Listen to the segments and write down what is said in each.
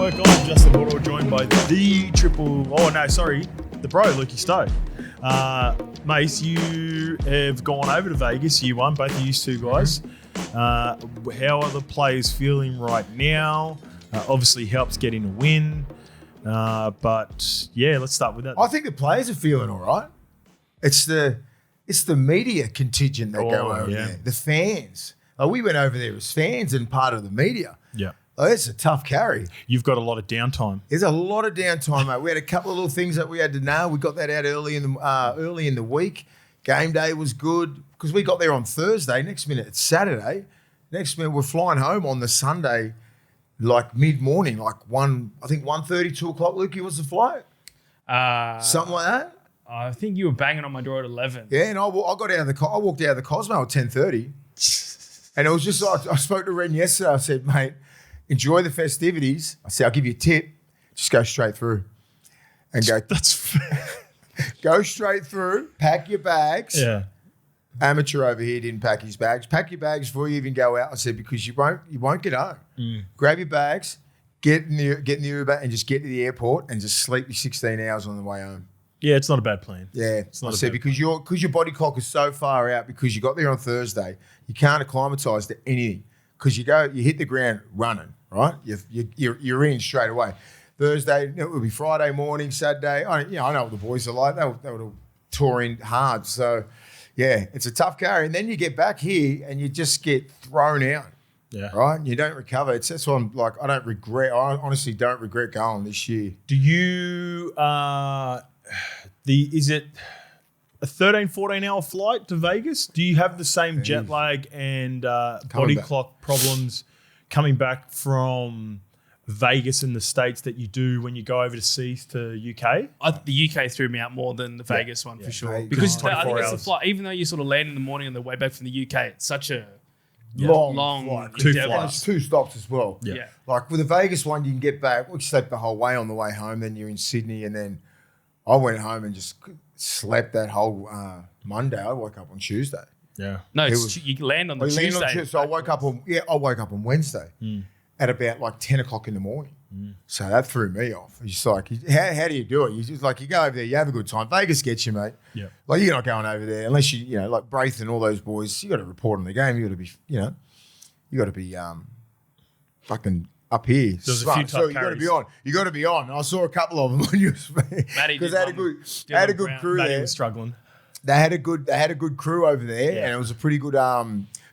work. I'm Justin Horo, joined by the bro, Lukey Stowe. Mace, you have gone over to Vegas, year one, both of you two guys. How are the players feeling right now? Obviously helps getting a win. But yeah, let's start with that. I think the players are feeling all right. It's the media contingent that go over there. The fans. We went over there as fans and part of the media. Yeah. It's a tough carry. You've got a lot of downtime. There's a lot of downtime, mate. We had a couple of little things that we had to nail. We got that out early in the week. Game day was good because we got there on Thursday. Next minute, it's Saturday. Next minute, we're flying home on the Sunday, like mid-morning, like 1:30, 2 o'clock. Lukey, what's the flight? Something like that. I think you were banging on my door at 11. Yeah, and I got out of the I walked out of the Cosmo at 10:30, and it was just like I spoke to Ren yesterday. I said, mate, enjoy the festivities. I said, I'll give you a tip. Just go straight through, and go. That's fair. Go straight through. Pack your bags. Yeah. Amateur over here didn't pack his bags. Pack your bags before you even go out. I said because you won't get home. Grab your bags, get in the Uber, and just get to the airport and just sleep your 16 hours on the way home. Yeah, it's not a bad plan. Yeah, it's not. I said because your body clock is so far out because you got there on Thursday, you can't acclimatise to anything because you hit the ground running, right? You're in straight away. Thursday, it will be Friday morning, Saturday. I know what the boys are like. They were touring hard, so yeah, it's a tough carry. And then you get back here and you just get thrown out. Yeah. Right? And you don't recover. That's why I'm like, I honestly don't regret going this year. Do you is it a 13, 14 hour flight to Vegas? Do you have the same jet lag and body clock problems coming back from Vegas in the States that you do when you go overseas to UK? The UK threw me out more than the Vegas one for sure. Vegas. Because I think it's the hours. flight, even though you sort of land in the morning on the way back from the UK, it's such a Long flight. Two endeavour. flights. It's 2 stops as well. Yeah. Like with the Vegas one, you can get back. We slept the whole way on the way home. Then you're in Sydney, and then I went home and just slept that whole Monday. I woke up on Tuesday. Yeah. No, you land on the Tuesday. So I woke up on Wednesday at about like 10 o'clock in the morning. So that threw me off. It's just like, how do you do it? You just like, you go over there, you have a good time. Vegas gets you, mate. Yeah. Like you're not going over there unless you like Braith and all those boys. You got to report on the game. You got to be, you got to be fucking up here. There's a few tough you got to be on. You got to be on. I saw a couple of them on your because they had a good crew Matty there. was struggling. They had a good crew over there, and it was a pretty good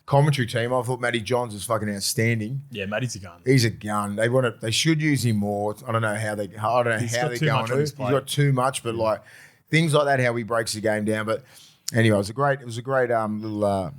commentary team. I thought Matty Johns was fucking outstanding. Yeah, Matty's a gun. He's a gun. They should use him more. I don't know how they're going to. He's got too much, but like things like that, how he breaks the game down. But anyway, it was a great little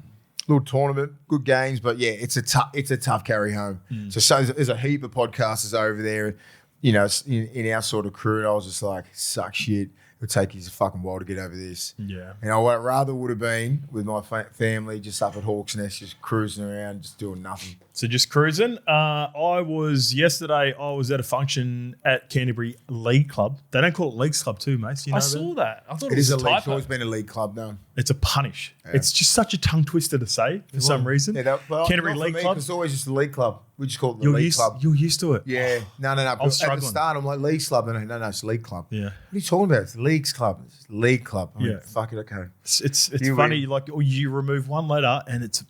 tournament, good games. But yeah, it's a tough carry home. So there's a heap of podcasters over there, in our sort of crew, and I was just like, suck shit. It would take you a fucking while to get over this. Yeah. And I rather would have been with my family just up at Hawks Nest, just cruising around, just doing nothing. So just cruising. Yesterday I was at a function at Canterbury League Club. They don't call it Leagues Club too, mate. I saw that. I thought it was is a a league. typo. It's always been a league club now. It's a punish. Yeah. It's just such a tongue twister to say for some reason. Yeah, Canterbury League Club. It's always just a league club. We just call it the league club. You're used to it. Yeah. No. I was struggling. At the start, I'm like, Leagues Club. No, it's League Club. Yeah. What are you talking about? It's Leagues Club. It's League Club. I mean, fuck it, okay. It's funny, like you remove one letter and it's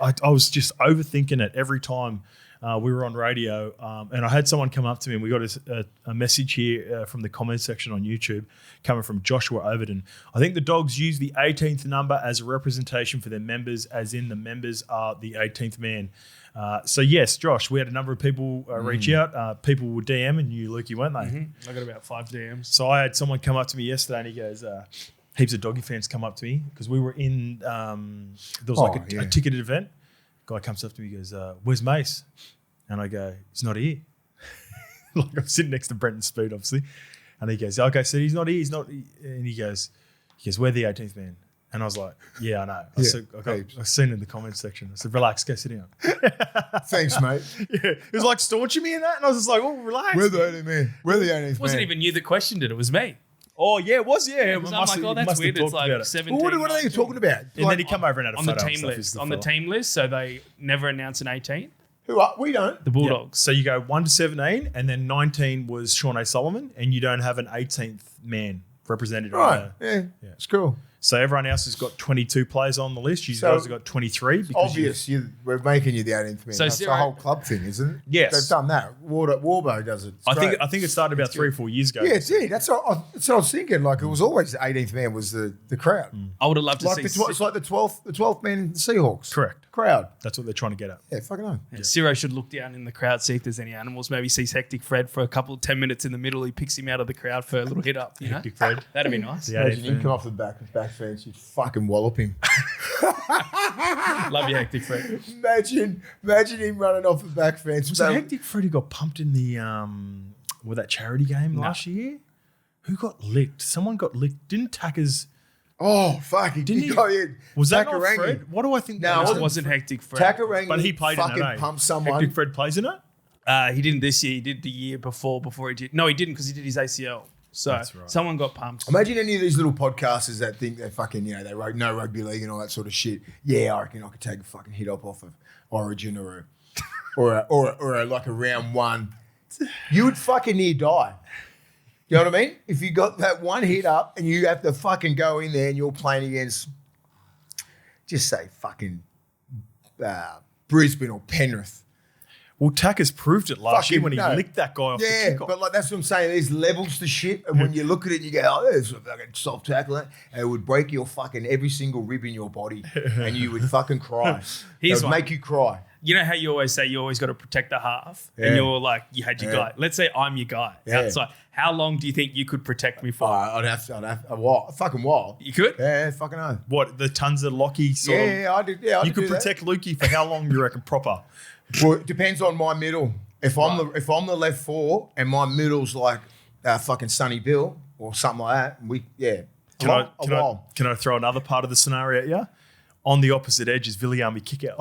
I was just overthinking it every time we were on radio, and I had someone come up to me and we got a message here from the comment section on YouTube coming from Joshua Overton. I think the Dogs use the 18th number as a representation for their members, as in the members are the 18th man. So yes, Josh, we had a number of people reach out. People were DMing you, Lukey, weren't they? I got about 5 DMs. So I had someone come up to me yesterday and he goes, heaps of doggy fans come up to me because we were in, there was a ticketed event. Guy comes up to me, he goes, where's Mace? And I go, he's not here. Like I'm sitting next to Brenton Speed, obviously. And he goes, okay, so he's not here, And he goes, we're the 18th man. And I was like, yeah, I know. I seen it in the comments section. I said, relax, go sit down. Thanks, mate. Yeah. It was like staunching me in that. And I was just like, oh, relax. We're the 18th man. We're the 18th man. It wasn't even you that questioned it. It was me. Oh, yeah, it was, yeah. I'm like, oh, that's weird. It's like 17. Well, what are they talking about? And then he come over and had a on photo the team list. On the team list, so they never announce an 18th. Who are we? Don't The Bulldogs. So you go 1 to 17, and then 19 was Sean O'Sullivan, and you don't have an 18th man represented. Right. Yeah. It's cool. So everyone else has got 22 players on the list. You guys have got 23. Because obvious. We're making you the 18th man. So that's the whole club thing, isn't it? Yes. They've done that. Warbo does it. I think it started about 3 or 4 years ago. Yeah, it did. That's what I was thinking. Like, it was always the 18th man was the crowd. I would have loved to see. It's like the 12th man in the Seahawks. Correct. Crowd. That's what they're trying to get at. Yeah, fucking on. Yeah. Ciro should look down in the crowd, see if there's any animals. Maybe sees Hectic Fred for a couple of 10 minutes in the middle. He picks him out of the crowd for a little hit up. You know? Hectic Fred. That'd be nice. Imagine him come off the back fence, you'd fucking wallop him. Love you, Hectic Fred. Imagine him running off the back fence. Was it Hectic Fred who got pumped in the with that charity game last year? Who got licked? Someone got licked. Didn't Tackers? Oh fuck! He got in. Was that not Fred? What do I think? No, it wasn't Hectic Fred. Takarangi, but he played fucking in it. Pumped someone. Hectic Fred plays in it. He didn't this year. He did the year before he did. No, he didn't because he did his ACL. So That's right. someone got pumped. Imagine any of these little podcasters that think they're fucking, they know rugby league and all that sort of shit. Yeah, I reckon I could take a fucking hit up off of Origin or like a round one. You would fucking near die. You know what I mean? If you got that one hit up and you have to fucking go in there and you're playing against, just say fucking Brisbane or Penrith. Well, Tackers proved it last year when he licked that guy off the kickoff. Yeah, but like that's what I'm saying. There's levels to shit, and when you look at it, you go, "Oh, there's a fucking soft tackle," and it would break your fucking every single rib in your body, and you would fucking cry. It would make you cry. You know how you always say you always got to protect the half, and you're like, you had your guy. Let's say I'm your guy outside. How long do you think you could protect me for? I'd have a while, a fucking while. You could? Yeah, fucking no. What, the tons of Lockie sort of? Yeah, I did. Yeah, you could protect Lukey for how long? You reckon proper? Well, it depends on my middle. If I'm the left four and my middle's like fucking Sonny Bill or something like that, Can I throw another part of the scenario at you? On the opposite edge is Viliami Kickout.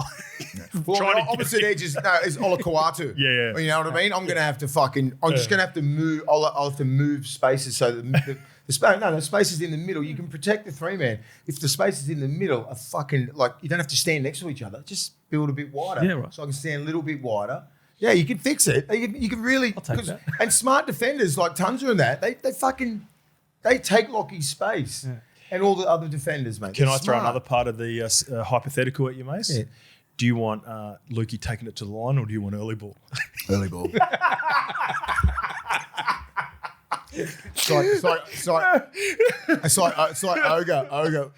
Well, the opposite edge is Olakauatu. Yeah. You know what I mean? I'm gonna have to just gonna have to move. I'll have to move spaces so that the spaces in the middle. You can protect the 3-man. If the spaces in the middle are fucking you don't have to stand next to each other. Just build a bit wider. Yeah, right. So I can stand a little bit wider. Yeah, you can fix it. You can really. I'll take that. And smart defenders like Tunza and that they take Lockie's space. Yeah. And all the other defenders, mate. Can I throw another part of the hypothetical at you, Mace? Yeah. Do you want Lukey taking it to the line or do you want early ball? Early ball. It's like Ogre.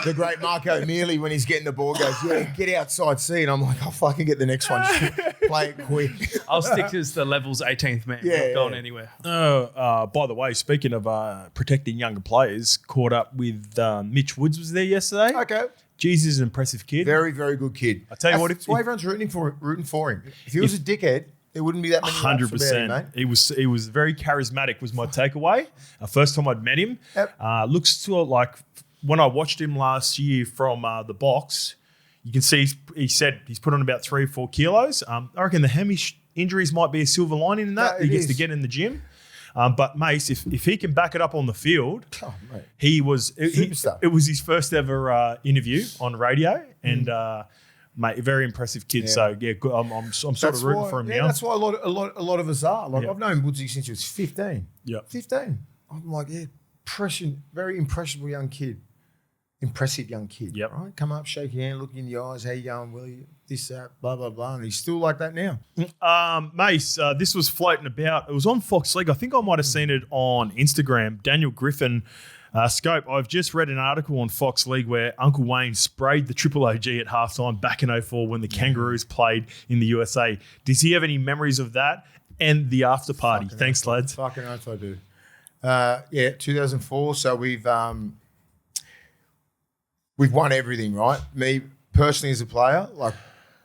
The great Marco Mealy when he's getting the ball goes, get outside C. And I'm like, I'll fucking get the next one. Just play it quick. I'll stick as the level's 18th man. Not going anywhere. By the way, speaking of protecting younger players, caught up with Mitch Woods was there yesterday. Okay. Jesus is an impressive kid. Very, very good kid. I tell you what, that's why everyone's rooting for him. If he was a dickhead, there wouldn't be that many. 100%. Mate. He was very charismatic. Was my takeaway. First time I'd met him. Yep. Looks to like when I watched him last year from the box. You can see he said he's put on about 3 or 4 kilos. I reckon the hemish injuries might be a silver lining in that. He gets to get in the gym. But Mace, if he can back it up on the field, he was superstar. It was his first ever interview on radio, and mate, very impressive kid. Yeah. So yeah, good. I'm sort of rooting for him now. That's why a lot of us are. Like I've known Woodsy since he was 15. Yeah, 15. I'm like, very impressionable young kid. Impressive young kid. Yep. Right? Come up, shake your hand, look in the eyes. How you going, Willie? This, that, blah, blah, blah. And he's still like that now. Mace, this was floating about. It was on Fox League. I think I might have seen it on Instagram. Daniel Griffin, Scope. I've just read an article on Fox League where Uncle Wayne sprayed the Triple OG at halftime back in 2004 when the Kangaroos played in the USA. Does he have any memories of that and the after party? Thanks, lads. Fucking oath I do. 2004. So we've won everything, right? Me personally as a player, like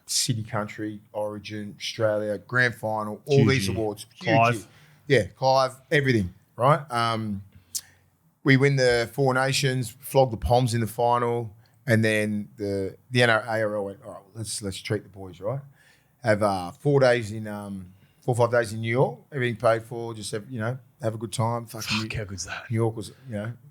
City Country, Origin, Australia, Grand Final, all these awards. Clive. Clive, everything, right? We win the Four Nations, flog the Poms in the final, and then the NRL went, all right, let's treat the boys, right? Have 4 or 5 days in New York, everything paid for, just have, have a good time. Fucking How good's that? New York was,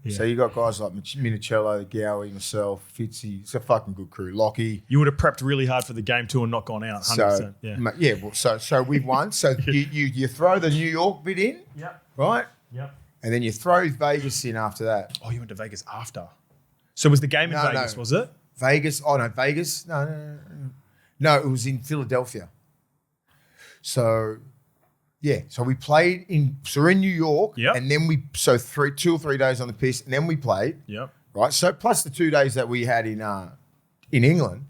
So you got guys like Minicello, Gowie, myself, Fitzy. It's a fucking good crew. Lockie. You would have prepped really hard for the game too and not gone out. 100%. So we've won. So you throw the New York bit in, right? Yep. And then you throw Vegas in after that. Oh, you went to Vegas after. So was the game in Vegas? Was it Vegas? Oh no, Vegas. No, it was in Philadelphia. So. Yeah, so we played we're in New York, and then 2 or 3 days on the piss, and then we played. Yep. Right, so plus the 2 days that we had in England,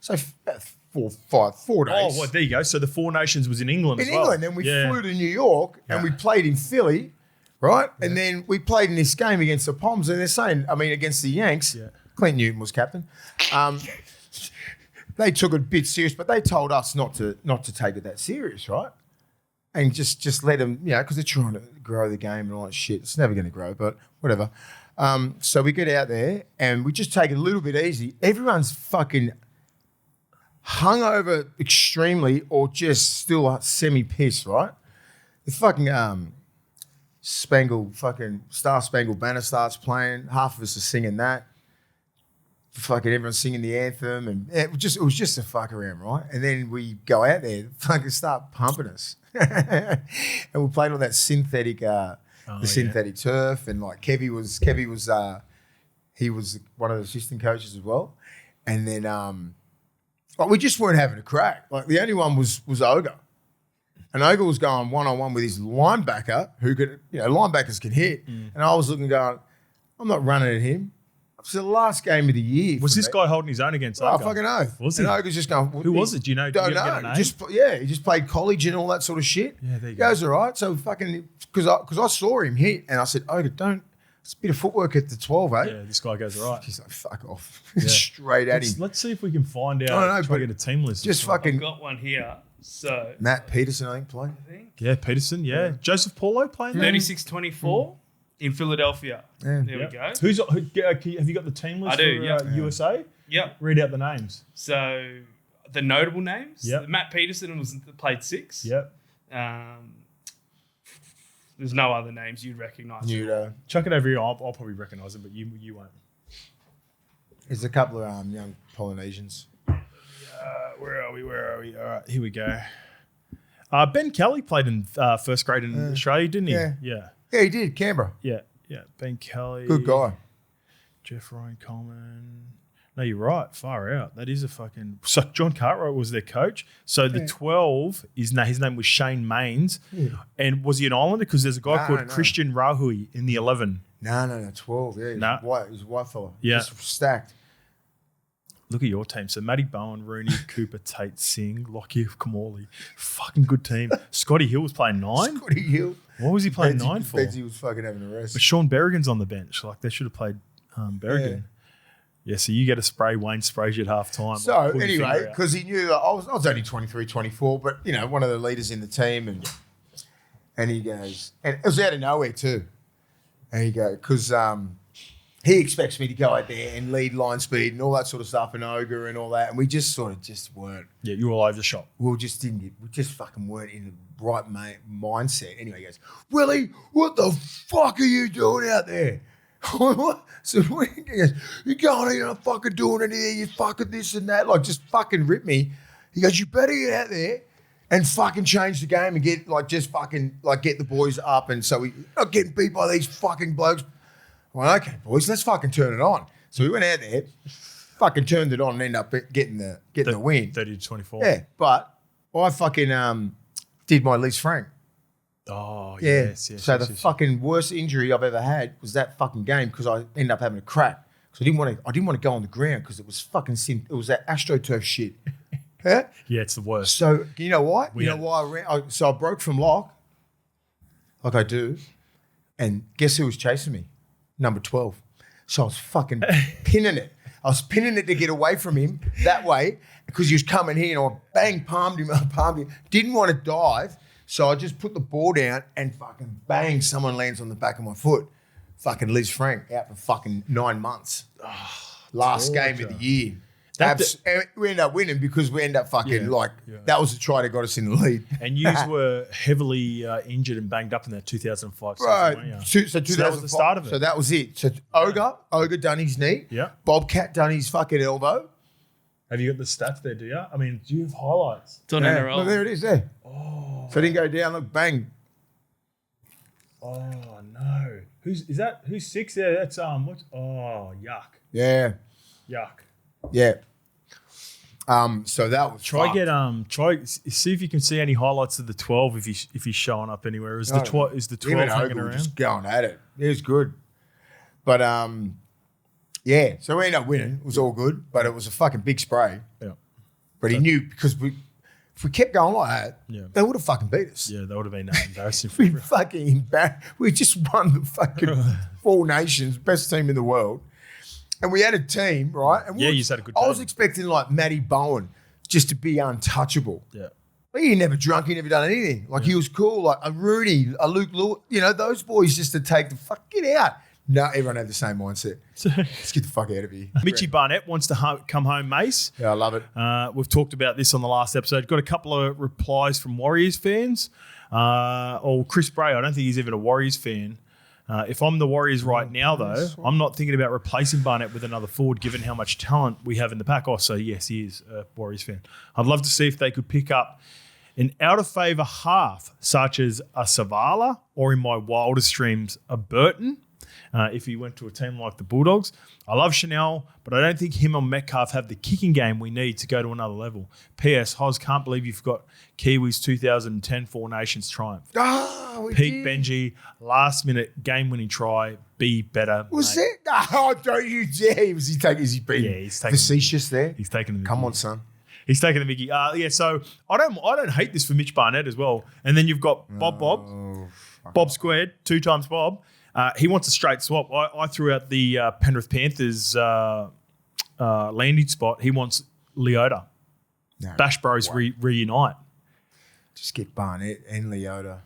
so 4 days. Oh, well, there you go. So the Four Nations was in England as well. In England, then we flew to New York, and we played in Philly, right? Yeah. And then we played in this game against the Poms, and they're saying, against the Yanks, Clint Newton was captain. They took it a bit serious, but they told us not to take it that serious, right? And just let them, because they're trying to grow the game and all that shit. It's never going to grow, but whatever. So we get out there and we just take it a little bit easy. Everyone's fucking hungover extremely or just still semi-pissed, right? The fucking Star Spangled Banner starts playing. Half of us are singing that. Fucking everyone's singing the anthem, and it was just a fuck around, right? And then we go out there, fucking start pumping us, and we played on that synthetic, synthetic turf, and like Kevy was he was one of the assistant coaches as well, and then we just weren't having a crack. Like the only one was Ogre, and Ogre was going 1-on-1 with his linebacker who could, linebackers can hit, and I was looking going, I'm not running at him. It's the last game of the year. Was this guy holding his own against Ogre? I fucking know. Was he? And Ogre's just going. Who was it? Do you know? Don't know. He just played college and all that sort of shit. Yeah, there you go. Goes all right. So fucking because I saw him hit and I said, Ogre, don't. It's a bit of footwork at the 12, eh? Yeah, this guy goes all right. He's like, fuck off. Straight at him. Let's see if we can find out. I don't know. Try to get a team list. Just fucking. I've got one here. So Matt Peterson, I think, played. Yeah, Peterson. Yeah. Joseph Paulo playing there. 36-24. In Philadelphia. Yeah. There we go. Have you got the team list for USA? Yep. Read out the names. So the notable names. Yep. Matt Peterson played 6. Yep. There's no other names you'd recognise. Chuck it over here. I'll probably recognise them, but you won't. There's a couple of young Polynesians. Where are we? All right, here we go. Ben Kelly played in first grade in Australia, didn't he? Yeah, he did. Canberra. Yeah. Ben Kelly. Good guy. Jeff Ryan Coleman. No, you're right. Far out. That is a fucking... So John Cartwright was their coach. So the 12, his name was Shane Maines. Yeah. And was he an Islander? Because there's a guy called Christian Rahui in the 11. No. 12. Yeah, he's a white fella. Yeah. Just stacked. Look at your team. So Matty Bowen, Rooney, Cooper, Tate, Singh, Lockie, Kamali. Fucking good team. Scotty Hill was playing 9. Scotty Hill. What was he playing 9 for? Benji was fucking having a rest. But Sean Berrigan's on the bench. Like, they should have played Berrigan. Yeah, so you get a spray. Wayne sprays you at half time. So, anyway, because he knew that I was only 23, 24, but, one of the leaders in the team. And he goes, and it was out of nowhere too. And he goes, because he expects me to go out there and lead line speed and all that sort of stuff and Ogre and all that. And we just sort of just weren't. Yeah, you were all over the shop. We just fucking weren't in the right mindset. Anyway, he goes, Willie, what the fuck are you doing out there? So he goes, you going, you're not fucking doing anything, you fucking this and that. Like, just fucking rip me. He goes, you better get out there and fucking change the game and get, get the boys up. And so we're not getting beat by these fucking blokes. Well, okay, boys, let's fucking turn it on. So we went out there, fucking turned it on and ended up getting the win. 30-24. Yeah, but I fucking did my Liz Frank. Oh, yes. So the fucking worst injury I've ever had was that fucking game because I ended up having a crack. Because I didn't want to go on the ground because it was fucking it was that AstroTurf shit. Yeah? Yeah, it's the worst. So you know why? So I broke from lock, like I do, and guess who was chasing me? Number 12. So I was fucking pinning it. I was pinning it to get away from him that way because he was coming here and I palmed him. Didn't want to dive. So I just put the ball down and fucking bang, someone lands on the back of my foot. Fucking Liz Frank out for fucking 9 months. Last game of the year. We end up winning because we end up fucking that was the try that got us in the lead. And you were heavily injured and banged up in that 2005 season, right. weren't you? So 2005, that was the start of it. So that was it. So Ogre done his knee. Yeah. Bobcat done his fucking elbow. Have you got the stats there, do you? I mean, do you have highlights? It's on NRL. Look, there it is there. Oh. So I didn't go down. Look, bang. Oh, no. Who's 6 there? That's, yuck. Yeah. Yuck. Yeah. So that was try see if you can see any highlights of the 12 if he's showing up anywhere. Is the 12 hanging around? Just going at it. It was good. But yeah, so we ended up winning. It was all good, but it was a fucking big spray. Yeah. But he knew because if we kept going like that, they would have fucking beat us. Yeah, that would have been embarrassing. We fucking embarrassed. We just won the fucking Four Nations, best team in the world. And we had a team, right? And you had a good team. I was expecting like Matty Bowen just to be untouchable. Yeah. But he never drunk, he never done anything. Like he was cool, like a Rooney, a Luke Lewis, those boys just to take the fuck, get out. No, everyone had the same mindset. Let's get the fuck out of here. Mitchy Barnett wants to come home, Mace. Yeah, I love it. We've talked about this on the last episode. Got a couple of replies from Warriors fans. Chris Bray, I don't think he's even a Warriors fan. If I'm the Warriors right now, though, I'm not thinking about replacing Barnett with another forward, given how much talent we have in the pack. Oh, so yes, he is a Warriors fan. I'd love to see if they could pick up an out-of-favour half, such as a Savala, or in my wildest dreams, a Burton, if he went to a team like the Bulldogs. I love Chanel, but I don't think him or Metcalf have the kicking game we need to go to another level. P.S. Hoz, can't believe you've got Kiwis 2010 Four Nations triumph. Pete Benji, last-minute game-winning try. Be better. Was it? Oh, don't you dare. Is he being he's taking facetious there? He's taking the Come on, son. He's taking the Mickey. So I don't hate this for Mitch Barnett as well. And then you've got Bob squared, 2 times Bob. He wants a straight swap. I threw out the Penrith Panthers landing spot. He wants Leota. No, Bash Bros reunite. Just get Barnett and Leota.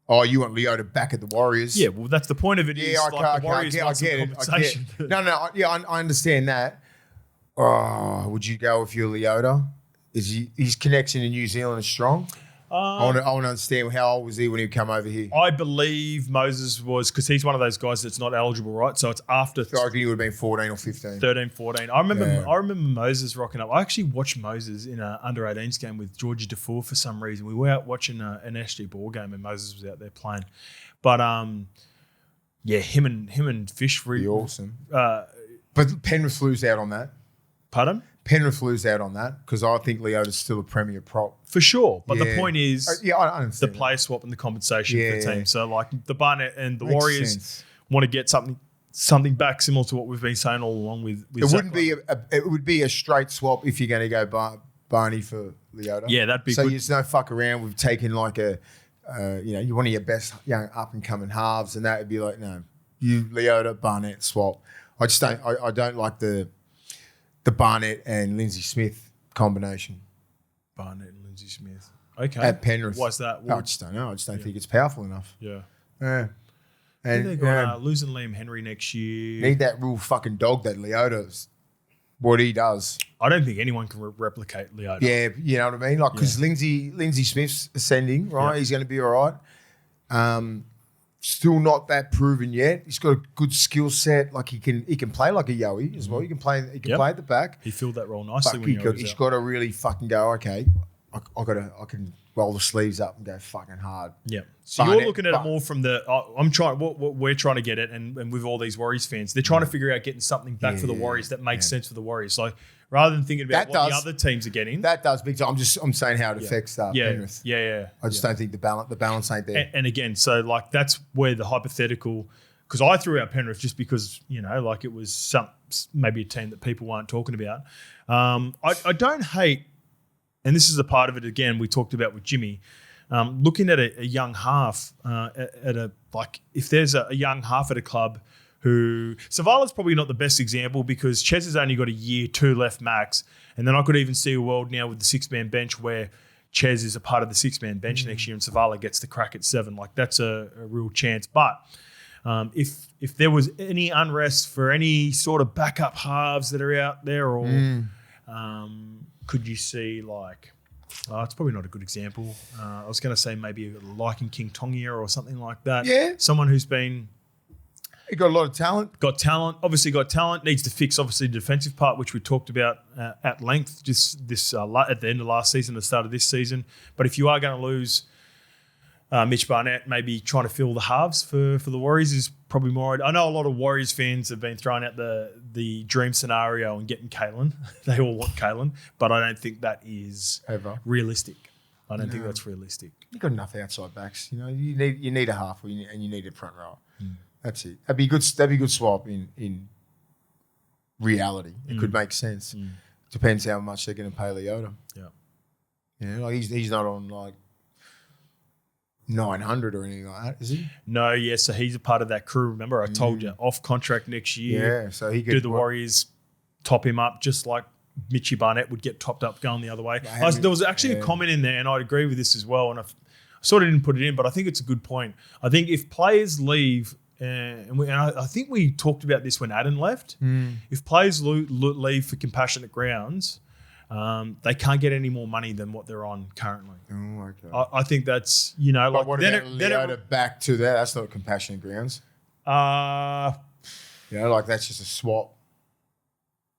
Oh, you want Leota back at the Warriors? Yeah, well, that's the point of it. Yeah, I get it. No, I understand that. Oh, would you go with your Leota? Is his connection in New Zealand is strong? I want to understand how old was he when he come over here? I believe Moses was, because he's one of those guys that's not eligible, right? So it's after. So I reckon he would have been 14 or 15. 13, 14. I remember Moses rocking up. I actually watched Moses in an under-18s game with Georgie Defoe for some reason. We were out watching an SG ball game and Moses was out there playing. But him and Fish were awesome. But Penrith lose out on that. Pardon? Penrith lose out on that because I think Leota's still a premier prop. For sure. But the point is I understand the player swap and the compensation for the team. So like the Barnett and the Makes Warriors sense. want to get something back similar to what we've been saying all along with it would be a straight swap if you're going to go Barney for Leota. Yeah, that'd be so good. There's no fuck around. We've taken like you one of your best young up and coming halves, and that would be like, no, you Leota, Barnett swap. I just don't I don't like the Barnett and Lindsay Smith combination. Barnett and Lindsay Smith. Okay. At Penrith. Why's that? I just don't know. I just don't think it's powerful enough. Yeah. Yeah. And they're going losing Liam Henry next year. Need that real fucking dog that Leota's. What he does. I don't think anyone can replicate Leota. Yeah, you know what I mean? Like, because Lindsay Smith's ascending, right? Yeah. He's going to be all right. Still not that proven yet. He's got a good skill set. Like he can play like a Yowie as well. He can play at the back. He filled that role nicely. He's got to really fucking go. Okay, I can roll the sleeves up and go fucking hard. Yeah. So you're looking at it more from the. I'm trying. What we're trying to get at, and with all these Warriors fans, they're trying to figure out getting something back for the Warriors that makes sense for the Warriors. Like rather than thinking about what the other teams are getting. That does big time. I'm saying how it affects Penrith. Yeah. I just don't think the balance ain't there. And again, so like that's where the hypothetical, because I threw out Penrith just because, like it was maybe a team that people weren't talking about. I don't hate, and this is a part of it again we talked about with Jimmy, looking at a young half if there's a young half at a club who Savala's probably not the best example because Ches has only got a year 2 left max, and then I could even see a world now with the 6-man bench where Ches is a part of the 6-man bench next year and Savala gets the crack at 7. Like that's a real chance. But if there was any unrest for any sort of backup halves that are out there or Could you see like? It's probably not a good example. I was going to say maybe like in King Tongia or something like that. Yeah. Someone who's been. He got a lot of talent. Obviously got talent. Needs to fix obviously the defensive part, which we talked about at length just this at the end of last season, the start of this season. But if you are going to lose Mitch Barnett, maybe trying to fill the halves for the Warriors is probably more. I know a lot of Warriors fans have been throwing out the dream scenario and getting Kalen. They all want Kalen, but I don't think that is realistic. I don't think that's realistic. You've got enough outside backs. You know, you need a half and you need a front row. That's it. That'd be a good swap in reality. It could make sense. Depends how much they're going to pay Leota. Yeah. Yeah, like he's not on like 900 or anything like that, is he? No, yeah. So he's a part of that crew. Remember, I told you off contract next year. Yeah, so he could do the Warriors top him up just like Mitchy Barnett would get topped up going the other way. There was actually a comment in there, and I'd agree with this as well. And I sort of didn't put it in, but I think it's a good point. I think if players leave. And I think we talked about this when Adam left. If players leave for compassionate grounds, they can't get any more money than what they're on currently. Oh, okay. I think that's, you know, but like what about Leota back to that? That's not compassionate grounds. You know, like that's just a swap.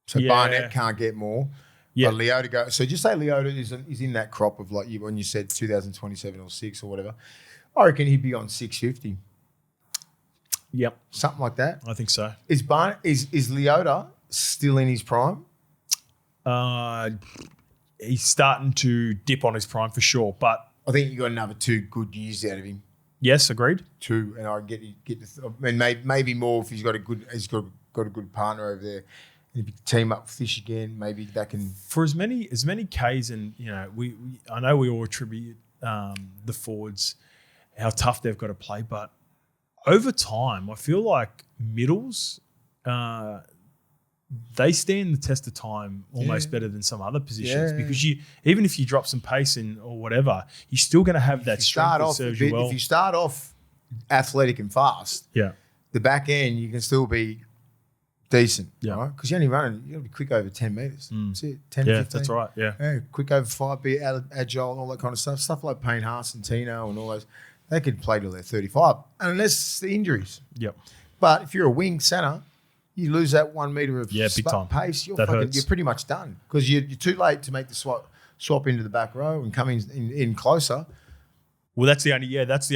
So Barnett can't get more. Yeah. But Leota go. So just say Leota is in that crop of like when you said 2027 or 6 or whatever. I reckon he'd be on 650. Yep. Something like that. I think so. Is Leota still in his prime? He's starting to dip on his prime for sure, but I think you got another 2 good years out of him. Yes, agreed. 2, and I get maybe more if he's got a good partner over there. If you team up Fish again, maybe that can for as many Ks, and you know I know we all attribute the forwards how tough they've got to play, but over time, I feel like middles, they stand the test of time almost better than some other positions because even if you drop some pace in or whatever, you're still going to have that strength that serves you well. If you start off athletic and fast, the back end you can still be decent, right? Because you got to be quick over 10 metres. That's it, 10 to 15. That's right, yeah. Quick over 5, be agile and all that kind of stuff. Stuff like Payne Haas and Tino and all those. They could play till they're 35, unless the injuries. Yep. But if you're a wing centre, you lose that 1 metre of big time pace. You're pretty much done because you're too late to make the swap into the back row and come in closer. Well, that's the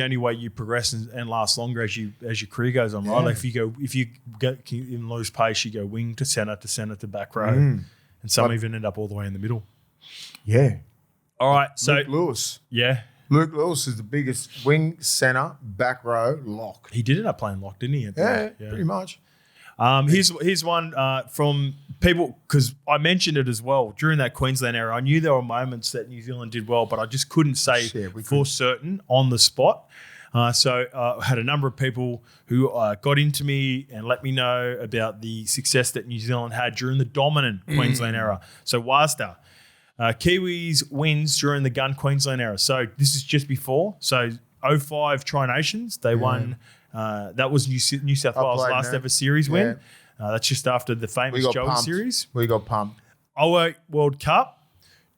only way you progress and last longer as your career goes on, right? Like if you get in lose pace, you go wing to centre to back row, and some even end up all the way in the middle. Yeah. All right. So Luke Lewis. Yeah. Luke Lewis is the biggest wing, centre, back row lock. He did end up playing lock, didn't he? Yeah, pretty much. Here's one from people, because I mentioned it as well during that Queensland era. I knew there were moments that New Zealand did well, but I just couldn't say for certain on the spot. So I had a number of people who got into me and let me know about the success that New Zealand had during the dominant Queensland era. So Wasta. Kiwis wins during the gun Queensland era. So this is just before. So 05 Tri-Nations, they won. That was New South Wales' last ever series win. That's just after the famous Joey series. We got pumped. 08 World Cup,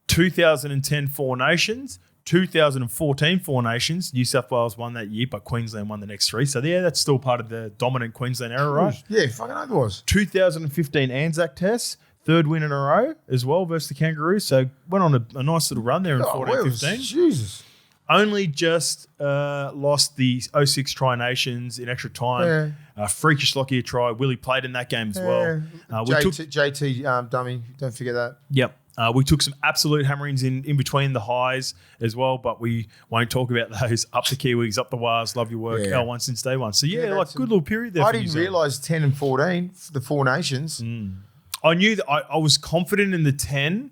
2010 Four Nations, 2014 Four Nations. New South Wales won that year, but Queensland won the next 3. So yeah, that's still part of the dominant Queensland era, right? Yeah, fucking oath it was. 2015 Anzac Test. 3rd win in a row as well versus the Kangaroos. So went on a nice little run there in 14-15. Jesus. Only just lost the 06 Tri-Nations in extra time. Freakish Lockyer try. Willie played in that game as well. JT dummy. Don't forget that. Yep. We took some absolute hammerings in between the highs as well, but we won't talk about those. Up the Kiwis, up the Wars, love your work, L1 since day one. So like good little period there. I didn't realise 10 and 14 for the Four Nations. I knew that I was confident in the 10.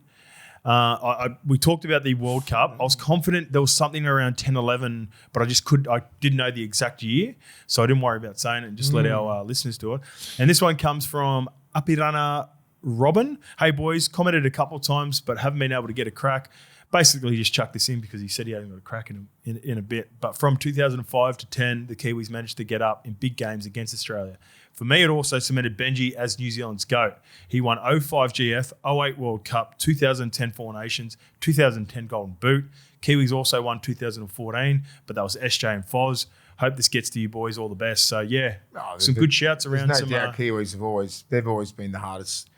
We talked about the World Cup. I was confident there was something around 10, 11, but I didn't know the exact year. So I didn't worry about saying it and just let our listeners do it. And this one comes from Apirana Robin. Hey boys, commented a couple of times, but haven't been able to get a crack. Basically, he just chucked this in because he said he hadn't got a crack in a bit. But from 2005 to 10, the Kiwis managed to get up in big games against Australia. For me, it also cemented Benji as New Zealand's GOAT. He won 05 GF, 08 World Cup, 2010 Four Nations, 2010 Golden Boot. Kiwis also won 2014, but that was SJ and Foz. Hope this gets to you boys all the best. So, yeah, some good shouts around. There's no doubt Kiwis have always been the hardest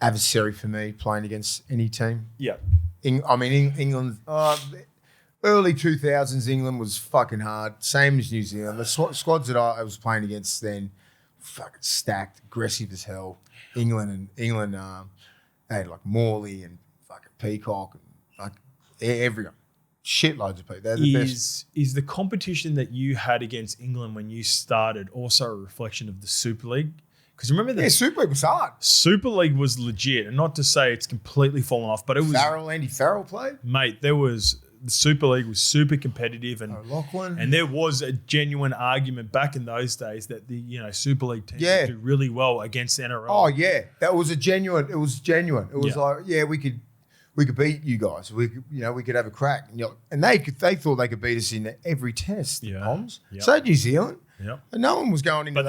adversary for me playing against any team. Yeah. England, early 2000s, England was fucking hard. Same as New Zealand. The squads that I was playing against then, fucking stacked, aggressive as hell. England, they had like Morley and fucking Peacock and like everyone. Shitloads of people. They're the best. Is the competition that you had against England when you started also a reflection of the Super League? Because remember that Super League was hard. Super League was legit, and not to say it's completely fallen off, but it was. Andy Farrell played, mate. The Super League was super competitive, and there was a genuine argument back in those days that the Super League teams would do really well against NRL. Oh yeah, that was genuine. It was like we could beat you guys. We could have a crack, and they thought they could beat us in every test. Bombs. Yep. So New Zealand. Yeah, and no one was going into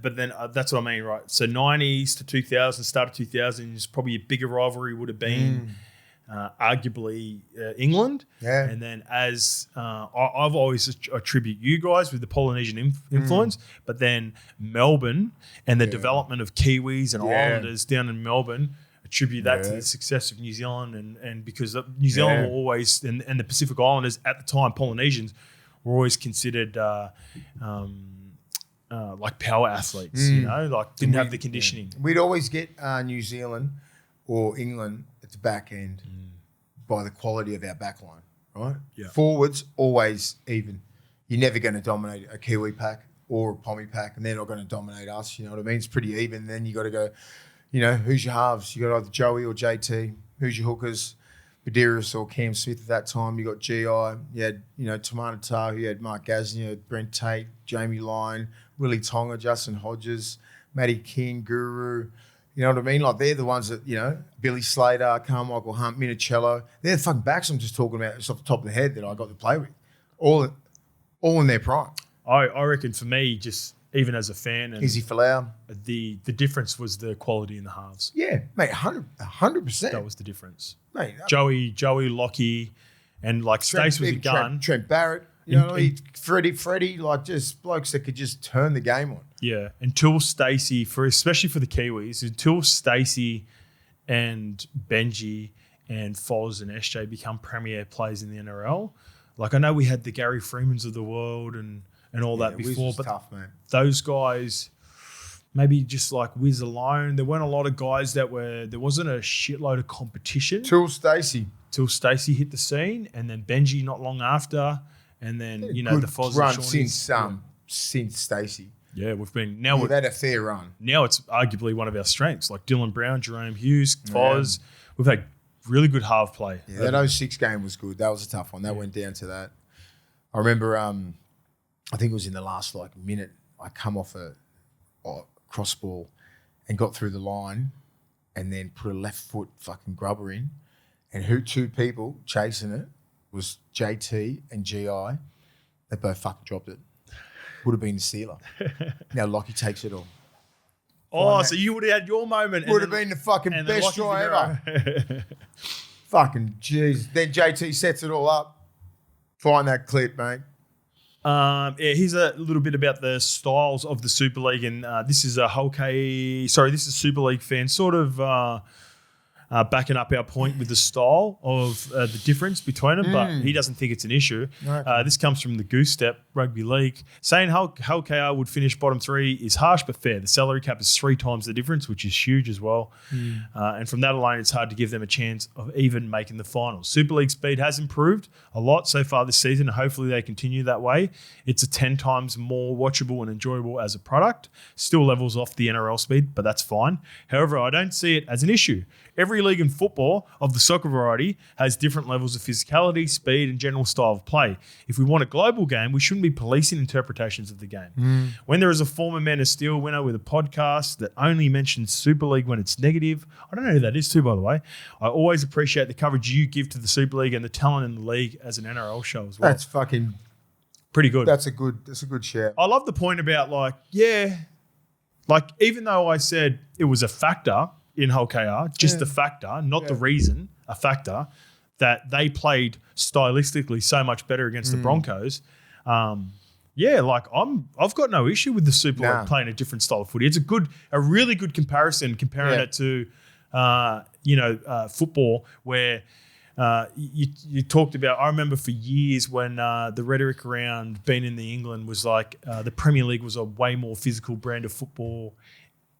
but then that's what I mean, right? So 90s to 2000, start of 2000s, probably a bigger rivalry would have been arguably England. Yeah, and then as I've always attribute you guys with the Polynesian influence, but then Melbourne and the development of Kiwis and Islanders down in Melbourne. Attribute that to the success of New Zealand and because New Zealand were always and the Pacific Islanders at the time, Polynesians, were always considered like power athletes, like didn't have the conditioning. Yeah. We'd always get New Zealand or England at the back end by the quality of our back line, right? Yeah. Forwards, always even. You're never going to dominate a Kiwi pack or a Pommy pack, and they're not going to dominate us, you know what I mean? It's pretty even. Then you got to go, who's your halves? You got either Joey or JT. Who's your hookers? Badirius or Cam Smith at that time. You got GI. You had, Tamana Tahu. You had Mark Gasnier, you had Brent Tate, Jamie Lyon, Willie Tonga, Justin Hodges, Matty King, Guru. You know what I mean? Like they're the ones that, Billy Slater, Carmichael Hunt, Minicello. They're the fucking backs I'm just talking about just off the top of the head that I got to play with. All in their prime. I reckon for me, just even as a fan, and Izzy Folau, the difference was the quality in the halves. Yeah, mate, 100%. That was the difference. Mate, Joey, Lockie, and like Stace was a gun. Trent Barrett, Freddie, like just blokes that could just turn the game on. Yeah, until Stacey, especially for the Kiwis, until Stacey and Benji and Foz and SJ become premier players in the NRL. Like I know we had the Gary Freemans of the world and all that before, but tough, man. Those guys, maybe just like Wiz alone, there weren't a lot of guys there wasn't a shitload of competition. Till Stacey hit the scene, and then Benji not long after, and then the Foz run and since Stacey. Yeah, we've had a fair run. Now it's arguably one of our strengths, like Dylan Brown, Jerome Hughes, Foz. We've had really good half play. Yeah, that 06 game was good. That was a tough one. That went down to that. I remember, I think it was in the last minute, I come off a cross ball and got through the line and then put a left foot fucking grubber in, and two people chasing it was JT and GI. They both fucking dropped it. Would have been the sealer. Now Lockie takes it all. Oh, so you would have had your moment. Would have been the fucking best try ever. Fucking jeez. Then JT sets it all up. Find that clip, mate. Here's a little bit about the styles of the Super League, and this is this is Super League fan sort of backing up our point with the style of the difference between them, but he doesn't think it's an issue. Okay. This comes from the Goose Step Rugby League. Saying Hull KR would finish bottom three is harsh but fair. The salary cap is 3 times the difference, which is huge as well. And from that alone, it's hard to give them a chance of even making the finals. Super League speed has improved a lot so far this season, and hopefully they continue that way. It's a 10 times more watchable and enjoyable as a product. Still levels off the NRL speed, but that's fine. However, I don't see it as an issue. Every league in football of the soccer variety has different levels of physicality, speed, and general style of play. If we want a global game, we shouldn't be policing interpretations of the game. When there is a former Man of Steel winner with a podcast that only mentions Super League when it's negative, I don't know who that is too, by the way, I always appreciate the coverage you give to the Super League and the talent in the league as an NRL show as well. That's fucking pretty good. That's a good share. I love the point about Like, even though I said it was a factor in Hull KR, just the factor, not the reason, a factor, that they played stylistically so much better against the Broncos. I've got no issue with the Super League playing a different style of footy. It's a really good comparison comparing it to, football where you talked about. I remember for years when the rhetoric around being in the England was like the Premier League was a way more physical brand of football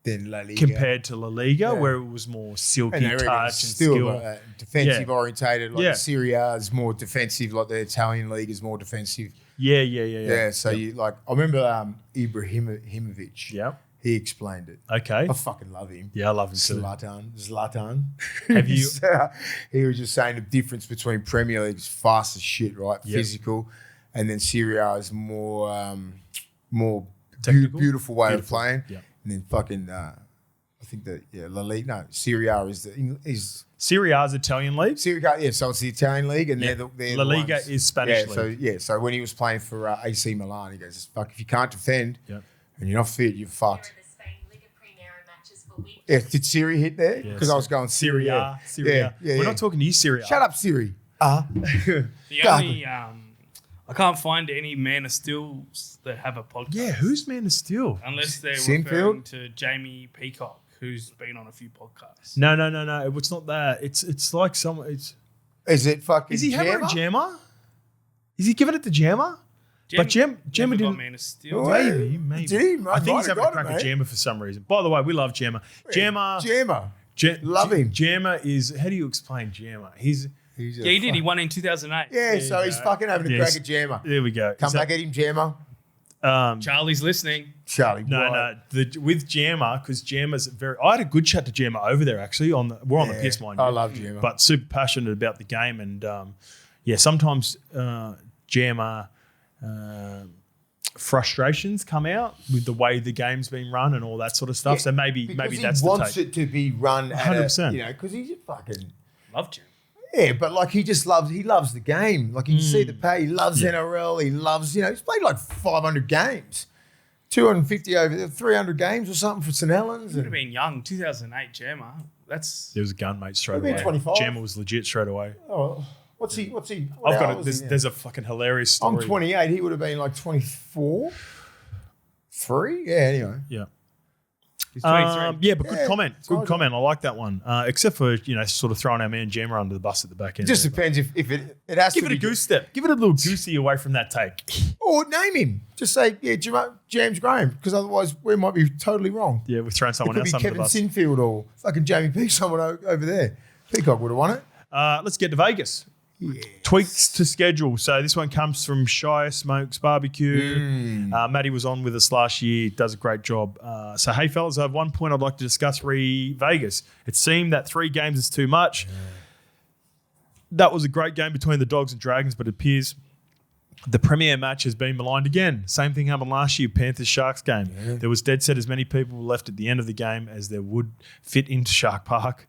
than La Liga compared to La Liga, where it was more silky touch and skill, defensive orientated. Like the Serie A is more defensive, like the Italian league is more defensive. Yeah. So I remember Ibrahimovic. Yeah. He explained it. Okay. I fucking love him. Yeah, I love him too. Zlatan. Have you? He was just saying the difference between Premier League is fast as shit, right? Yep. Physical, and then Serie A is more Technical? beautiful way of playing. Yep. And then fucking, I think that La Liga. No, Serie A is Serie A is Italian league. Serie A, so it's the Italian league, and they're La Liga ones. is Spanish league. So when he was playing for AC Milan, he goes, "Fuck, if you can't defend and you're not fit, you're fucked." Yeah, did Siri hit there? Because I was going Serie A. Serie A. We're not talking to you, Serie A. Shut up, Siri. The only I can't find any Man of Steels that have a podcast. Yeah, who's Man of Steel? Unless they're Sinfield? referring to Jamie Peacock, who's been on a few podcasts. No. It's not that. It's like someone. Is it fucking? Is he hammering Jammer? Is he giving it to Jammer? But Jammer didn't. Man of Steel. Maybe. Did he? I think he's having a crack at Jammer for some reason. By the way, we love Jammer. Jammer. Love him. Jammer is. How do you explain Jammer? He did. He won in 2008. Yeah, so he's fucking having a crack at Jammer. There we go. Come back at him, Jammer. Charlie's listening. Charlie. No. With Jammer, because Jammer's very. I had a good chat to Jammer over there actually. We're on the piss, mind you. I love Jammer, but super passionate about the game, and sometimes Jammer. Frustrations come out with the way the game's been run and all that sort of stuff. So maybe that's he the wants take. it to be run 100%. Because he's a fucking Love Jim. yeah, but like he loves the game. Like you can see the pay. He loves NRL. He loves he's played like 500 games, 250 over 300 games or something for St Helens. He would have been young, 2008 Jammer. That's There was a gun, mate, straight Maybe away. 25. Jammer was legit straight away. Oh, what's he? I've got it. There's a fucking hilarious story. I'm 28. He would have been like 24, 3. Yeah. Anyway. Yeah. he's 23. Yeah, but good comment. Good comment. I like that one. Except for, sort of throwing our man Jammer under the bus at the back end. It just depends if it has Give to it a be goose step. Give it a little goosey away from that take. Or name him. Just say, James Graham, because otherwise we might be totally wrong. Yeah, we're throwing It someone could else be under Kevin the bus. Sinfield or fucking Jamie Peacock, someone over there. Peacock would have won it. Let's get to Vegas. Yeah. Tweaks to schedule. So this one comes from Shire Smokes Barbecue. Matty was on with us last year. Does a great job. So, hey, fellas, I have one point I'd like to discuss Vegas. It seemed that 3 games is too much. That was a great game between the Dogs and Dragons, but it appears the premier match has been maligned again. Same thing happened last year, Panthers-Sharks game. Yeah. There was dead set as many people left at the end of the game as there would fit into Shark Park.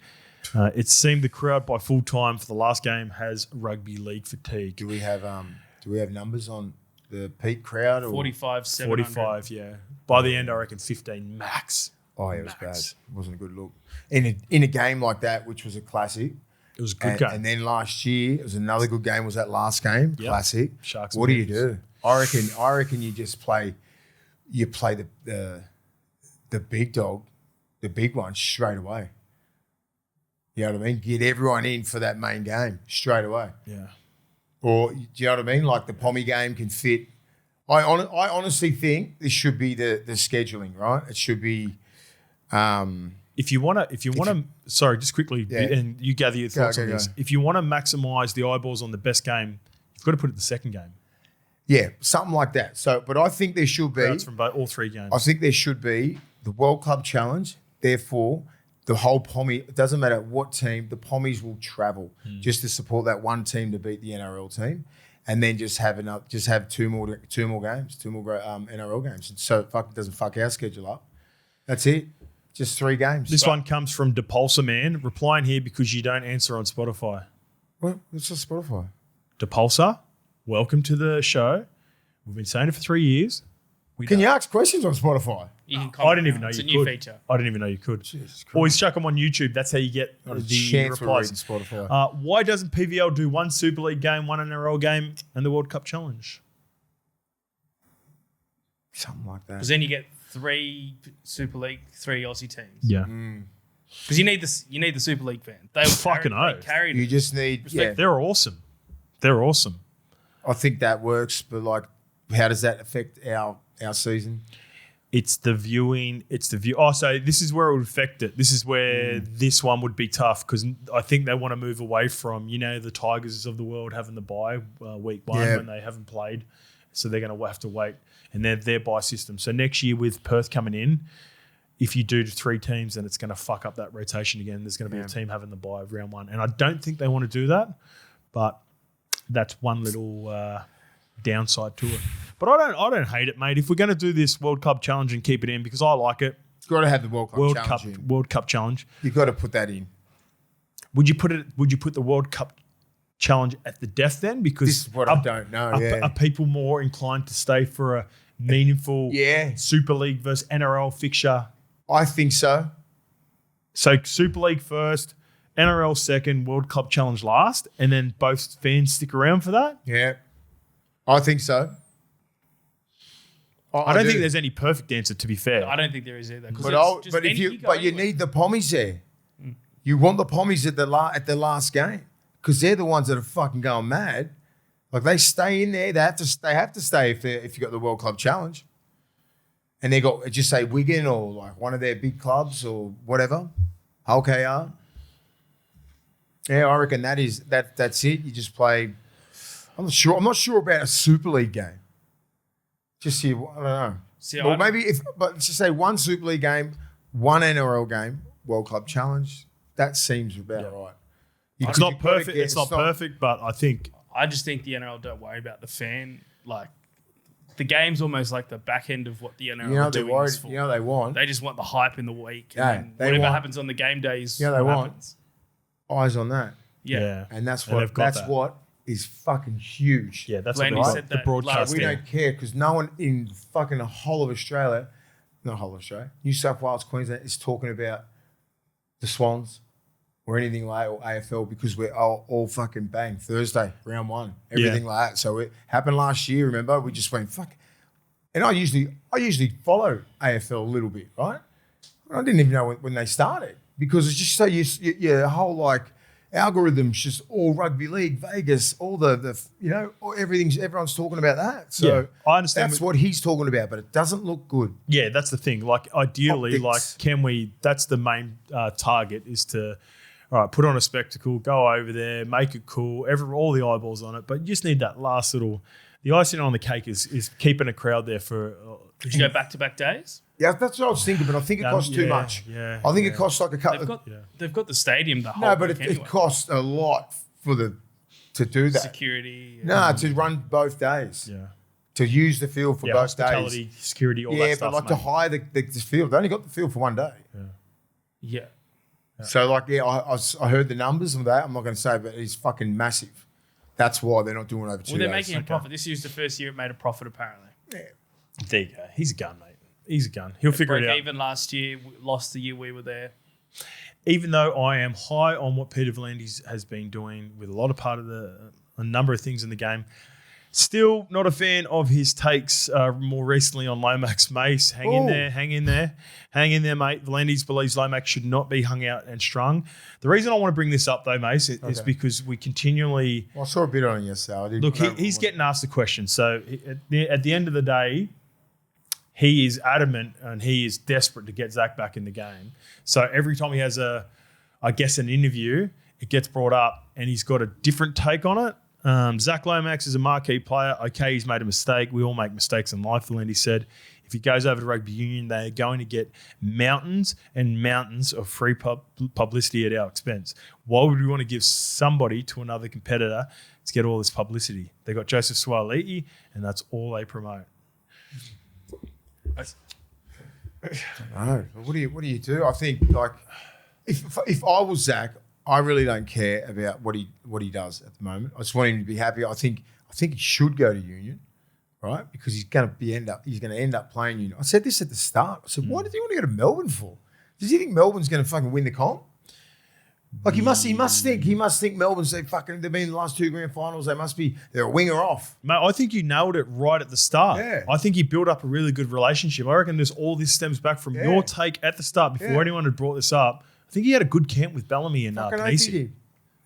It seemed the crowd by full time for the last game has rugby league fatigue. Do we have numbers on the peak crowd? Or? 45, 700. 45, yeah. By the end, I reckon 15 max. Oh, yeah, it was bad. It wasn't a good look. In a game like that, which was a classic. It was a good game. And then last year, it was another good game. Was that last game? Yep. Classic. Sharks. What do you do? I reckon you just play. You play the big dog, the big one straight away. You know what I mean? Get everyone in for that main game straight away. Yeah. Or, do you know what I mean? Like the Pommy game can fit. I honestly think this should be the scheduling, right? It should be. If you want to, sorry, just quickly, and you gather your thoughts on this. Go. If you want to maximise the eyeballs on the best game, you've got to put it the second game. Yeah, something like that. So, but I think there should be. Crowds from all 3 games. I think there should be the World Club Challenge. Therefore, the whole Pommy, it doesn't matter what team, the Pommies will travel just to support that one team to beat the NRL team, and then just have two more games, two more NRL games. So it doesn't fuck our schedule up. That's it. Just 3 games. This one comes from Depulsa Man, replying here because you don't answer on Spotify. What? What's on Spotify? Depulsa, welcome to the show. We've been saying it for 3 years. Can you ask questions on Spotify? You can I didn't even know it's you a new could. feature. I didn't even know you could. Jesus Christ. Always chuck them on YouTube. That's how you get Not a the chance for replies. reading Spotify. Why doesn't PVL do one Super League game, one NRL game, and the World Cup Challenge? Something like that. Because then you get 3 Super League, 3 Aussie teams. Yeah. Because you need the Super League fan. They Fucking oath. carried You it. just need, yeah. They're awesome. They're awesome. I think that works, but like, how does that affect our season? It's the viewing. It's the view. Oh, so this is where it would affect it. This is where this one would be tough because I think they want to move away from, the Tigers of the world having the bye week 1 when they haven't played. So they're going to have to wait. And they're their bye system. So next year with Perth coming in, if you do 3 teams, then it's going to fuck up that rotation again. There's going to be a team having the bye of round 1. And I don't think they want to do that, but that's one little downside to it. But I don't hate it, mate. If we're going to do this World Cup Challenge and keep it in because I like it. You've got to have the World Cup Challenge. You've got to put that in. Would you put the World Cup Challenge at the death then? Because this is what I don't know. Are people more inclined to stay for a meaningful Super League versus NRL fixture? I think so. So Super League first, NRL second, World Cup Challenge last, and then both fans stick around for that? Yeah. I think so. I don't think there's any perfect answer, to be fair. I don't think there is either. But you need the pommies there. You want the pommies at the last game because they're the ones that are fucking going mad. Like they stay in there. They have to stay if you got the World Club Challenge, and they got just say Wigan or like one of their big clubs or whatever, Hull KR. Yeah, I reckon that's it. You just play. I'm not sure about a Super League game. Just here, I don't know. But let's just say one Super League game, one NRL game, World Club Challenge. That seems about right. It's not perfect. It's not perfect, but I just think the NRL don't worry about the fan. Like the game's almost like the back end of what the NRL are doing this for. They want. They just want the hype in the week. Yeah, and whatever happens on the game days. They want eyes on that. Yeah. And that's what is fucking huge. Yeah, that's Landy what said the that broadcast. We don't care because no one in fucking the whole of Australia, not whole of Australia, New South Wales, Queensland is talking about the Swans or anything like or AFL because we're all fucking bang Thursday, round 1, everything like that. So it happened last year. Remember, we just went fuck. And I usually follow AFL a little bit, right? I didn't even know when they started because it's just so your whole like. Algorithms, just all rugby league, Vegas, all everyone's talking about that. So I understand that's what he's talking about, but it doesn't look good. Yeah, that's the thing. Like ideally, Optics. that's the main target is to, all right, put on a spectacle, go over there, make it cool, all the eyeballs on it. But you just need that last little, the icing on the cake is keeping a crowd there for. Would you go back-to-back days? Yeah, that's what I was thinking, but I think it costs too much. Yeah, I think it costs like a couple. They've got the stadium the whole No, but week it anyway. costs a lot to do that. Security. No, to run both days. Yeah. To use the field for both hospitality, days. security, all that stuff. Yeah, but like to hire the field. They only got the field for one day. Yeah. So like, I heard the numbers of that. I'm not going to say, but it's fucking massive. That's why they're not doing it over 2 days. Well, they're making a profit. This year's the first year it made a profit, apparently. Yeah. There you go. He's a gun, mate. He's a gun. He'll figure it out. Even last year, lost the year we were there. Even though I am high on what Peter VLANDY'S has been doing with a number of things in the game, still not a fan of his takes more recently on Lomax MASE. Hang in there, mate. VLANDY'S believes Lomax should not be hung out and strung. The reason I want to bring this up, though, MASE, is because we continually... Well, I saw a bit on it yesterday. Look, he's getting asked the question. So at the end of the day... He is adamant and he is desperate to get Zach back in the game. So every time he has an interview, it gets brought up and he's got a different take on it. Zach Lomax is a marquee player. Okay, he's made a mistake. We all make mistakes in life, VLANDY said. If he goes over to rugby union, they're going to get mountains and mountains of free publicity at our expense. Why would we want to give somebody to another competitor to get all this publicity? They got Joseph Suaalii and that's all they promote. No. What do you do? I think like if I was Zach, I really don't care about what he does at the moment. I just want him to be happy. I think he should go to union, right? Because he's going to end up playing you. I said this at the start. I said, why did he want to go to Melbourne for? Does he think Melbourne's going to fucking win the comp? Like he must think Melbourne's they've been in the last 2 grand finals. They're a winger off. Mate, I think you nailed it right at the start. Yeah. I think you built up a really good relationship. I reckon all this stems back from your take at the start before anyone had brought this up. I think he had a good camp with Bellamy and Panisi.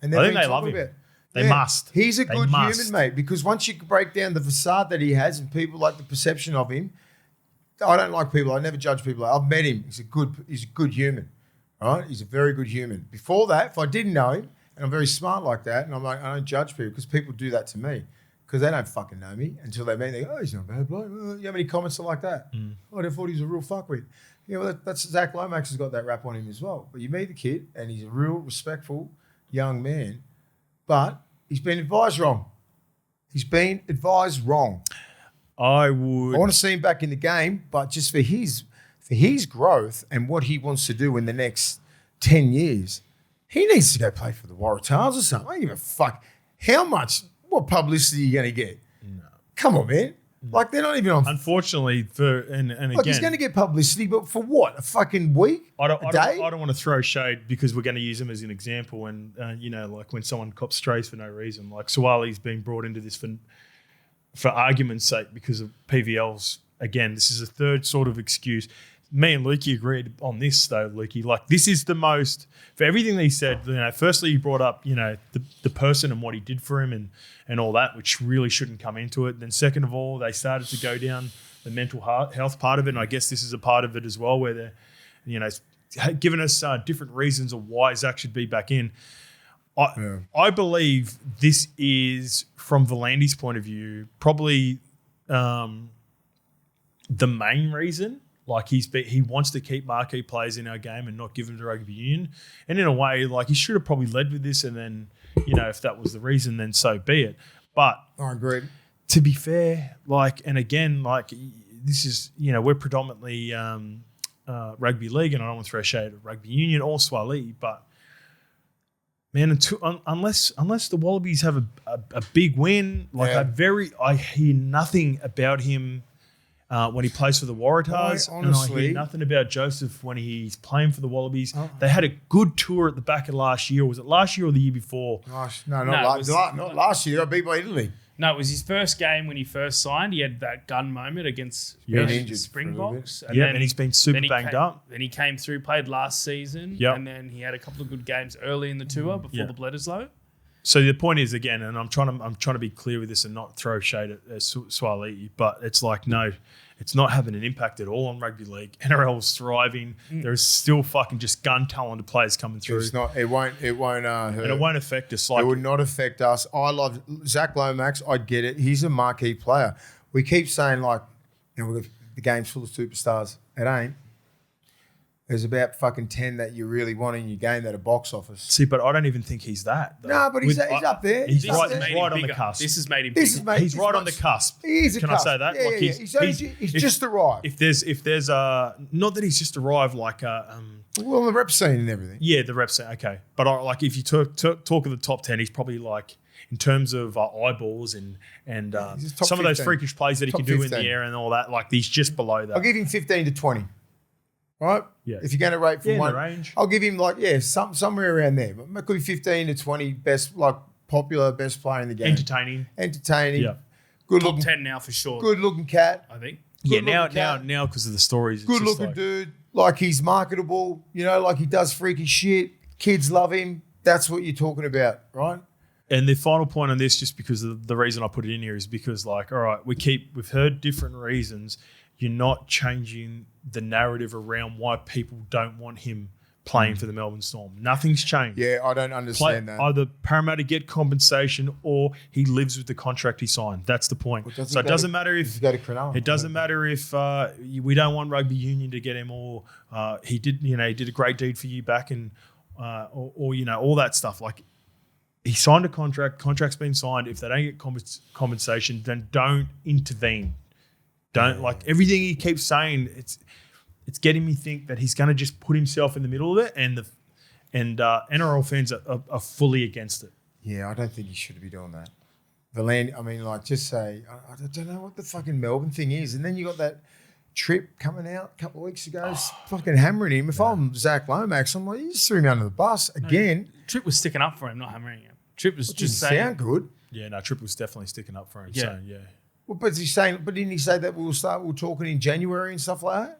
And I think they love him. They must. He's a good human, mate, because once you break down the facade that he has and people like the perception of him, I don't like people. I never judge people. I've met him. He's a good human. Right? He's a very good human. Before that, if I didn't know him, and I'm very smart like that, and I'm like, I don't judge people because people do that to me because they don't fucking know me until they meet me. They go, oh, he's not a bad bloke. You have any comments like that? Oh, I thought he was a real fuckwit. Yeah, well, that's Zach Lomax has got that rap on him as well. But you meet the kid, and he's a real respectful young man, but he's been advised wrong. I want to see him back in the game, but just for his growth and what he wants to do in the next 10 years, he needs to go play for the Waratahs or something. I don't give a fuck what publicity are you going to get? No. Come on, man. Like, they're not even on. Unfortunately, he's going to get publicity, but for what? A fucking week? I don't want to throw shade because we're going to use him as an example. And, like when someone cops strays for no reason, like Suwali's been brought into this for argument's sake because of PVLs. Again, this is a third sort of excuse. Me and Lukey agreed on this, though, Lukey. Like, this is the most, for everything that he said, firstly, he brought up, the person and what he did for him and all that, which really shouldn't come into it. Then second of all, they started to go down the mental health part of it. And I guess this is a part of it as well where they're, giving us different reasons of why Zach should be back in. I believe this is, from VLANDY'S point of view, probably the main reason. Like he wants to keep marquee players in our game and not give them to rugby union. And in a way, like he should have probably led with this and then, if that was the reason, then so be it. But I agree. To be fair, and again, this is, we're predominantly rugby league and I don't want to throw shade at rugby union or Swali, but man, unless the Wallabies have a big win, I hear nothing about him when he plays for the Waratahs. Honestly, and I hear nothing about Joseph when he's playing for the Wallabies. They had a good tour at the back of last year. Was it last year or the year before? Gosh, not last year. They got beat by Italy. No, it was his first game when he first signed. He had that gun moment against Springboks. And he's been super banged up. Then he came through, played last season, and then he had a couple of good games early in the tour before the Bledisloe. So the point is, again, and I'm trying to be clear with this and not throw shade at Swali, but it's like, no, it's not having an impact at all on rugby league. NRL is thriving. There's still fucking just gun talented players coming through. It's not. It won't hurt. And it won't affect us. It would not affect us. I love Zach Lomax. I get it. He's a marquee player. We keep saying the game's full of superstars. It ain't. There's about fucking 10 that you really want in your game that are box office. See, but I don't even think he's that. Though. No, but he's up there. He's right on the cusp. This has made him bigger. He's right on the cusp. He is a Can cusp. I say that? Yeah, he's just arrived. If there's not that he's just arrived well, the rep scene and everything. Yeah, the rep scene. Okay, but if you talk of the top 10, he's probably in terms of eyeballs and some 15. Of those freakish plays that he can do 15. in the air and all that. He's just below that. I'll give him 15 to 20. Right? Yeah. If you're going to rate from one, range. I'll give him somewhere around there. But it could be 15 to 20 best, popular best player in the game. Entertaining. Yeah. Good top looking. 10 now for sure. Good looking cat. I think. Now because of the stories. Good looking dude. He's marketable. He does freaky shit. Kids love him. That's what you're talking about, right? And the final point on this, just because of the reason I put it in here, is because all right, we've heard different reasons. You're not changing the narrative around why people don't want him playing for the Melbourne Storm. Nothing's changed. Yeah, I don't understand that. Either Parramatta get compensation or he lives with the contract he signed. That's the point. Well, so it doesn't matter if it doesn't matter if we don't want rugby union to get him, or he did a great deed for you back in or all that stuff. He signed a contract. Contract's been signed. If they don't get compensation, then don't intervene. Don't everything he keeps saying. It's getting me think that he's going to just put himself in the middle of it, and NRL fans are fully against it. Yeah, I don't think he should be doing that. Valand. I mean, like, just say, I don't know what the fucking Melbourne thing is. And then you got that trip coming out a couple of weeks ago, fucking hammering him. If I'm Zach Lomax, I'm like, you just threw me under the bus again. Trip was sticking up for him, not hammering him. Trip was just saying. Sound good. Yeah, no, Trip was definitely sticking up for him. Yeah. So, Well, but didn't he say that we're talking in January and stuff like that?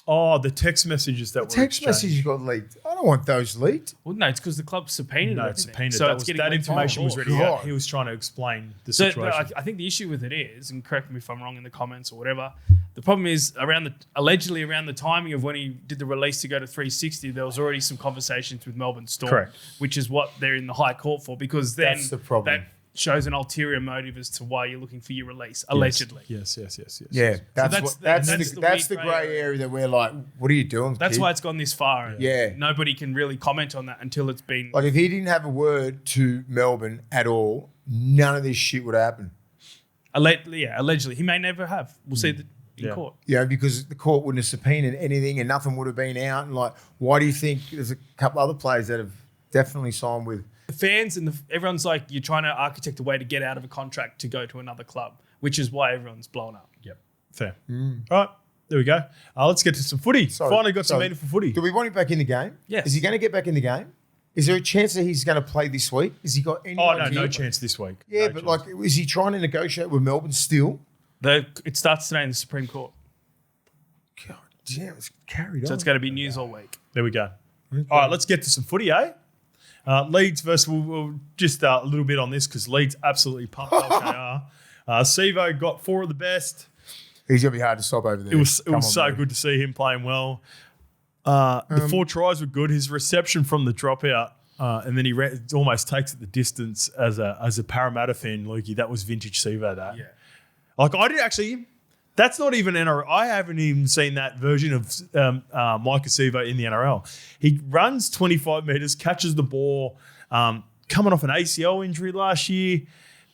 Oh, the text messages that were text messages got leaked. I don't want those leaked. Well, no, it's because the club subpoenaed No, it's subpoenaed. So that information was already out. He was trying to explain the situation. I think the issue with it is, and correct me if I'm wrong in the comments or whatever, the problem is allegedly around the timing of when he did the release to go to 360, there was already some conversations with Melbourne Storm. Correct. Which is what they're in the High Court for, because then that's the problem. That shows an ulterior motive as to why you're looking for your release, allegedly. Yes. Yeah, that's the grey grey area that we're like, what are you doing? That's kid? why it's gone this far. Yeah. Nobody can really comment on that until it's been... Like, if he didn't have a word to Melbourne at all, none of this shit would happen. Allegedly. He may never have. We'll see in court. Yeah, because the court wouldn't have subpoenaed anything and nothing would have been out. And, like, why do you think there's a couple other players that have definitely signed with... The fans and everyone's like, you're trying to architect a way to get out of a contract to go to another club, which is why everyone's blown up. Yep. Fair. All right. There we go. Let's get to some footy. Finally got some meaningful footy. Do we want him back in the game? Yes. Is he going to get back in the game? Is there a chance that he's going to play this week? Has he got any idea? No chance this week. Yeah, no but chance. like, is he trying to negotiate with Melbourne still? It starts today in the Supreme Court. God damn, it's carried on. So it's going to be news all week. There we go. Okay. All right, let's get to some footy, eh? Leeds versus, we'll just a little bit on this because Leeds absolutely pumped LKR. Sivo got 4 of the best. He's going to be hard to stop over there. It was so good to see him playing well. The 4 tries were good. His reception from the dropout, and then he almost takes it the distance as a Parramatta fan, Lukey. That was vintage Sivo, that. Yeah. Like, I did actually... That's not even NRL. I haven't even seen that version of Micah Sivo in the NRL. He runs 25 metres, catches the ball, coming off an ACL injury last year,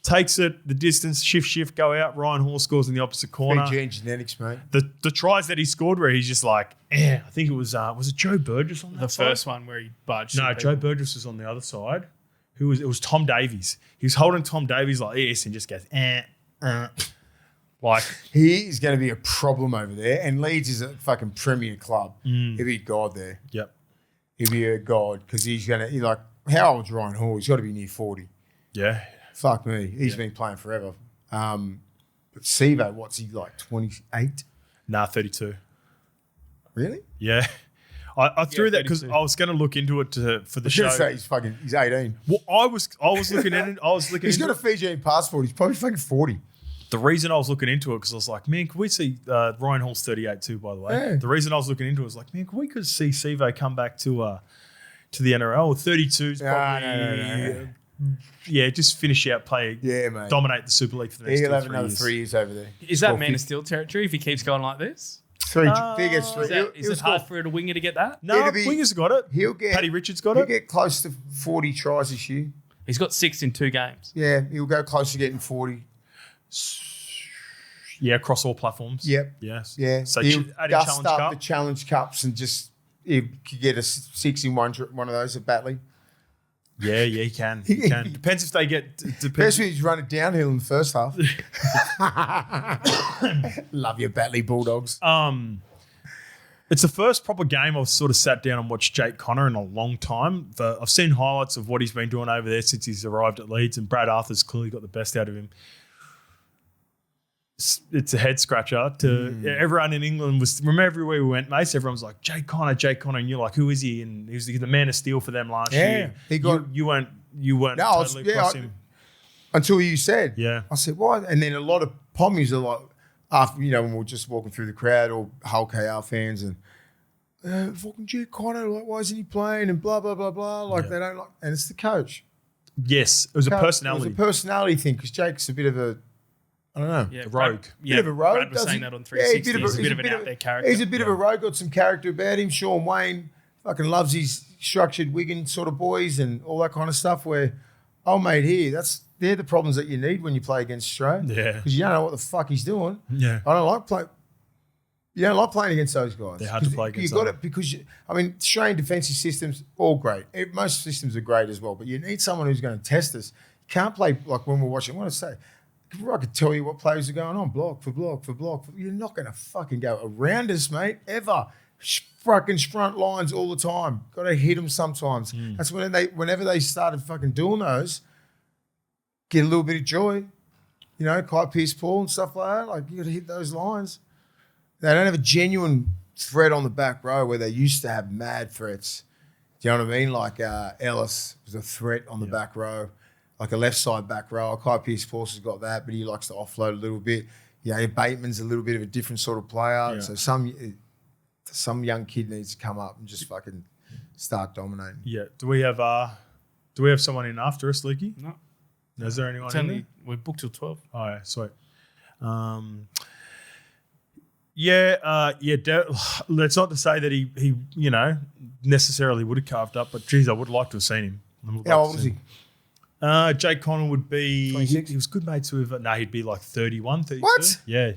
takes it the distance, shift, go out. Ryan Hall scores in the opposite corner. Fiji genetics, mate. The tries that he scored where he's just like, I think it was it Joe Burgess on that The side? first one where he barged. No, Joe Burgess was on the other side. It was Tom Davies. He was holding Tom Davies like this and just goes, Like, he is going to be a problem over there, and Leeds is a fucking premier club. He'll be a god there. Yep. He'll be a god because he's like, how old's Ryan Hall? He's got to be near 40. Yeah. Fuck me. He's been playing forever. But Sivo, what's he like, 28? Nah, 32. Really? Yeah. I threw that because I was going to look into it for the show. I was going to say he's 18. Well, I was looking at it. He's got a Fijian passport. He's probably fucking 40. The reason I was looking into it because I was like, man, could we see Ryan Hall's 38 too? By the way, yeah. The reason I was looking into it was like, man, we could see Sivo come back to the NRL. 32 is probably no. Yeah, just finish out, play, mate. Dominate the Super League for the next 2 He'll or have 3 another years. 3 years over there. Is that Man of Steel territory if he keeps going like this? He gets 3. Is it hard for a winger to get that? No, Winger's got it. Paddy Richards got He'll it. get close to 40 tries this year. He's got 6 in 2 games. Yeah, he'll go close to getting 40. Yeah, across all platforms. Yep. Yes. Yeah. So he'll dust Challenge up Cup. the Challenge Cups and just he could get a 6 in one of those at Batley. Yeah, he can. He can. Depends if they get. Depends when he's running downhill in the first half. Love your Batley Bulldogs. It's the first proper game I've sort of sat down and watched Jake Connor in a long time. I've seen highlights of what he's been doing over there since he's arrived at Leeds, and Brad Arthur's clearly got the best out of him. It's a head scratcher to everyone in England. Remember everywhere we went, Mace, everyone was like, Jake Connor, and you're like, who is he? And he was the man of steel for them last year. He got you weren't totally across him. Until you said. Yeah. I said, why? And then a lot of pommies are like, after, when we're just walking through the crowd, or Hull KR fans, and fucking Jake Connor, like, why isn't he playing? And blah, blah, blah, blah. Like, they don't like, and it's the coach. Yes, it was a personality. It was a personality thing because Jake's a bit of a, I don't know. Yeah, rogue. Bit of a rogue. Brad was saying that on 360. He's a bit of an out there character. He's a bit of a rogue, got some character about him. Sean Wayne fucking loves his structured Wigan sort of boys and all that kind of stuff where, oh, mate, they're the problems that you need when you play against Australia. Yeah. Because you don't know what the fuck he's doing. Yeah. I don't like playing. You don't like playing against those guys. They're hard to play against. You got it because, Australian defensive systems, all great. Most systems are great as well, but you need someone who's going to test us. You can't play like when we're watching. What I say, I could tell you what plays are going on, block for block for block. You're not going to fucking go around us, mate, ever. Fucking front lines all the time. Got to hit them sometimes. That's whenever they started fucking doing those, get a little bit of joy. You know, Kai Pearce-Paul and stuff like that. Like, you got to hit those lines. They don't have a genuine threat on the back row where they used to have mad threats. Do you know what I mean? Like Ellis was a threat on the back row, like a left side back row. Kai Pearce-Paul has got that, but he likes to offload a little bit. Yeah, Bateman's a little bit of a different sort of player. Yeah. So some young kid needs to come up and just fucking start dominating. Yeah. Do we have someone in after us, Leaky? No. Is there anyone in there? We're booked till 12. Oh, yeah, sweet. That's not to say that he necessarily would have carved up, but geez, I would like to have seen him. How old is he? Jake Connell would be 26. He was good mates with. He'd be like 31, 32. What? Yeah.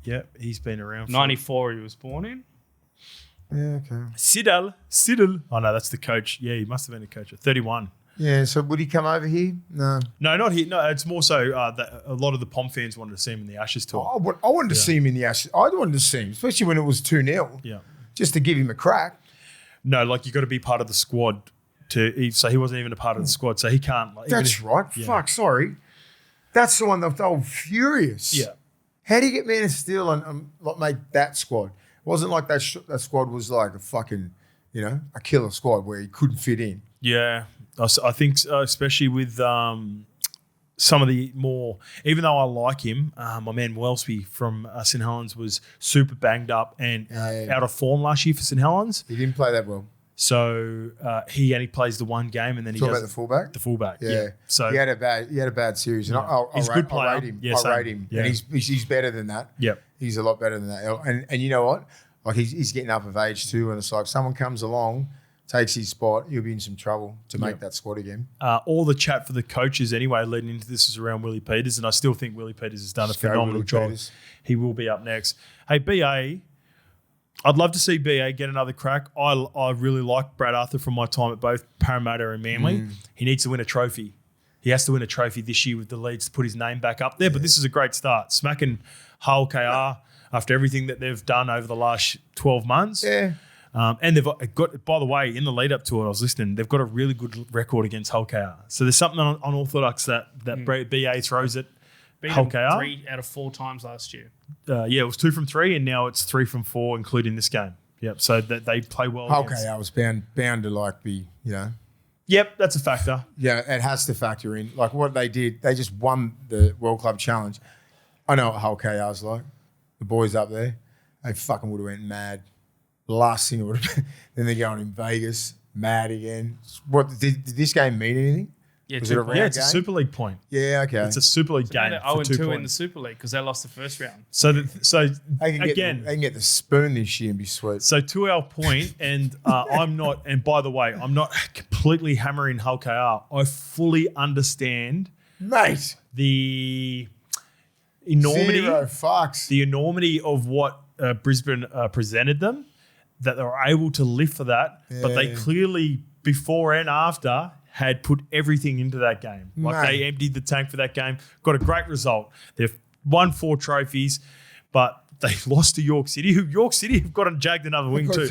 Yeah, he's been around. 94 he was born in. Yeah, okay. Siddle. Oh no, that's the coach. Yeah, he must have been a coach at 31. Yeah, so would he come over here? No, not here. No, it's more so that a lot of the Pom fans wanted to see him in the Ashes tour. I wanted to see him in the Ashes. I wanted to see him, especially when it was 2-0. Yeah, just to give him a crack. No, like you got to be part of the squad. So he wasn't even a part of the squad, so he can't. That's right. Yeah. Fuck, sorry. That's the one that they were furious. Yeah. How do you get Man of Steel and make that squad? It wasn't like that squad was like a fucking, a killer squad where he couldn't fit in. Yeah. I think especially with some of the more, even though I like him, my man Wellsby from St Helens was super banged up and out of form last year for St Helens. He didn't play that well. So he only plays the one game and then he goes. About the fullback? The fullback, yeah. So he had a bad series. And he's a good player. I rate him. Yeah, I rate him. Yeah. And he's better than that. Yep. He's a lot better than that. And you know what? Like he's getting up of age too, and it's like someone comes along, takes his spot, he'll be in some trouble to make that squad again. All the chat for the coaches anyway leading into this is around Willie Peters, and I still think Willie Peters has done a phenomenal job. He will be up next. Hey, BA, I'd love to see BA get another crack. I really like Brad Arthur from my time at both Parramatta and Manly. He needs to win a trophy. He has to win a trophy this year with the Leeds to put his name back up there, but this is a great start. Smacking Hull KR after everything that they've done over the last 12 months. Yeah. And they've got, by the way, in the lead up to it, I was listening, they've got a really good record against Hull KR. So there's something unorthodox that BA throws at Hull KR. 3 out of 4 times last year. It was 2 from 3, and now it's 3 from 4, including this game. Yep. So that they play well. Hull KR was bound to be, Yep, that's a factor. Yeah, it has to factor in. Like what they did, they just won the World Club Challenge. I know what Hull KR's like. The boys up there, they fucking would have went mad. The last thing it would have been, then they're going in Vegas, mad again. What did this game mean anything? Yeah, was it a round it's game? a Super League point. Yeah, okay. It's a Super League game. They're 0-2 in the Super League because they lost the first round. So they can get the spoon this year and be sweet. So to our point, and I'm not. And by the way, I'm not completely hammering Hull KR. I fully understand, mate, the enormity. Zero fucks. The enormity of what Brisbane presented them, that they were able to live for that, but they clearly before and after had put everything into that game. Like they emptied the tank for that game, got a great result. They've won 4 trophies, but they lost to York City, who York City have got and jagged another wing too.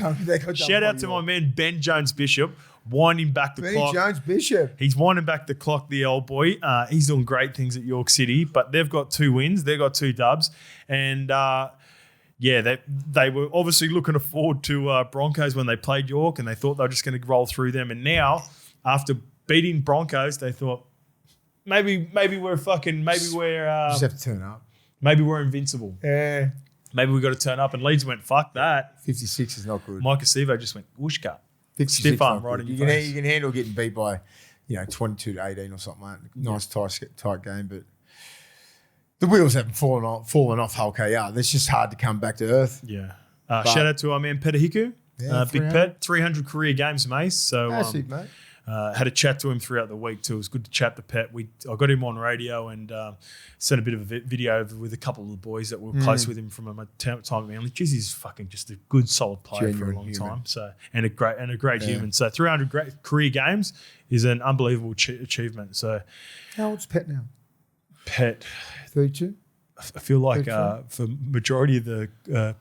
Shout out to my man Ben Jones-Bishop, winding back the clock. Ben Jones-Bishop. He's winding back the clock, the old boy. He's doing great things at York City, but they've got 2 wins. They've got 2 dubs. And they were obviously looking forward to Broncos when they played York, and they thought they were just going to roll through them. And now, after beating Broncos, they thought maybe we're just have to turn up. Maybe we're invincible. Yeah. Maybe we got to turn up. And Leeds went, fuck that. 56 is not good. Mike Acevo just went, whooshka. 56 stiff arm right in your face. You can handle getting beat by, 22-18 or something like that. Nice tight game, but the wheels haven't fallen off Hull KR. That's just hard to come back to earth. Yeah. Shout out to our man Peter Hiku. Yeah, Big Pet. 300 career games, MASE. So that's it, mate. Had a chat to him throughout the week too. It was good to chat to Pet. I got him on radio and sent a bit of a video over with a couple of the boys that were close with him from my time at Manly. Jeez, he's fucking just a good, solid player for a long time. So and a great human. So 300 great career games is an unbelievable achievement. So how old's Pet now? Pet 32. I feel like for majority of the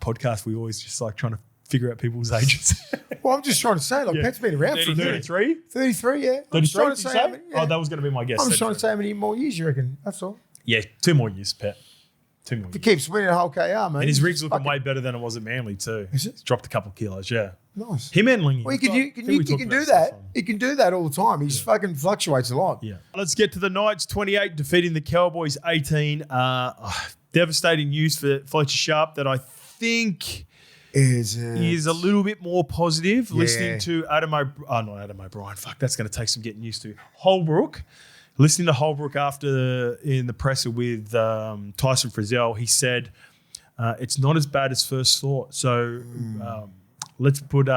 podcast, we always just like trying to figure out people's ages. Well, I'm just trying to say, like, Pet's been around for 33? 33, yeah. 33, I'm trying to say how many, Oh, that was going to be my guess. I'm just trying to say how many more years you reckon. That's all. Yeah, 2 more years, Pet. 2 more If years. he keeps winning the whole KR, mate. And his rig's looking way better than it was at Manly too. Is it? He's dropped a couple of kilos, yeah. Nice. Him and Lingy. Well, he can do that. He can do that all the time. He's fucking fluctuates a lot. Yeah. Let's get to the Knights 28 defeating the Cowboys 18. Devastating news for Fletcher Sharp that I think is a little bit more positive. Yeah. Listening to not Adam O'Brien. Fuck, that's going to take some getting used to. Holbrook. Listening to Holbrook in the presser with Tyson Frizzell, he said it's not as bad as first thought. So let's put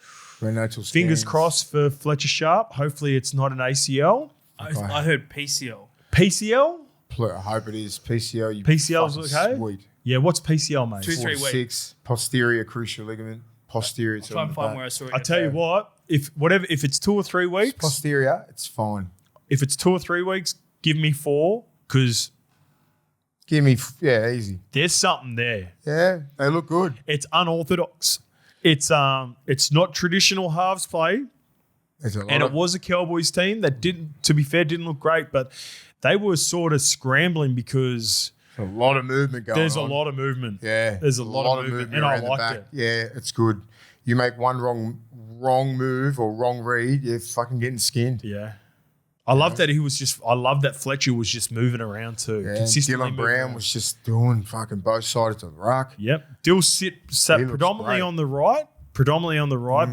fingers crossed for Fletcher Sharp. Hopefully it's not an ACL. I heard PCL. PCL? I hope it is. PCL. PCL's okay? Sweet. Yeah, what's PCL, mate? 2-3 weeks. Posterior cruciate ligament. Posterior. I'll try and find where I saw it. I tell you what, if it's 2 or 3 weeks. Posterior, it's fine. If it's 2 or 3 weeks, give me 4 because. Give me, easy. There's something there. Yeah, they look good. It's unorthodox. It's not traditional halves play. It was a Cowboys team that didn't look great, but they were sort of scrambling because a lot of movement going on. There's a lot of movement. Yeah. There's a lot of movement and I liked it. Yeah, it's good. You make one wrong move or wrong read, you're fucking getting skinned. Yeah. I love that I love that Fletcher was just moving around too. Yeah, consistently Dylan Brown was just doing fucking both sides of the ruck. Yep. Dill sat predominantly on the right,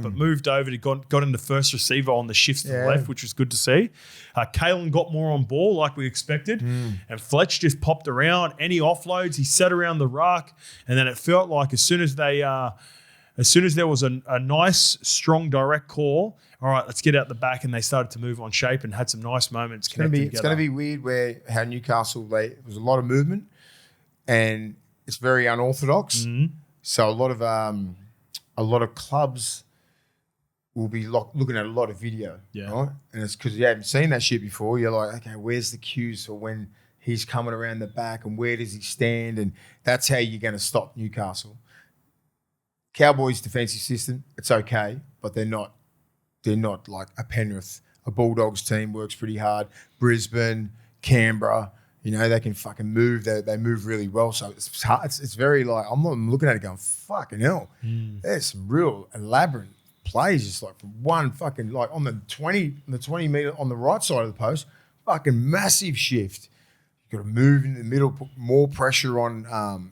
but moved over to got into first receiver on the shifts to the left, which was good to see. Kalen got more on ball like we expected, and Fletch just popped around. Any offloads, he sat around the ruck, and then it felt like as soon as there was a nice, strong direct call, all right, let's get out the back, and they started to move on shape and had some nice moments. It's going to be weird how Newcastle, there was a lot of movement, and it's very unorthodox. Mm-hmm. So a lot of clubs will be looking at a lot of video, right? And it's because you haven't seen that shit before. You're like, okay, where's the cues for when he's coming around the back and where does he stand? And that's how you're going to stop Newcastle. Cowboys' defensive system, it's okay, but they're not like a Penrith. A Bulldogs team works pretty hard. Brisbane, Canberra, they can fucking move. They move really well. So it's hard. It's very like, I'm looking at it going, fucking hell. There's some real elaborate plays just like from one fucking, like on the 20 metre on the right side of the post, fucking massive shift. You've got to move in the middle, put more pressure on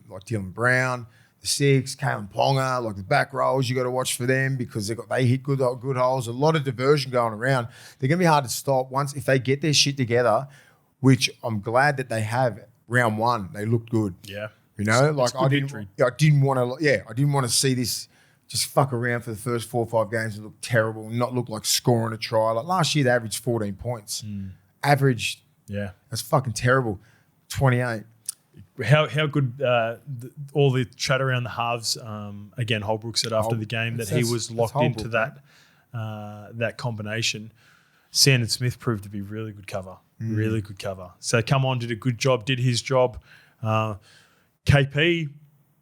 like Dylan Brown, the 6, Kalen Ponga, like the back rows, you got to watch for them because they hit good holes. A lot of diversion going around. They're going to be hard to stop if they get their shit together, which I'm glad that they have. Round 1, they looked good. Yeah, I didn't want to see this just fuck around for the first 4 or 5 games and look terrible and not look like scoring a try. Like last year, they averaged 14 points. Averaged, that's fucking terrible. 28. How good all the chat around the halves. Again, Holbrook said after the game that he was locked into that combination. Sandon Smith proved to be really good cover. Really good cover. So come on, did a good job, did his job. KP,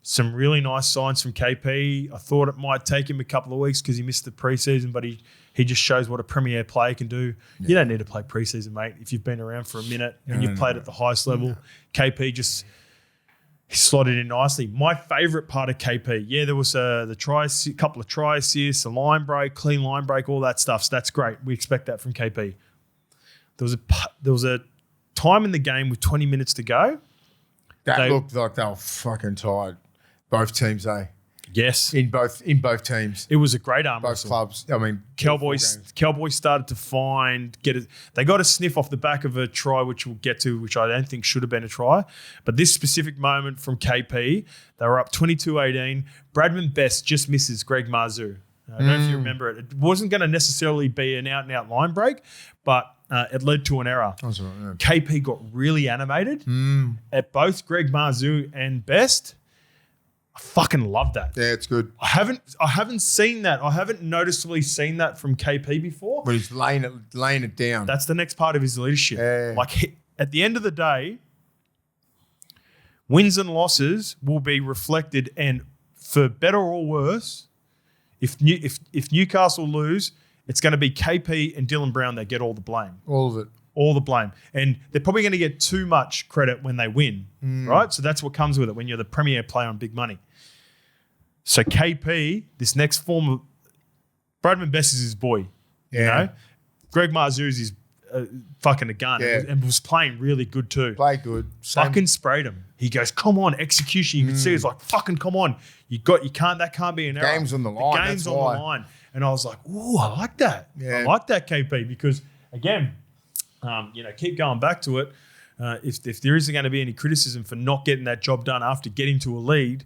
some really nice signs from KP. I thought it might take him a couple of weeks because he missed the preseason, but he just shows what a premier player can do. Yeah. You don't need to play preseason, mate. If you've been around for a minute and you've played at the highest level, KP just slotted in nicely. My favourite part of KP, there was the couple of try assists, a line break, clean line break, all that stuff. So that's great. We expect that from KP. There was a time in the game with 20 minutes to go. That looked like they were fucking tired. Both teams, Yes. In both teams. It was a great arm wrestle. Both clubs. I mean, Cowboys started to they got a sniff off the back of a try, which we'll get to, which I don't think should have been a try. But this specific moment from KP, they were up 22-18. Bradman Best just misses Greg Marzu. I don't know if you remember it. It wasn't going to necessarily be an out-and-out line break, but it led to an error. That's right, yeah. KP got really animated at both Greg Marzhew and Best. I fucking love that. Yeah, it's good. I haven't seen that. I haven't noticeably seen that from KP before. But he's laying it down. That's the next part of his leadership. Yeah. Like at the end of the day, wins and losses will be reflected, and for better or worse, if Newcastle lose, it's going to be KP and Dylan Brown that get all the blame. All of it. All the blame. And they're probably going to get too much credit when they win, right? So that's what comes with it when you're the premier player on big money. So KP, this next form of Bradman Best is his boy. Yeah. You know? Greg Marzhew is fucking a gun and was playing really good too. Play good. Fucking sprayed him. He goes, come on, execution. You can see it's like, fucking come on. That can't be an error. Game's on the line. The game's on the line. And I was like, ooh, I like that. Yeah. I like that, KP, because again, keep going back to it. If there isn't going to be any criticism for not getting that job done after getting to a lead,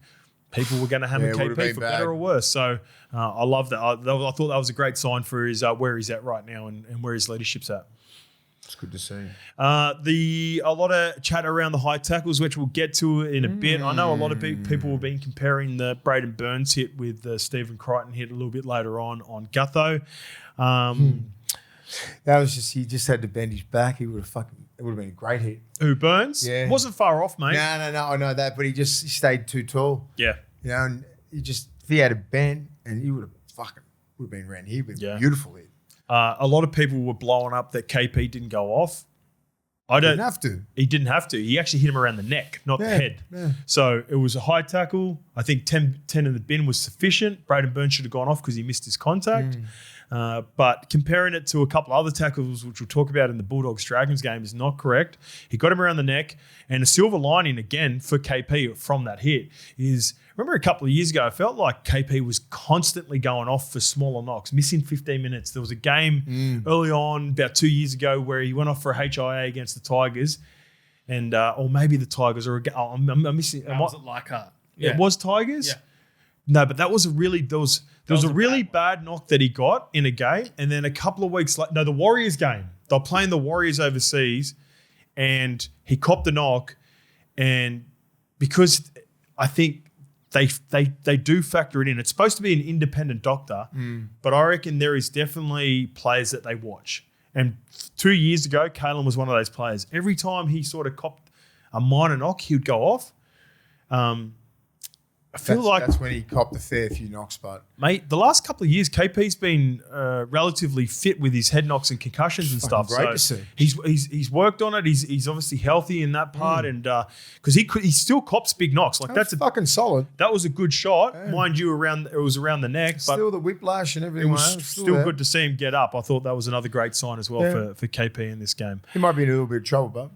people were going to hammer KP for better or worse. So I love that. I thought that was a great sign for his where he's at right now and where his leadership's at. It's good to see. A lot of chat around the high tackles, which we'll get to in a bit. I know a lot of people have been comparing the Braden Burns hit with the Stephen Crichton hit a little bit later on Gutho. That was he just had to bend his back. It would have been a great hit. Who, Burns? Yeah. Wasn't far off, mate. No, I know that, but he stayed too tall. Yeah. You know, and if he had a bend, and he would have been around here, but beautiful hit. A lot of people were blowing up that KP didn't go off. Didn't have to. He didn't have to. He actually hit him around the neck, not the head. Yeah. So it was a high tackle. I think 10 in the bin was sufficient. Braden Burns should have gone off because he missed his contact. But comparing it to a couple other tackles, which we'll talk about in the Bulldogs-Dragons game, is not correct. He got him around the neck. And a silver lining, again, for KP from that hit is, remember a couple of years ago, I felt like KP was constantly going off for smaller knocks, missing 15 minutes. There was a game early on, about 2 years ago, where he went off for a HIA against the Tigers. And or maybe the Tigers, or I'm missing. Was it Leichhardt? Yeah. It was Tigers? Yeah. No, but that was a really, there was a really bad knock that he got in a game. And then a couple of weeks later, the Warriors game, they're playing the Warriors overseas, and he copped the knock. And because I think they do factor it in. It's supposed to be an independent doctor, but I reckon there is definitely players that they watch. And 2 years ago, Kalen was one of those players. Every time he sort of copped a minor knock, he would go off. I feel that's when he copped a fair few knocks, but mate, the last couple of years, KP's been relatively fit with his head knocks and concussions and stuff. Great to see. He's worked on it. He's obviously healthy in that part, and because he still cops big knocks. Like that's fucking solid. That was a good shot, mind you. It was around the neck, but still the whiplash and everything. It was still good to see him get up. I thought that was another great sign as well for KP in this game. He might be in a little bit of trouble, but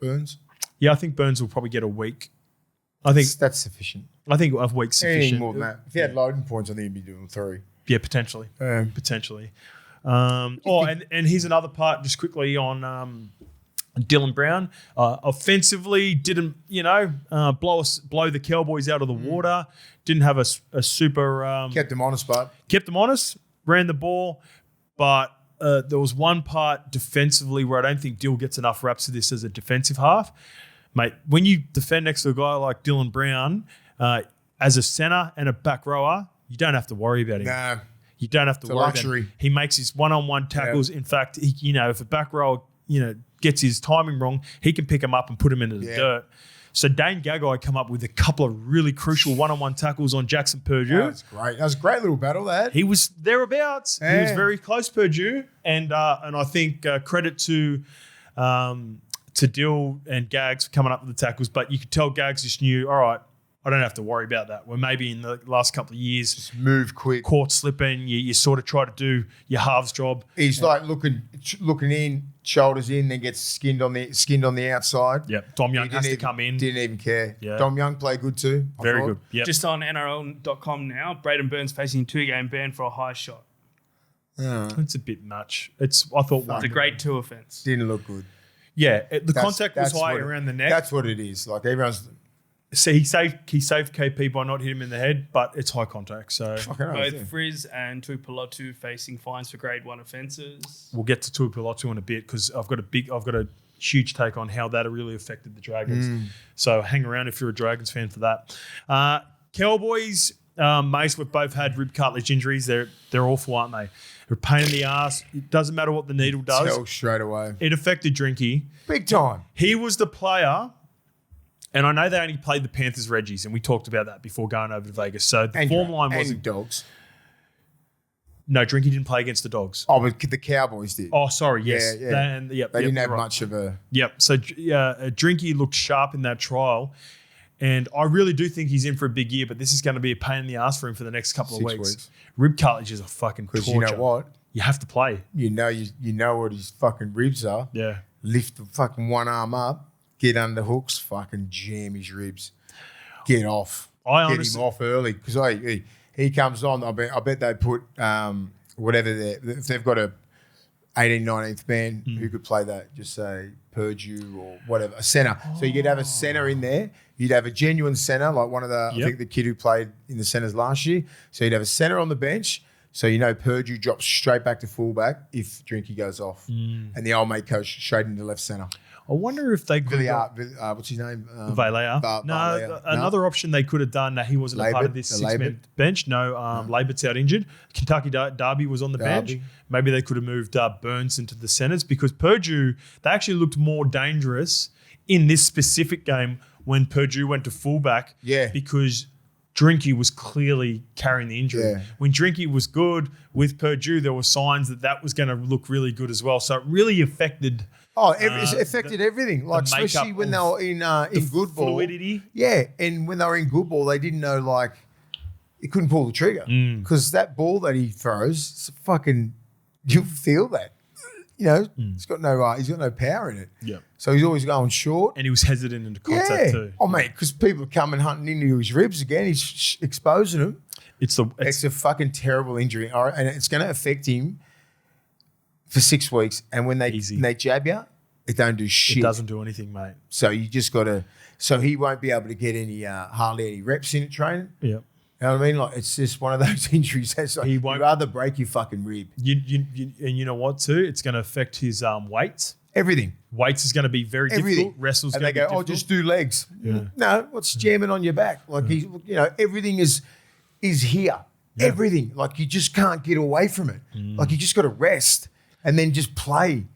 Burns. Yeah, I think Burns will probably get a week. I think that's sufficient. I think a week's sufficient. Anything more than that. If he had loading points, I think he'd be doing 3. Yeah, potentially. Potentially. And here's another part just quickly on Dylan Brown. Offensively, didn't, blow the Cowboys out of the water. Didn't have a super... kept them honest, but... Kept them honest, ran the ball, but there was one part defensively where I don't think Dill gets enough reps to this as a defensive half. Mate, when you defend next to a guy like Dylan Brown, as a centre and a back rower, you don't have to worry about him. No. You don't have to worry about him. He makes his one-on-one tackles. Yep. In fact, if a back rower, gets his timing wrong, he can pick him up and put him into the dirt. So Dane Gagai come up with a couple of really crucial one-on-one tackles on Jackson Purdue. That's great. That was a great little battle, that. He was thereabouts. Yeah. He was very close, Purdue. And I think credit to Dill and Gags for coming up with the tackles, but you could tell Gags just knew, all right, I don't have to worry about that. Where maybe in the last couple of years, just move quick, caught slipping, you sort of try to do your halves job. He's like looking in, shoulders in, then gets skinned on the outside. Yeah, Dom Young has to come in. Didn't even care. Yeah. Dom Young played good too. Very good. Yep. Just on NRL.com now, Braden Burns facing a 2-game ban for a high shot. It's a bit much. It's a grade 2 offence. Didn't look good. Yeah, the contact was high around the neck. That's what it is. Like everyone's. So he saved KP by not hitting him in the head, but it's high contact. So both Frizz and Tuipulotu facing fines for grade 1 offences. We'll get to Tuipulotu in a bit because I've got a huge take on how that really affected the Dragons. So hang around if you're a Dragons fan for that. Cowboys, Mace, we've both had rib cartilage injuries. They're awful, aren't they? They're a pain in the ass. It doesn't matter what the needle does. Tell straight away. It affected Drinky. Big time. He was the player, and I know they only played the Panthers Reggies, and we talked about that before going over to Vegas. So the form line wasn't... Dogs. No, Drinky didn't play against the Dogs. Oh, but the Cowboys did. Oh, sorry, yes. Yeah. They didn't have much of a... Yep. So Drinky looked sharp in that trial, and I really do think he's in for a big year, but this is going to be a pain in the ass for him for the next couple of weeks. Rib cartilage is a fucking torture. Because you know what? You have to play. You know what his fucking ribs are. Yeah. Lift the fucking one arm up, get under hooks, fucking jam his ribs. Get off. Get him off early. Because he comes on, I bet they put whatever if they've got a 18th, 19th man who could play that, just say Purdue or whatever, a centre. So you could have a centre in there. You'd have a genuine centre, like one of the, I think the kid who played in the centres last year. So you'd have a centre on the bench. So you know Purdue drops straight back to fullback if Drinky goes off. And the old mate coach straight into left centre. I wonder if they could what's his name? Valea. Another option they could have done. He wasn't a part of this six-man bench. No, Labert's out injured. Kentucky Derby was on the bench. Maybe they could have moved Burns into the centres because Purdue, they actually looked more dangerous in this specific game when Purdue went to fullback. Yeah. Because Drinky was clearly carrying the injury. Yeah. When Drinky was good with Purdue, there were signs that was going to look really good as well. So it really affected... it affected everying. Like especially when they were in good ball. Fluidity. Yeah, and when they were in good ball, they didn't know he couldn't pull the trigger because that ball that he throws, it's fucking, you feel that. He's got no power in it. Yeah. So he's always going short, and he was hesitant into contact too. Oh mate, because people are coming hunting into his ribs again. He's exposing them. It's a fucking terrible injury, and it's going to affect him for 6 weeks, and when they jab you, it don't do shit. It doesn't do anything, mate. So you just got to. So he won't be able to get hardly any reps in at training. Yeah, you know what I mean? Like it's just one of those injuries. That's like, you'd rather break your fucking rib. And you know what too? It's going to affect his weights. Everything. Weights is going to be very difficult. Wrestle's going to be difficult. And they go, just do legs. Yeah. No, what's jamming on your back? Like everything is here. Yeah. Everything. Like you just can't get away from it. Like you just got to rest. And then just play.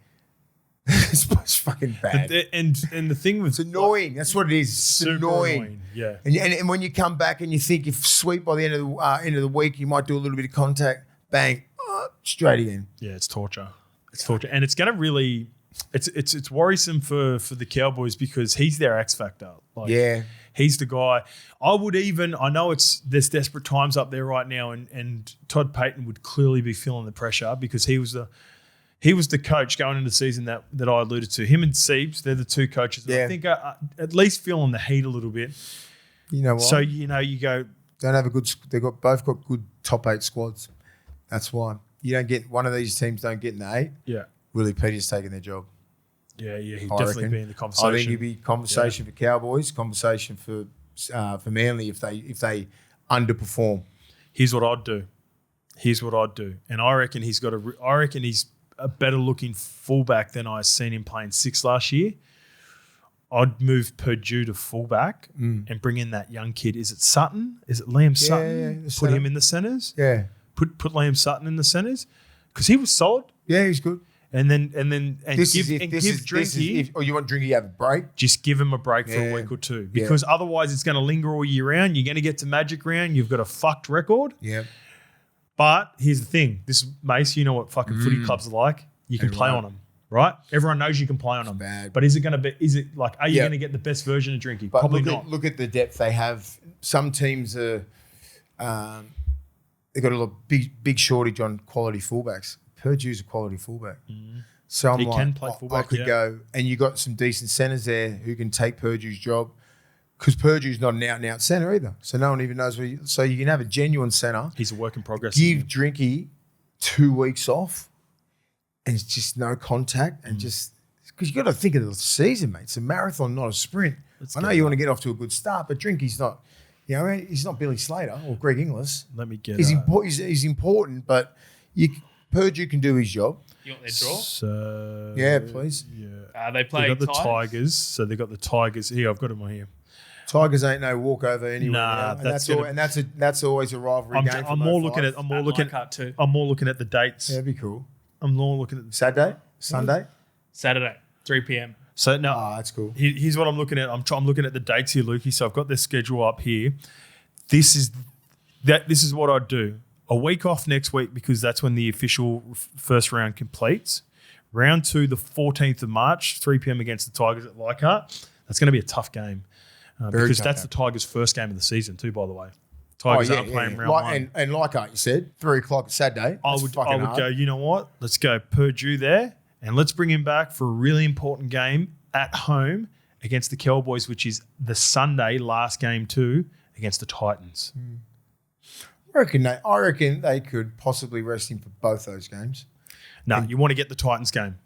It's fucking bad. And the thing with... It's annoying. That's what it is. It's annoying. Yeah. And when you come back and you think if sweep by the end of the week, you might do a little bit of contact, bang, straight again. Yeah, it's torture. It's torture. And it's going to really... It's worrisome for the Cowboys because he's their X factor. He's the guy. I know there's desperate times up there right now and Todd Payton would clearly be feeling the pressure because he was the coach going into the season that I alluded to. Him and Siebes, they're the two coaches that I think are at least feeling the heat a little bit. You know what? So, you go... Don't have a good... Both got good top 8 squads. That's why. You don't get... One of these teams don't get in the 8. Yeah. Willie Petty's taking their job. Yeah, he'd definitely be in the conversation. I think he'd be conversation for Cowboys, conversation for Manly if they underperform. Here's what I'd do. And I reckon he's a better looking fullback than I seen him playing 6 last year. I'd move Purdue to fullback and bring in that young kid. Is it Sutton? Is it Liam Sutton? Yeah, put him in the centres. Yeah. Put Liam Sutton in the centres because he was solid. Yeah, he's good. And give Drinky. Or you want Drinky to have a break? Just give him a break for a week or two because otherwise it's going to linger all year round. You're going to get to Magic Round. You've got a fucked record. Yeah. But here's the thing. This Mace, you know what fucking footy clubs are like. You can play on them, right? Everyone knows you can play on them. Bad. But are you going to get the best version of Drinky? But Probably not. Look at the depth they have. Some teams are, they've got a big shortage on quality fullbacks. Purdue's a quality fullback. So I'm can play fullback, I could go, and you got some decent centres there who can take Purdue's job because Purdue's not an out-and-out centre either. So no one even knows so you can have a genuine centre. He's a work in progress. Give Drinky 2 weeks off and it's just no contact and just Because you got to think of the season, mate. It's a marathon, not a sprint. I know you want to get off to a good start, but Drinky's not. He's not Billy Slater or Greg Inglis. Let me get. He's important, but Purdue can do his job. You want their draw? So yeah, please. Yeah. They play. They got the Tigers. So they got the Tigers here. I've got them here. Tigers ain't no walkover anywhere. Nah, that's always a rivalry game. I'm more looking at the dates. Yeah, that'd be cool. I'm more looking at Saturday, Sunday, Saturday, 3 p.m. So no, that's cool. Here's what I'm looking at. I'm looking at the dates here, Lukey. So I've got their schedule up here. This is what I'd do. A week off next week because that's when the official first round completes. Round 2, the 14th of March, 3 p.m. against the Tigers at Leichhardt. That's going to be a tough game because that's the Tigers' first game of the season too, by the way. Tigers aren't playing round 1. And Leichhardt, you said, 3 o'clock Saturday. I would go, you know what? Let's go Purdue there. And let's bring him back for a really important game at home against the COWBOYS, which is the Sunday last game too against the Titans. I reckon they could possibly rest him for both those games. No, you want to get the Titans game.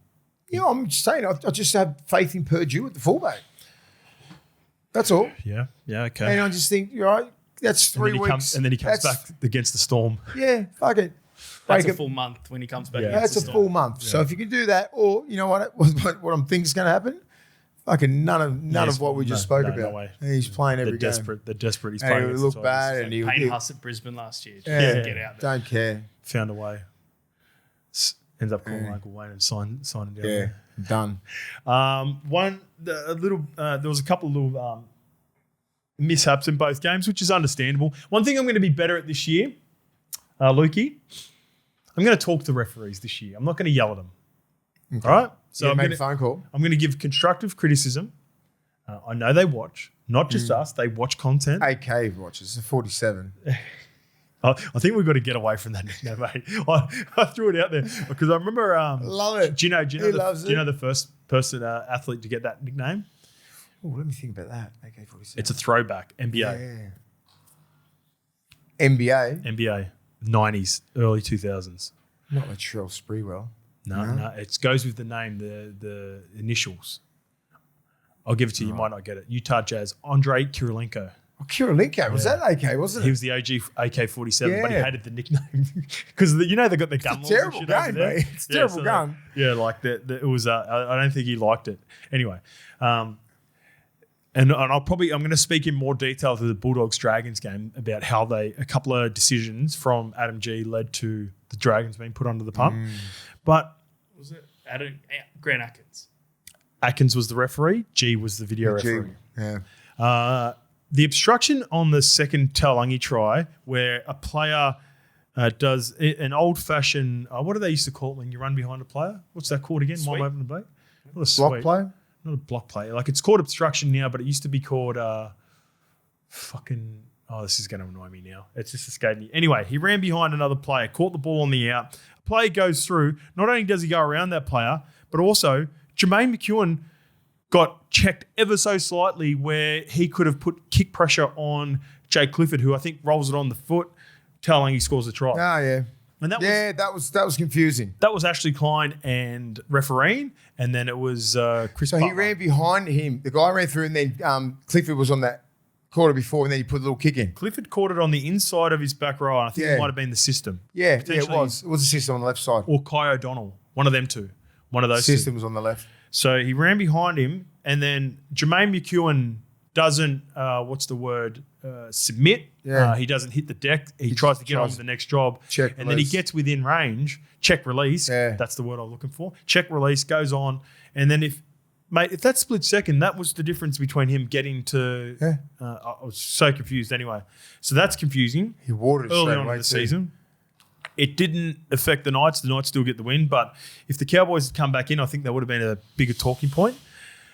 I'm just saying, I just have faith in Purdue at the fullback. That's all. Yeah, okay. And I just think, you're right, that's 3 weeks. And then he comes back against the Storm. Yeah, fuck it. That's a full month when he comes back. Yeah, that's a full month. Yeah. So if you can do that, or you know what I'm thinking is going to happen, fucking none of what we just spoke about. No way. He's playing every game. They're desperate. He's playing. And he looked bad. And he Payne Huss at Brisbane last year. Yeah, get out there. Don't care. Found a way. Ends up calling Uncle Wayne and signing down. Yeah, done. There was a couple of little mishaps in both games, which is understandable. One thing I'm going to be better at this year, Lukey, I'm going to talk to referees this year. I'm not going to yell at them. Okay. All right? So I'm made a phone call. I'm going to give constructive criticism. I know they watch, not just us. They watch content. AK watches, 47. I think we've got to get away from that nickname, mate. I threw it out there because I remember. Love it. Do you know the first person athlete to get that nickname? Oh, let me think about that. AK-47. It's a throwback. NBA. Yeah. NBA. 90s, early 2000s. Not Latrell Sprewell. No. It goes with the name, the initials. I'll give it to you. You might not get it. Utah Jazz. Andre Kirilenko. Oh, Kirilenko. Was that AK, wasn't it? He was the OG AK-47, but he hated the nickname because they got the gun laws. Terrible gun, mate. It's a terrible gun. It was. I don't think he liked it. Anyway, and I'm going to speak in more detail to the Bulldogs Dragons game about how a couple of decisions from Adam G led to the Dragons being put under the pump. But was it Grant Atkins? Atkins was the referee. G was the video referee. Yeah. The obstruction on the second Taulagi try, where a player does an old-fashioned. What do they used to call it when you run behind a player? What's that called again? Sweep. Not a block play. Not a block play. Like it's called obstruction now, but it used to be called this is going to annoy me now. It's just escaped me. Anyway, he ran behind another player, caught the ball on the out. A player goes through. Not only does he go around that player, but also Jermaine McEwen got checked ever so slightly where he could have put kick pressure on Jay Clifford, who I think rolls it on the foot. Taulagi scores the try. Oh, yeah. And that was confusing. That was Ashley Klein and refereeing, and then it was Chris So Butler. he ran behind him. The guy ran through, and then Clifford was on that quarter before, and then he put a little kick in. Clifford caught it on the inside of his back row. I think it might have been the system. Yeah, it was. It was the system on the left side. Or Kai O'Donnell. One of them two. One of those two. System was on the left. So he ran behind him, and then Jermaine McEwen doesn't, submit. Yeah. He doesn't hit the deck. He tries to get on with the next job. Check and then he gets within range. Check release. Yeah. That's the word I'm looking for. Check release, goes on. And then if that split second, that was the difference between him getting to... Yeah. I was so confused anyway. So that's confusing. He watered it early straight on away in the season. It didn't affect the Knights. The Knights still get the win. But if the Cowboys had come back in, I think that would have been a bigger talking point.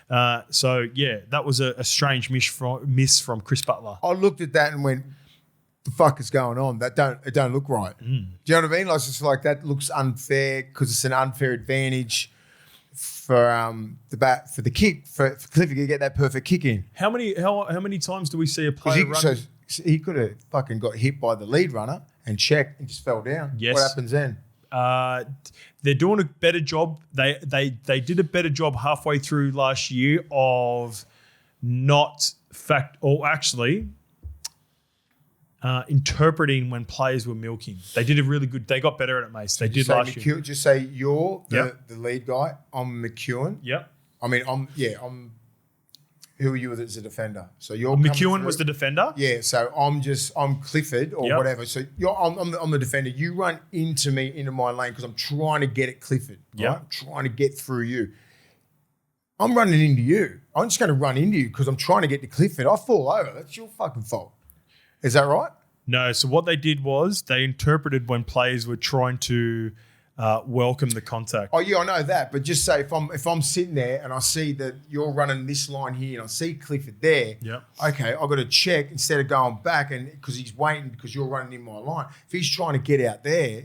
That was a strange miss from Chris Butler. I looked at that and went, the fuck is going on? It don't look right. Do you know what I mean? Like, it's just like that looks unfair because it's an unfair advantage for the kick for Clifford to get that perfect kick in. How many times do we see a player run? So he could have fucking got hit by the lead runner and checked and just fell down. Yes. What happens then? they're doing a better job. They did a better job halfway through last year of interpreting when players were milking. They did a really good. They got better at it, Mace. They did last year. Just say you're the lead guy. I'm McEwen. Yep. I mean, I'm. Who are you as a defender? So you're McEwen was the defender. Yeah. So I'm Clifford or whatever. So I'm the defender. You run into my lane because I'm trying to get at Clifford. Right? I'm trying to get through you. I'm running into you. I'm just going to run into you because I'm trying to get to Clifford. I fall over. That's your fucking fault. Is that right? No. So what they did was they interpreted when players were trying to welcome the contact. Oh yeah, I know that. But just say if I'm sitting there and I see that you're running this line here and I see Clifford there. Yep. Okay, I've got to check instead of going back and because he's waiting because you're running in my line. If he's trying to get out there,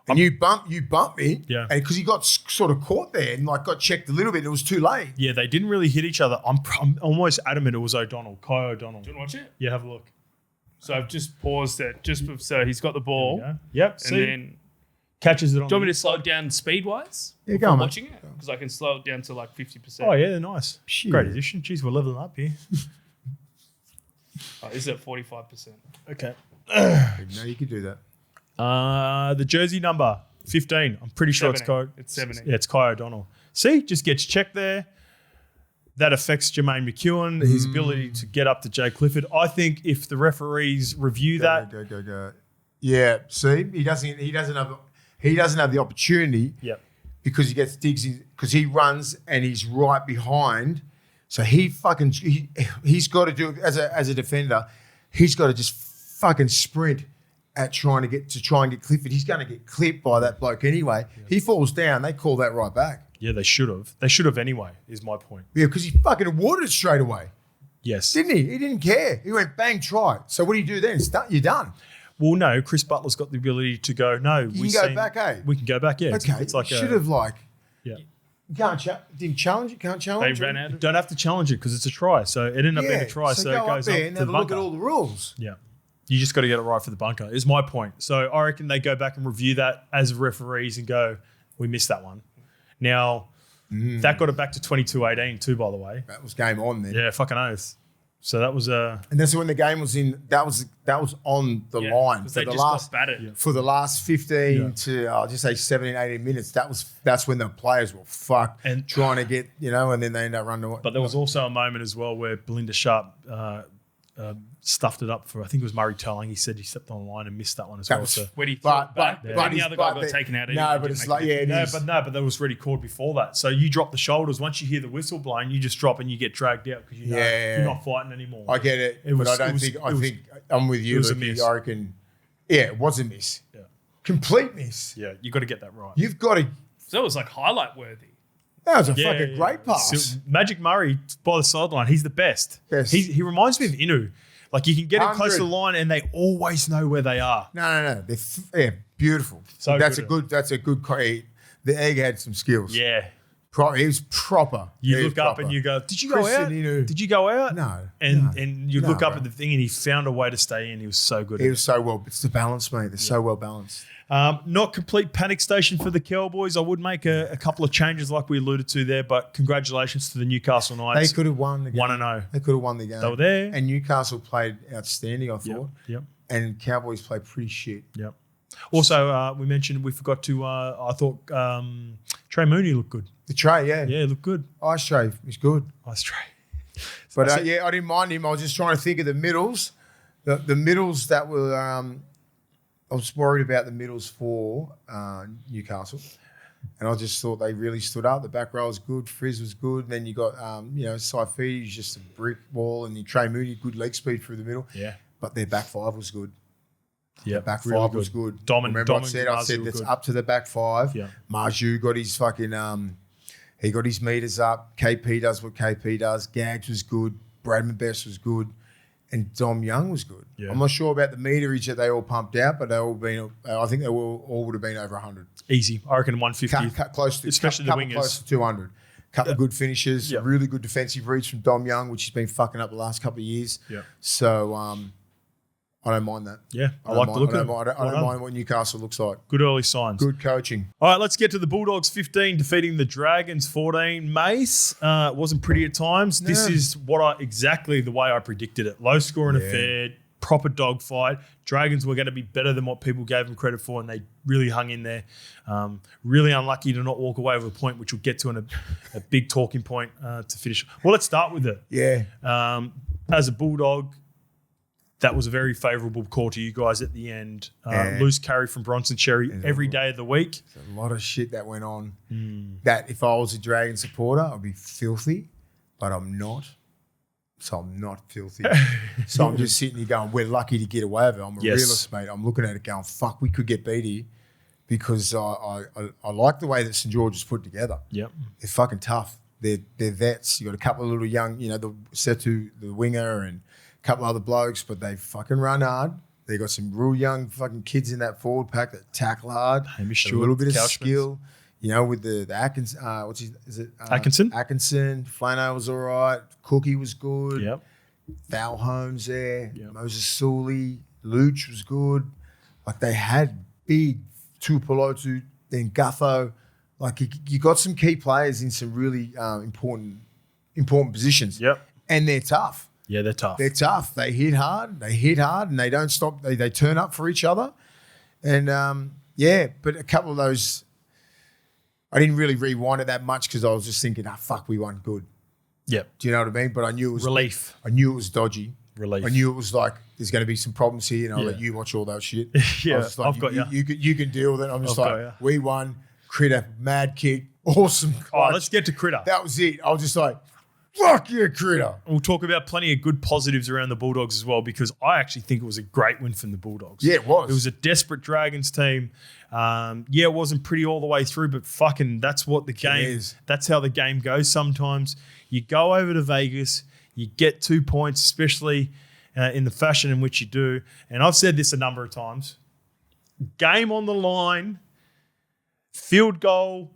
and you bump me, and because he got sort of caught there and got checked a little bit, and it was too late. Yeah, they didn't really hit each other. I'm almost adamant it was O'Donnell, Kai O'Donnell. Do you want to watch it? Yeah, have a look. So I've just paused it so he's got the ball. Yep. And then catches it on. Do you want me to slow it down speed wise? Yeah, go on. Watching it because I can slow it down to 50%. Oh yeah, they're nice. Shit. Great addition. Jeez, we're leveling up here. This is at 45%. Okay. No, you could do that. The jersey number 15. I'm pretty sure it's Kai. It's 70. Yeah, it's Kai O'Donnell. See, just gets checked there. That affects Jermaine McEwen, his ability to get up to Jay Clifford. I think if the referees review that, go. Yeah, see, he doesn't have the opportunity. Yep. Because he gets digs in, because he runs and he's right behind. So he's got to do it as a defender. He's got to just fucking sprint at trying to get Clifford. He's going to get clipped by that bloke anyway. Yeah. He falls down. They call that right back. Yeah, they should have. They should have anyway, is my point. Yeah, because he fucking awarded it straight away. Yes. Didn't he? He didn't care. He went bang, try. So what do you do then? You're done. Well, no, Chris Butler's got the ability to go, no. You can go back, eh? We can go back, yeah. Okay. It's like should have Yeah. You didn't challenge it, can't challenge They it. ran out of Don't have to challenge it because it's a try. So it ended up being a try. So go it goes up there up and to have the a look bunker. at all the rules. Yeah. You just got to get it right for the bunker, is my point. So I reckon they go back and review that as referees and go, we missed that one. Now, that got it back to 22-18 too, by the way. That was game on then. Yeah, fucking oath. So that was and that's when the game was in. That was on the line for the last battered. For the last 15 to I'll just say 17, 18 minutes. That's when the players were fucked and trying to get and then they end up running away. But there was also a moment as well where Belinda Sharp stuffed it up for, I think it was Murray Telling. He said he stepped on the line and missed that one as well. So. When he threw back, the other guy got taken out. No, but it's like, but that was already called before that. So you drop the shoulders. Once you hear the whistle blowing, you just drop and you get dragged out because you're not fighting anymore. I get it. I think I'm with you, Luke. I reckon, it was a miss. Yeah. Complete miss. Yeah, you got to get that right. You've got to. So it was like highlight worthy. That was a fucking great pass. So Magic Murray by the sideline, he's the best. He reminds me of Inu. Like you can get him close to the line, and they always know where they are. No. They're beautiful. So that's a good. The egg had some skills. Yeah, he was proper. You look up and you go, "Did you go out? Did you go out?" No. And you look up at the thing, and he found a way to stay in. He was so good. He was so well. It's the balance, mate. They're so well balanced. Not complete panic station for the Cowboys. I would make a couple of changes like we alluded to there, but congratulations to the Newcastle Knights. They could have won the game. 1-0. They could have won the game. They were there. And Newcastle played outstanding, I thought. Yep. And Cowboys played pretty shit. Yep. Also, we forgot to, I thought Trey Mooney looked good. The Trey, yeah. Yeah, looked good. Ice Trey was good. Ice Trey. But I didn't mind him. I was just trying to think of the middles. The middles that were... I was worried about the middles for Newcastle, and I just thought they really stood up. The back row was good, Frizz was good. And then you got Saifidi, just a brick wall, and you Trey Mooney, good leg speed through the middle. Yeah, but their back five was good. Yeah, their back five was good. Remember I said that's up to the back five. Yeah, Marju got his fucking he got his meters up. KP does what KP does. Gags was good. Bradman Best was good. And Dom Young was good. Yeah. I'm not sure about the meterage that they all pumped out, but they all been. I think they all would have been over 100. Easy, I reckon 150. Cut close to, especially the wingers. Close to 200. Couple of good finishes. Really good defensive reads from Dom Young, which has been fucking up the last couple of years. Yeah. So I don't mind that. Yeah, I like the look of it. I don't mind what Newcastle looks like. Good early signs. Good coaching. All right, let's get to the Bulldogs 15 defeating the Dragons 14. MASE wasn't pretty at times. No. This is exactly the way I predicted it. Low scoring affair, proper dogfight. Dragons were going to be better than what people gave them credit for, and they really hung in there. Really unlucky to not walk away with a point, which we'll get to in a big talking point to finish. Well, let's start with it. Yeah. As a Bulldog, that was a very favourable call to you guys at the end. Loose carry from Bronson Cherry every day of the week. There's a lot of shit that went on. That if I was a Dragon supporter, I'd be filthy, but I'm not. So I'm not filthy. So I'm just sitting here going, we're lucky to get away with it. I'm a realist, mate. I'm looking at it going, fuck, we could get beat here because I like the way that St. George is put together. Yep. They're fucking tough. They're vets. You got a couple of little young, the Setu, the winger, and a couple other blokes, but they fucking run hard. They got some real young fucking kids in that forward pack that tackle hard. Hamish Stewart, a little bit of skill. With the Atkinson, Atkinson? Atkinson, Flano was all right. Cookie was good. Yep. Val Holmes there. Yep. Moses Sully. Luch was good. Like they had big Tupulotu, then Gutho. Like you got some key players in some really important positions. Yep. And they're tough. Yeah, they're tough. They're tough. They hit hard, and they don't stop. They turn up for each other. And, but a couple of those, I didn't really rewind it that much because I was just thinking, fuck, we won good. Yep. Do you know what I mean? But I knew it was... Relief. I knew it was dodgy. Relief. I knew it was like, there's going to be some problems here, and I'll let you watch all that shit. Yeah, I've got you. You can deal with it. I'm just we won. Critter, mad kick, awesome. All right, let's get to Critter. That was it. I was just like, fuck yeah, Critter. We'll talk about plenty of good positives around the Bulldogs as well because I actually think it was a great win from the Bulldogs. Yeah, it was. It was a desperate Dragons team. It wasn't pretty all the way through, but fucking that's what the game is. That's how the game goes sometimes. You go over to Vegas, you get 2 points, especially in the fashion in which you do. And I've said this a number of times. Game on the line, field goal,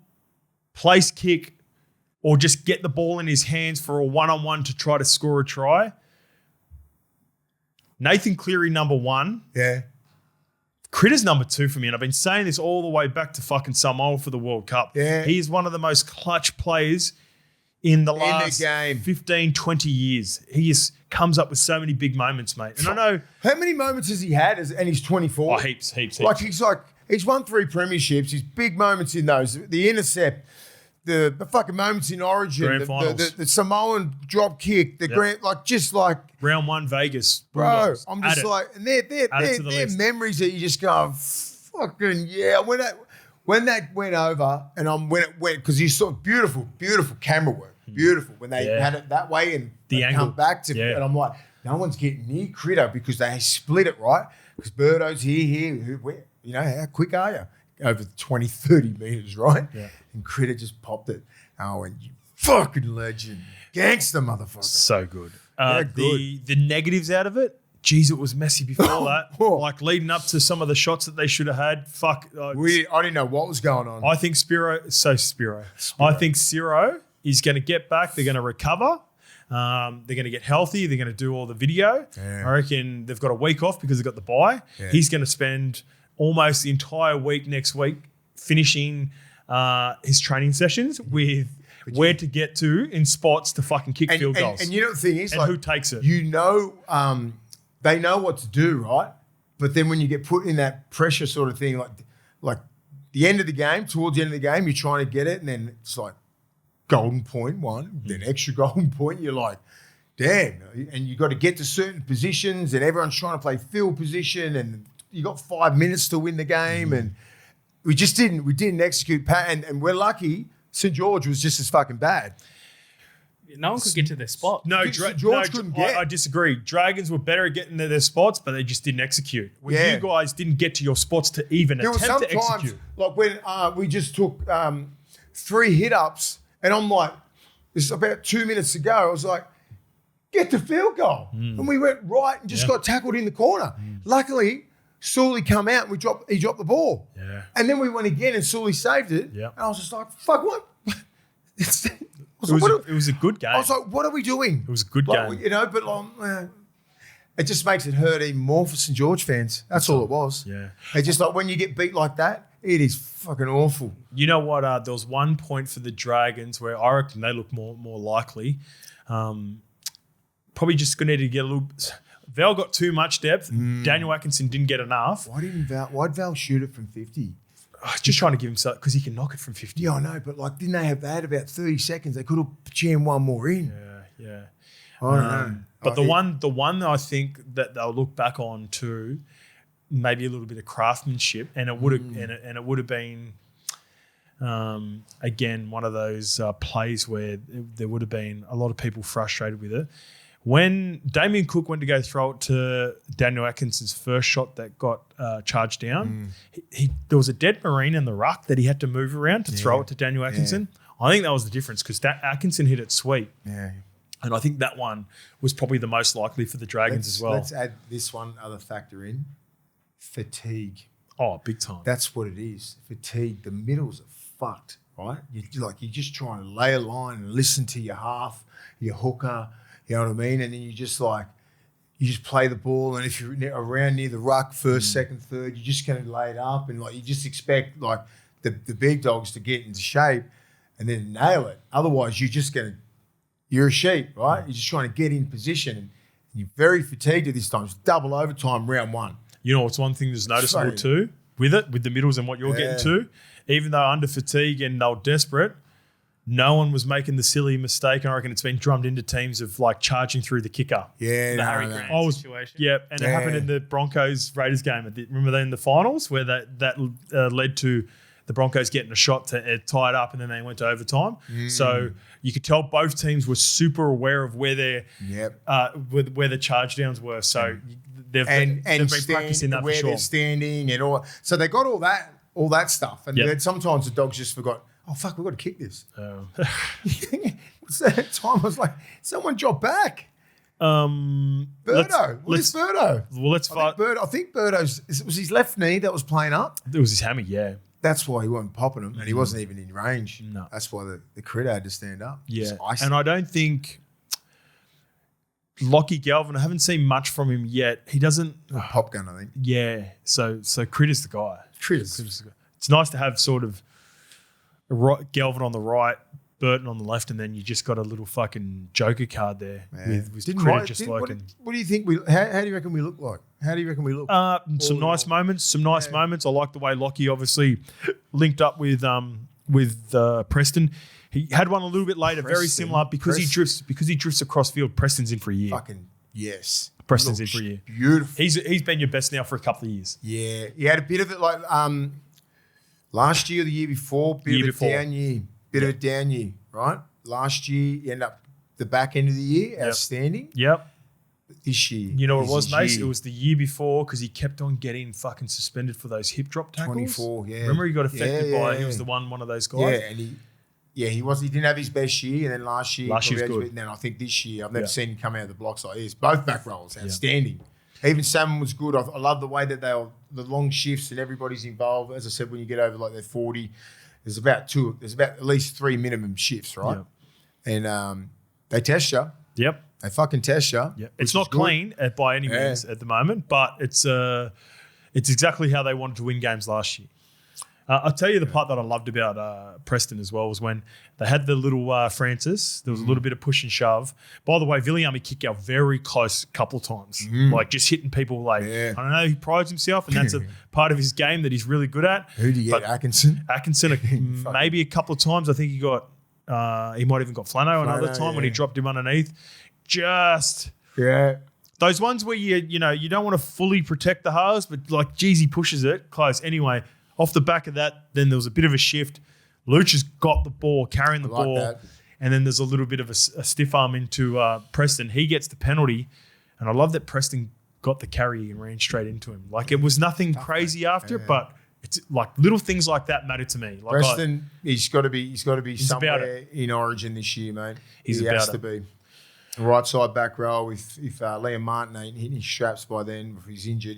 place kick, or just get the ball in his hands for a one-on-one to try to score a try. Nathan Cleary, number 1. Yeah. Critter's number 2 for me, and I've been saying this all the way back to fucking Samoa for the World Cup. Yeah. He's one of the most clutch players in the last game. 15, 20 years. He just comes up with so many big moments, mate. And I know... How many moments has he had and he's 24? Oh, heaps. He's won 3 premierships. His big moments in those, the intercept, the fucking moments in Origin, the Samoan drop kick, round 1 Vegas. Bro, I'm just like, and they're memories that you just go, fucking yeah. When that went over, and when it went, because you saw beautiful camera work, beautiful when they had it that way and the angle come back to, and I'm like, no one's getting near Critter because they split it right because Birdo's here. How quick are you? Over 20, 30 metres, right? Yeah. And Critter just popped it. Oh, and you fucking legend. Gangster motherfucker. So good. Good. The negatives out of it, geez, it was messy before that. Like leading up to some of the shots that they should have had. I didn't know what was going on. I think Spiro. I think Ciro is going to get back. They're going to recover. They're going to get healthy. They're going to do all the video. Yeah. I reckon they've got a week off because they've got the bye. Yeah. He's going to spend almost the entire week next week finishing his training sessions with where to get to in spots to fucking kick field goals. And you know the thing is, and who takes it? They know what to do, right? But then when you get put in that pressure sort of thing, like the end of the game, towards the end of the game, you're trying to get it, and then it's like golden point 1, then extra golden point. You're like, damn, and you got to get to certain positions, and everyone's trying to play field position, and you got 5 minutes to win the game, and we didn't execute. And we're lucky. St. George was just as fucking bad. No one could get to their spot. George couldn't get. I disagree. Dragons were better at getting to their spots, but they just didn't execute. When you guys didn't get to your spots to even attempt to execute. Like when we just took 3 hit-ups, and I'm like, this is about 2 minutes to go. I was like, get the field goal. And we went right and just got tackled in the corner. Luckily, Sully come out and he dropped the ball. Yeah. And then we went again and Sully saved it. Yeah. And I was just like, fuck, what? It was a good game. I was like, what are we doing? It was a good game. But it just makes it hurt even more for St George fans. That's all it was. Yeah. It's just like when you get beat like that, it is fucking awful. You know what? There was one point for the Dragons where I reckon they look more likely. Probably just going to need to get a little. Val got too much depth. Daniel Atkinson didn't get enough. Why'd Val shoot it from 50? Just trying to give himself because he can knock it from 50. Yeah, I know, but like, didn't they had about 30 seconds? They could have jammed one more in. Yeah. I don't know. But the one that I think that they'll look back on too, maybe a little bit of craftsmanship, and it would have and it would have been again one of those plays where there would have been a lot of people frustrated with it. When Damien Cook went to go throw it to Daniel Atkinson's first shot that got charged down, there was a dead marine in the ruck that he had to move around to throw it to Daniel Atkinson. I think that was the difference because Atkinson hit it sweet. Yeah. And I think that one was probably the most likely for the Dragons as well. Let's add this one other factor in. Fatigue. Oh, big time. That's what it is. Fatigue. The middles are fucked, right? You're just trying to lay a line and listen to your half, your hooker, you know what I mean? And then you just play the ball, and if you're around near the ruck, first, second, third, you're just going to lay it up, and like you just expect like the big dogs to get into shape and then nail it. Otherwise, you're a sheep, right? You're just trying to get in position, and you're very fatigued at this time. It's double overtime, round one. You know what's one thing that's noticeable too with the middles and what you're getting to? Even though under fatigue and they were desperate, no one was making the silly mistake, and I reckon it's been drummed into teams of like charging through the kicker. Yeah, the Harry Grant situation. Yeah, and it happened in the Broncos-Raiders game. Remember that in the finals where that led to the Broncos getting a shot to tie it up, and then they went to overtime. So you could tell both teams were super aware of where their where the charge downs were. So they've been practicing that for sure. Where they're standing and all. So they got all that stuff, and then sometimes the dogs just forgot. Oh fuck, we've got to kick this. That time I was like, someone drop back. Birdo. Where's Birdo? Well, let's fight. I think Birdo's it was his left knee that was playing up. It was his hammy, yeah. That's why he wasn't popping him, and he wasn't even in range. No. That's why the critter had to stand up. Yeah, and I don't think Lockie Galvin, I haven't seen much from him yet. He doesn't... Pop gun, I think. Yeah, so Critter's the guy. Critter's the guy. It's nice to have sort of Galvin on the right, Burton on the left, and then you just got a little fucking joker card there with Critter just like... What do you think? How do you reckon we look like? How do you reckon we look? Some nice moments. I like the way Lockie obviously linked up with Preston. He had one a little bit later, very similar because he drifts across field. Preston's in for a year. Fucking yes. Preston's in for a year. Beautiful. He's been your best now for a couple of years. Yeah, he had a bit of it like last year, or the year before, bit of a down year, right? Last year, you end up the back end of the year, outstanding. Yep. This year, you know what it was, Mace? It was the year before because he kept on getting fucking suspended for those hip drop tackles. 24, yeah. Remember he got affected by. He was one of those guys. Yeah, and he didn't have his best year, and then last year was good. And then I think this year, I've never seen him come out of the blocks like this. Both back rolls, outstanding. Even Salmon was good. I love the way that the long shifts and everybody's involved. As I said, when you get over like their 40, there's about at least 3 minimum shifts, right? Yep. And they test you. Yep. They fucking test you. Yep. It's not clean by any means at the moment, but it's exactly how they wanted to win games last year. I'll tell you the part that I loved about Preston as well was when they had the little Francis. There was a little bit of push and shove. By the way, Viliami kicked out very close a couple of times, like just hitting people. Like I don't know, he prides himself, and that's a part of his game that he's really good at. Who do you get? Atkinson, maybe a couple of times. I think he got. He might even got Flano another time when he dropped him underneath. Those ones where you don't want to fully protect the halves, but like geez, he pushes it close anyway. Off the back of that, then there was a bit of a shift. Luch has got the ball, carrying the ball, and then there's a little bit of a stiff arm into Preston. He gets the penalty, and I love that Preston got the carry and ran straight into him. Like it was nothing crazy after, but it's like little things like that matter to me. Like Preston, he's got to be somewhere in Origin this year, mate. He has to be. Right side back row. If Liam Martin ain't hitting his straps by then, if he's injured,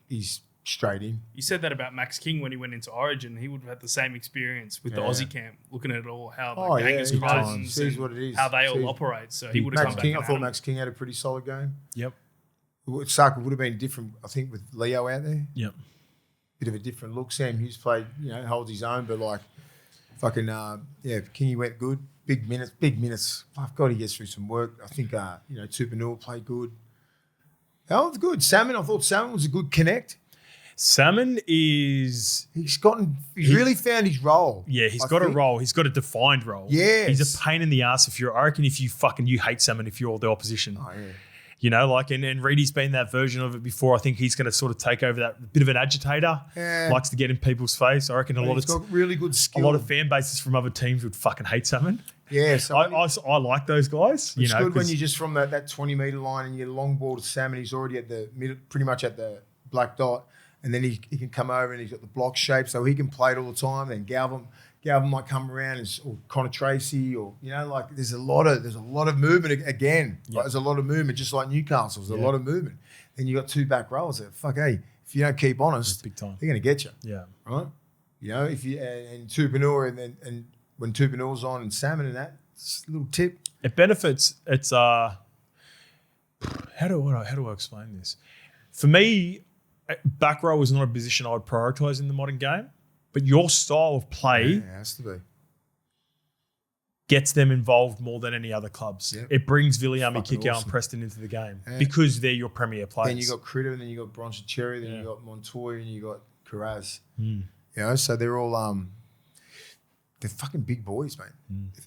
he's straight in. You said that about Max King when he went into Origin. He would have had the same experience with the Aussie camp, looking at it all, how the gangers closes and what it is. how they all operate. So he would have come back. I thought Max King had a pretty solid game. Yep. Saka would have been different, I think, with Leo out there. Yep. Bit of a different look. Sam Hughes played, holds his own, but like fucking, Kingy went good. Big minutes. Oh, God, he gets through some work. I think, Tupanua played good. Oh, it's good. Salmon, I thought Salmon was a good connect. Salmon is... He's really found his role. Yeah, he's got a role. He's got a defined role. Yes. He's a pain in the ass I reckon if you hate Salmon if you're the opposition. Oh, yeah. And Reedy's been that version of it before. I think he's going to sort of take over that bit of an agitator. Yeah. Likes to get in people's face. I reckon He's got really good skill. A lot of fan bases from other teams would fucking hate Salmon. Yeah, so I like those guys. It's good when you're just from that 20-metre line and you long ball to Salmon. He's already at the middle, pretty much at the black dot, and then he can come over and he's got the block shape, so he can play it all the time. Then Galvin might come around, or Connor Tracy, or there's a lot of movement again. Yep. Like, there's a lot of movement, just like Newcastle. There's a lot of movement. Then you got two back rows that if you don't keep honest, big time. They're going to get you. Yeah, right. If you and Tupanua and when Tupanua's on and Salmon and that, it's a little tip. It benefits. It's how do I explain this? For me, back row is not a position I would prioritise in the modern game. But your style of play it has to be. Gets them involved more than any other clubs. Yep. It brings Viliami, Kikau, awesome. and Preston into the game because they're your premier players. Then you got Critter, and then you got Bronson Cherry, then you got Montoya, and you got Carraz. Mm. So they're all they're fucking big boys, mate.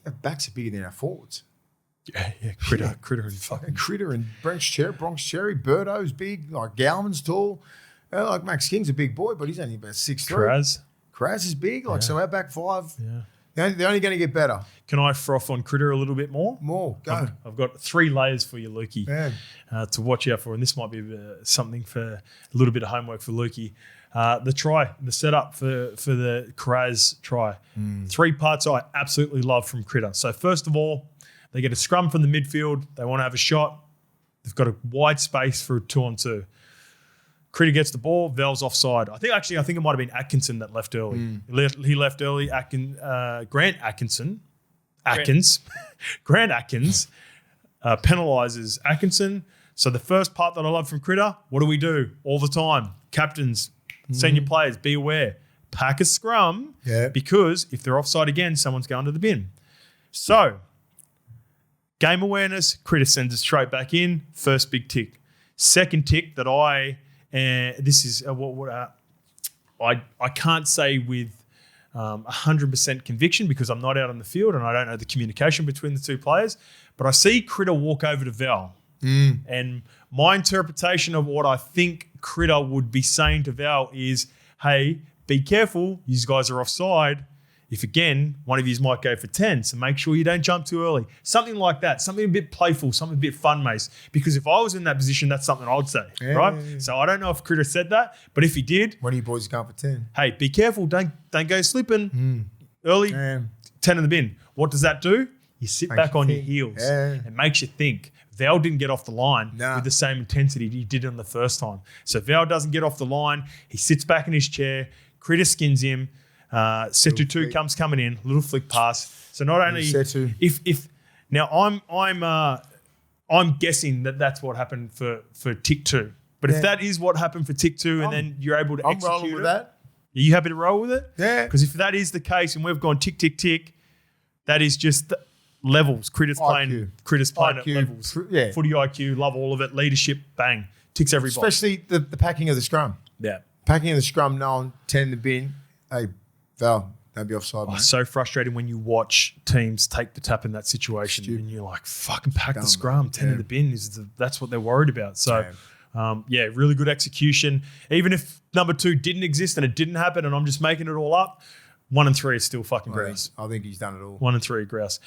Our backs are bigger than our forwards. Yeah, Critter and fucking Critter and Bronx Cherry, Birdo's big, like Galman's tall. Like Max King's a big boy, but he's only about 6'3". Carraz is big, so our back five. Yeah. They're only going to get better. Can I froth on Critter a little bit more? Go. I've got 3 layers for you, Lukey, to watch out for, and this might be something for a little bit of homework for Lukey. The setup for the Carraz try. 3 parts I absolutely love from Critter. So first of all, they get a scrum from the midfield. They want to have a shot. They've got a wide space for a 2-on-2. Critter gets the ball. Vel's offside. I think it might have been Atkinson that left early. He left early. Grant Atkins penalises Atkinson. So the first part that I love from Critter, what do we do all the time? Captains, senior players, be aware. Pack a scrum because if they're offside again, someone's going to the bin. So game awareness, Critter sends it straight back in. First big tick. Second tick that this is I can't say with 100% conviction because I'm not out on the field and I don't know the communication between the two players, but I see Critter walk over to Val. And my interpretation of what I think Critter would be saying to Val is, hey, be careful, you guys are offside. If, again, one of you might go for 10, so make sure you don't jump too early. Something like that, something a bit playful, something a bit fun, Mace. Because if I was in that position, that's something I'd say, right? Yeah. So I don't know if Critter said that, but if he did... What are you boys going for 10? Hey, be careful, don't go slipping early, 10 in the bin. What does that do? You sit back on your heels. It makes you think. Val didn't get off the line with the same intensity he did on the first time. So Val doesn't get off the line. He sits back in his chair. Critter skins him. Setu 2 comes coming in, little flick pass. So not only if now I'm guessing that's what happened for tick 2. But if that is what happened for tick 2 and then you're able to execute rolling with that. Are you happy to roll with it? Yeah. Because if that is the case and we've gone tick, tick, tick, that is just levels. Critters playing at levels. Yeah. Footy IQ, love all of it. Leadership, bang. Ticks every box. Especially the packing of the scrum. Yeah. Packing of the scrum, knowing 10 in the bin. Hey, Val, don't be offside, mate. So frustrating when you watch teams take the tap in that situation and you're like, fucking pack the scrum, 10 in the bin. That's what they're worried about. So, really good execution. Even if number 2 didn't exist and it didn't happen and I'm just making it all up, 1 and 3 is still fucking grouse. I think he's done it all. 1 and 3 grouse.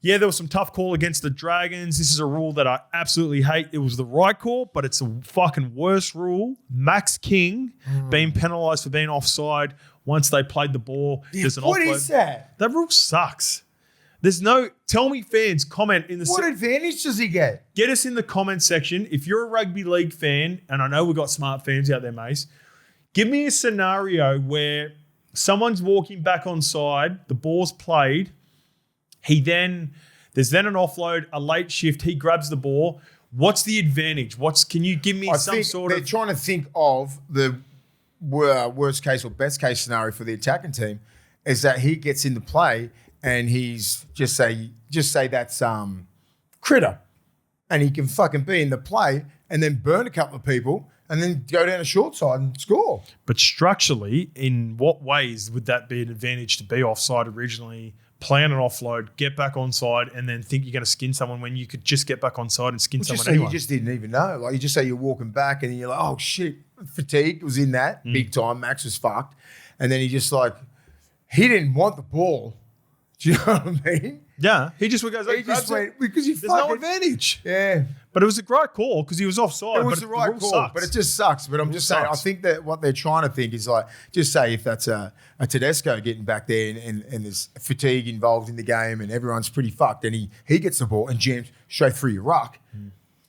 There was some tough call against the Dragons. This is a rule that I absolutely hate. It was the right call, but it's a fucking worse rule. Max King being penalised for being offside once they played the ball. There's an what offload. Is that? That rule sucks. There's no... Tell me, fans, comment in the... What advantage does he get? Get us in the comment section. If you're a rugby league fan, and I know we've got smart fans out there, Mace, give me a scenario where someone's walking back on side, the ball's played... There's then an offload, a late shift. He grabs the ball. What's the advantage? Can you give me They're trying to think of the worst case or best case scenario for the attacking team is that he gets into play and he's just say that's Critter, and he can fucking be in the play and then burn a couple of people and then go down the short side and score. But structurally, in what ways would that be an advantage to be offside originally, plan an offload, get back onside, and then think you're going to skin someone when you could just get back onside and skin someone anyway? You just didn't even know. Like, you just say you're walking back and you're like, oh shit, fatigue was in that big time. Max was fucked, and then he just like he didn't want the ball. Do you know what I mean? Yeah, he just goes. He just went because there's no advantage. Yeah, but it was a great call because he was offside. It was the right call, sucks. But it just sucks. But I'm just saying, I think that what they're trying to think is like, just say if that's a Tedesco getting back there and there's fatigue involved in the game and everyone's pretty fucked, and he gets the ball and jams straight through your ruck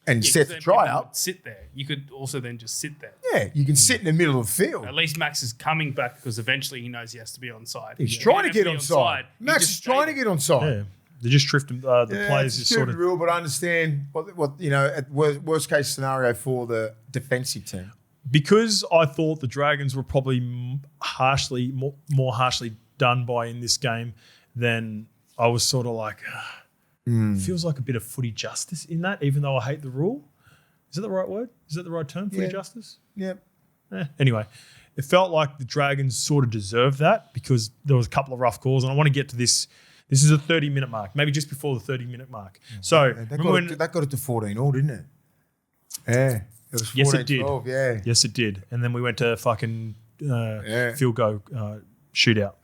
and sets the try up. Sit there. You could also then just sit there. Yeah, you can sit in the middle of the field. At least Max is coming back because eventually he knows he has to be onside. He's trying to get onside. Max is trying to get onside. Yeah. They just drift the players just sort of rule, but I understand what at worst case scenario for the defensive team. Because I thought the Dragons were probably more harshly done by in this game, then I was sort of like, feels like a bit of footy justice in that, even though I hate the rule. Is that the right word? Is that the right term? Footy justice? Yep. Anyway, it felt like the Dragons sort of deserved that because there was a couple of rough calls, and I want to get to this. This is a 30-minute mark, maybe just before the 30-minute mark. So that got it to 14-all, didn't it? Yeah. It was 14-12, yes, it did. Yeah. Yes, it did. And then we went to fucking field goal shootout.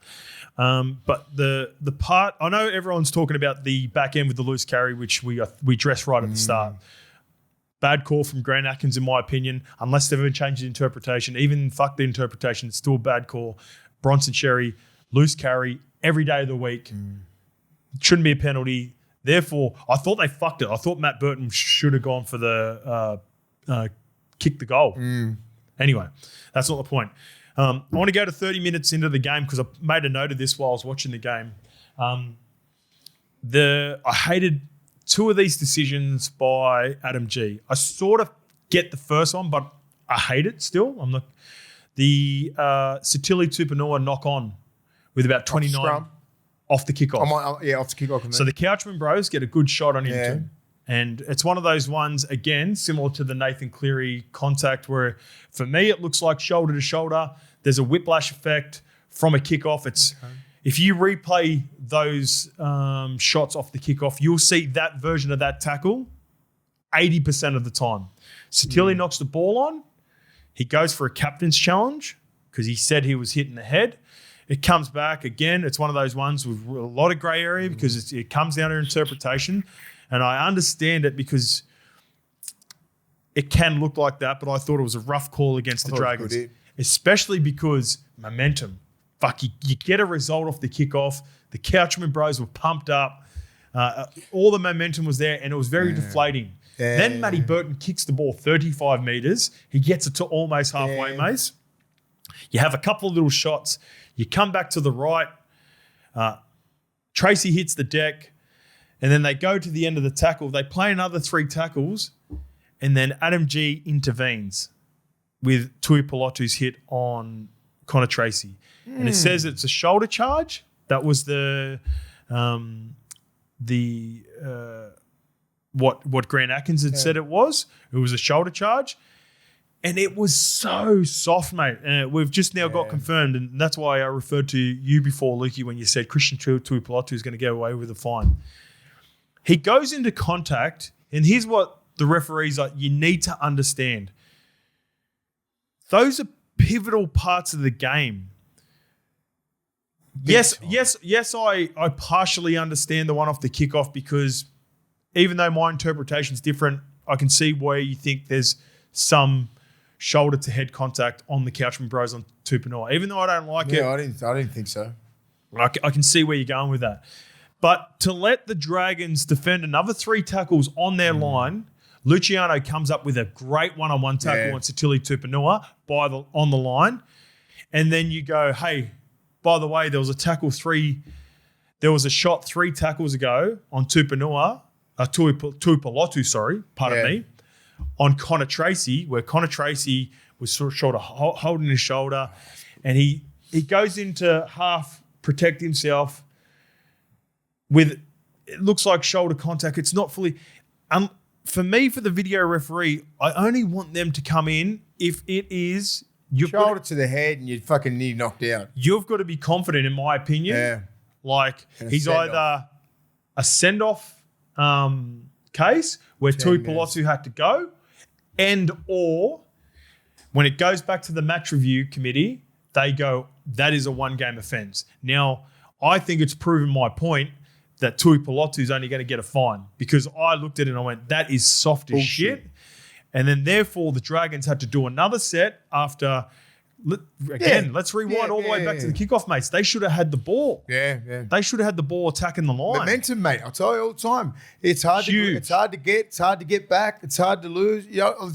But the part, I know everyone's talking about the back end with the loose carry, which we addressed right at the start. Bad call from Grant Atkins, in my opinion, unless they've ever changed the interpretation. Even fuck the interpretation, it's still a bad call. Bronson Xerri, loose carry every day of the week. Shouldn't be a penalty. Therefore, I thought they fucked it. I thought Matt Burton should have gone for the kick the goal. Anyway, that's not the point. I want to go to 30 minutes into the game because I made a note of this while I was watching the game. I hated two of these decisions by Adam G. I sort of get the first one, but I hate it still. I'm not. The Sitili Tupouniua knock on with about 29 off the kickoff. Off the kickoff. So the Couchman bros get a good shot on him too. And it's one of those ones, again, similar to the Nathan Cleary contact where for me it looks like shoulder to shoulder. There's a whiplash effect from a kickoff. If you replay those shots off the kickoff, you'll see that version of that tackle 80% of the time. Sitili knocks the ball on. He goes for a captain's challenge because he said he was hitting the head. It comes back again. It's one of those ones with a lot of grey area because it comes down to interpretation. And I understand it because it can look like that, but I thought it was a rough call against the Dragons, especially because momentum. Fuck, you get a result off the kickoff. The Couchman bros were pumped up. All the momentum was there, and it was very deflating. Then Matty Burton kicks the ball 35 metres. He gets it to almost halfway, Mace. You have a couple of little shots. You come back to the right. Tracy hits the deck. And then they go to the end of the tackle. They play another 3 tackles. And then Adam G intervenes with Tui Pilotu's hit on Connor Tracy. And it says it's a shoulder charge. That was what Grant Atkins had said it was. It was a shoulder charge. And it was so soft, mate. We've just now got confirmed, and that's why I referred to you before, Lukey, when you said Christian Tui Pilotu is going to get away with a fine. He goes into contact, and here's what the referees are. You need to understand. Those are pivotal parts of the game. Yes, I partially understand the one off the kickoff because even though my interpretation is different, I can see where you think there's some shoulder to head contact on the Couchman bros on Tupouniua. Even though I don't like it. Yeah, I didn't think so. I can see where you're going with that. But to let the Dragons defend another 3 tackles on their line, Luciano comes up with a great one-on-one tackle on Sitili Tupouniua on the line. And then you go, hey, by the way, there was a shot 3 tackles ago on Tupouniua Tuipulotu, pardon me, on Connor Tracy, where Connor Tracy was sort of holding his shoulder, and he goes into half protect himself with, it looks like shoulder contact. It's not fully. For me, for the video referee, I only want them to come in if it is shoulder to the head and you fucking knee knocked out. You've got to be confident, in my opinion. Yeah. Like he's either a send-off case where Tuipulotu had to go, and or when it goes back to the match review committee, they go, that is a one-game offence. Now, I think it's proven my point that Tuipulotu is only going to get a fine, because I looked at it and I went, that is soft as shit. And then therefore the Dragons had to do another set after, let's rewind all the way back to the kickoff, mates. They should have had the ball. Yeah. They should have had the ball attacking the line. Momentum, mate. I tell you all the time. It's hard to get back. It's hard to lose. You know,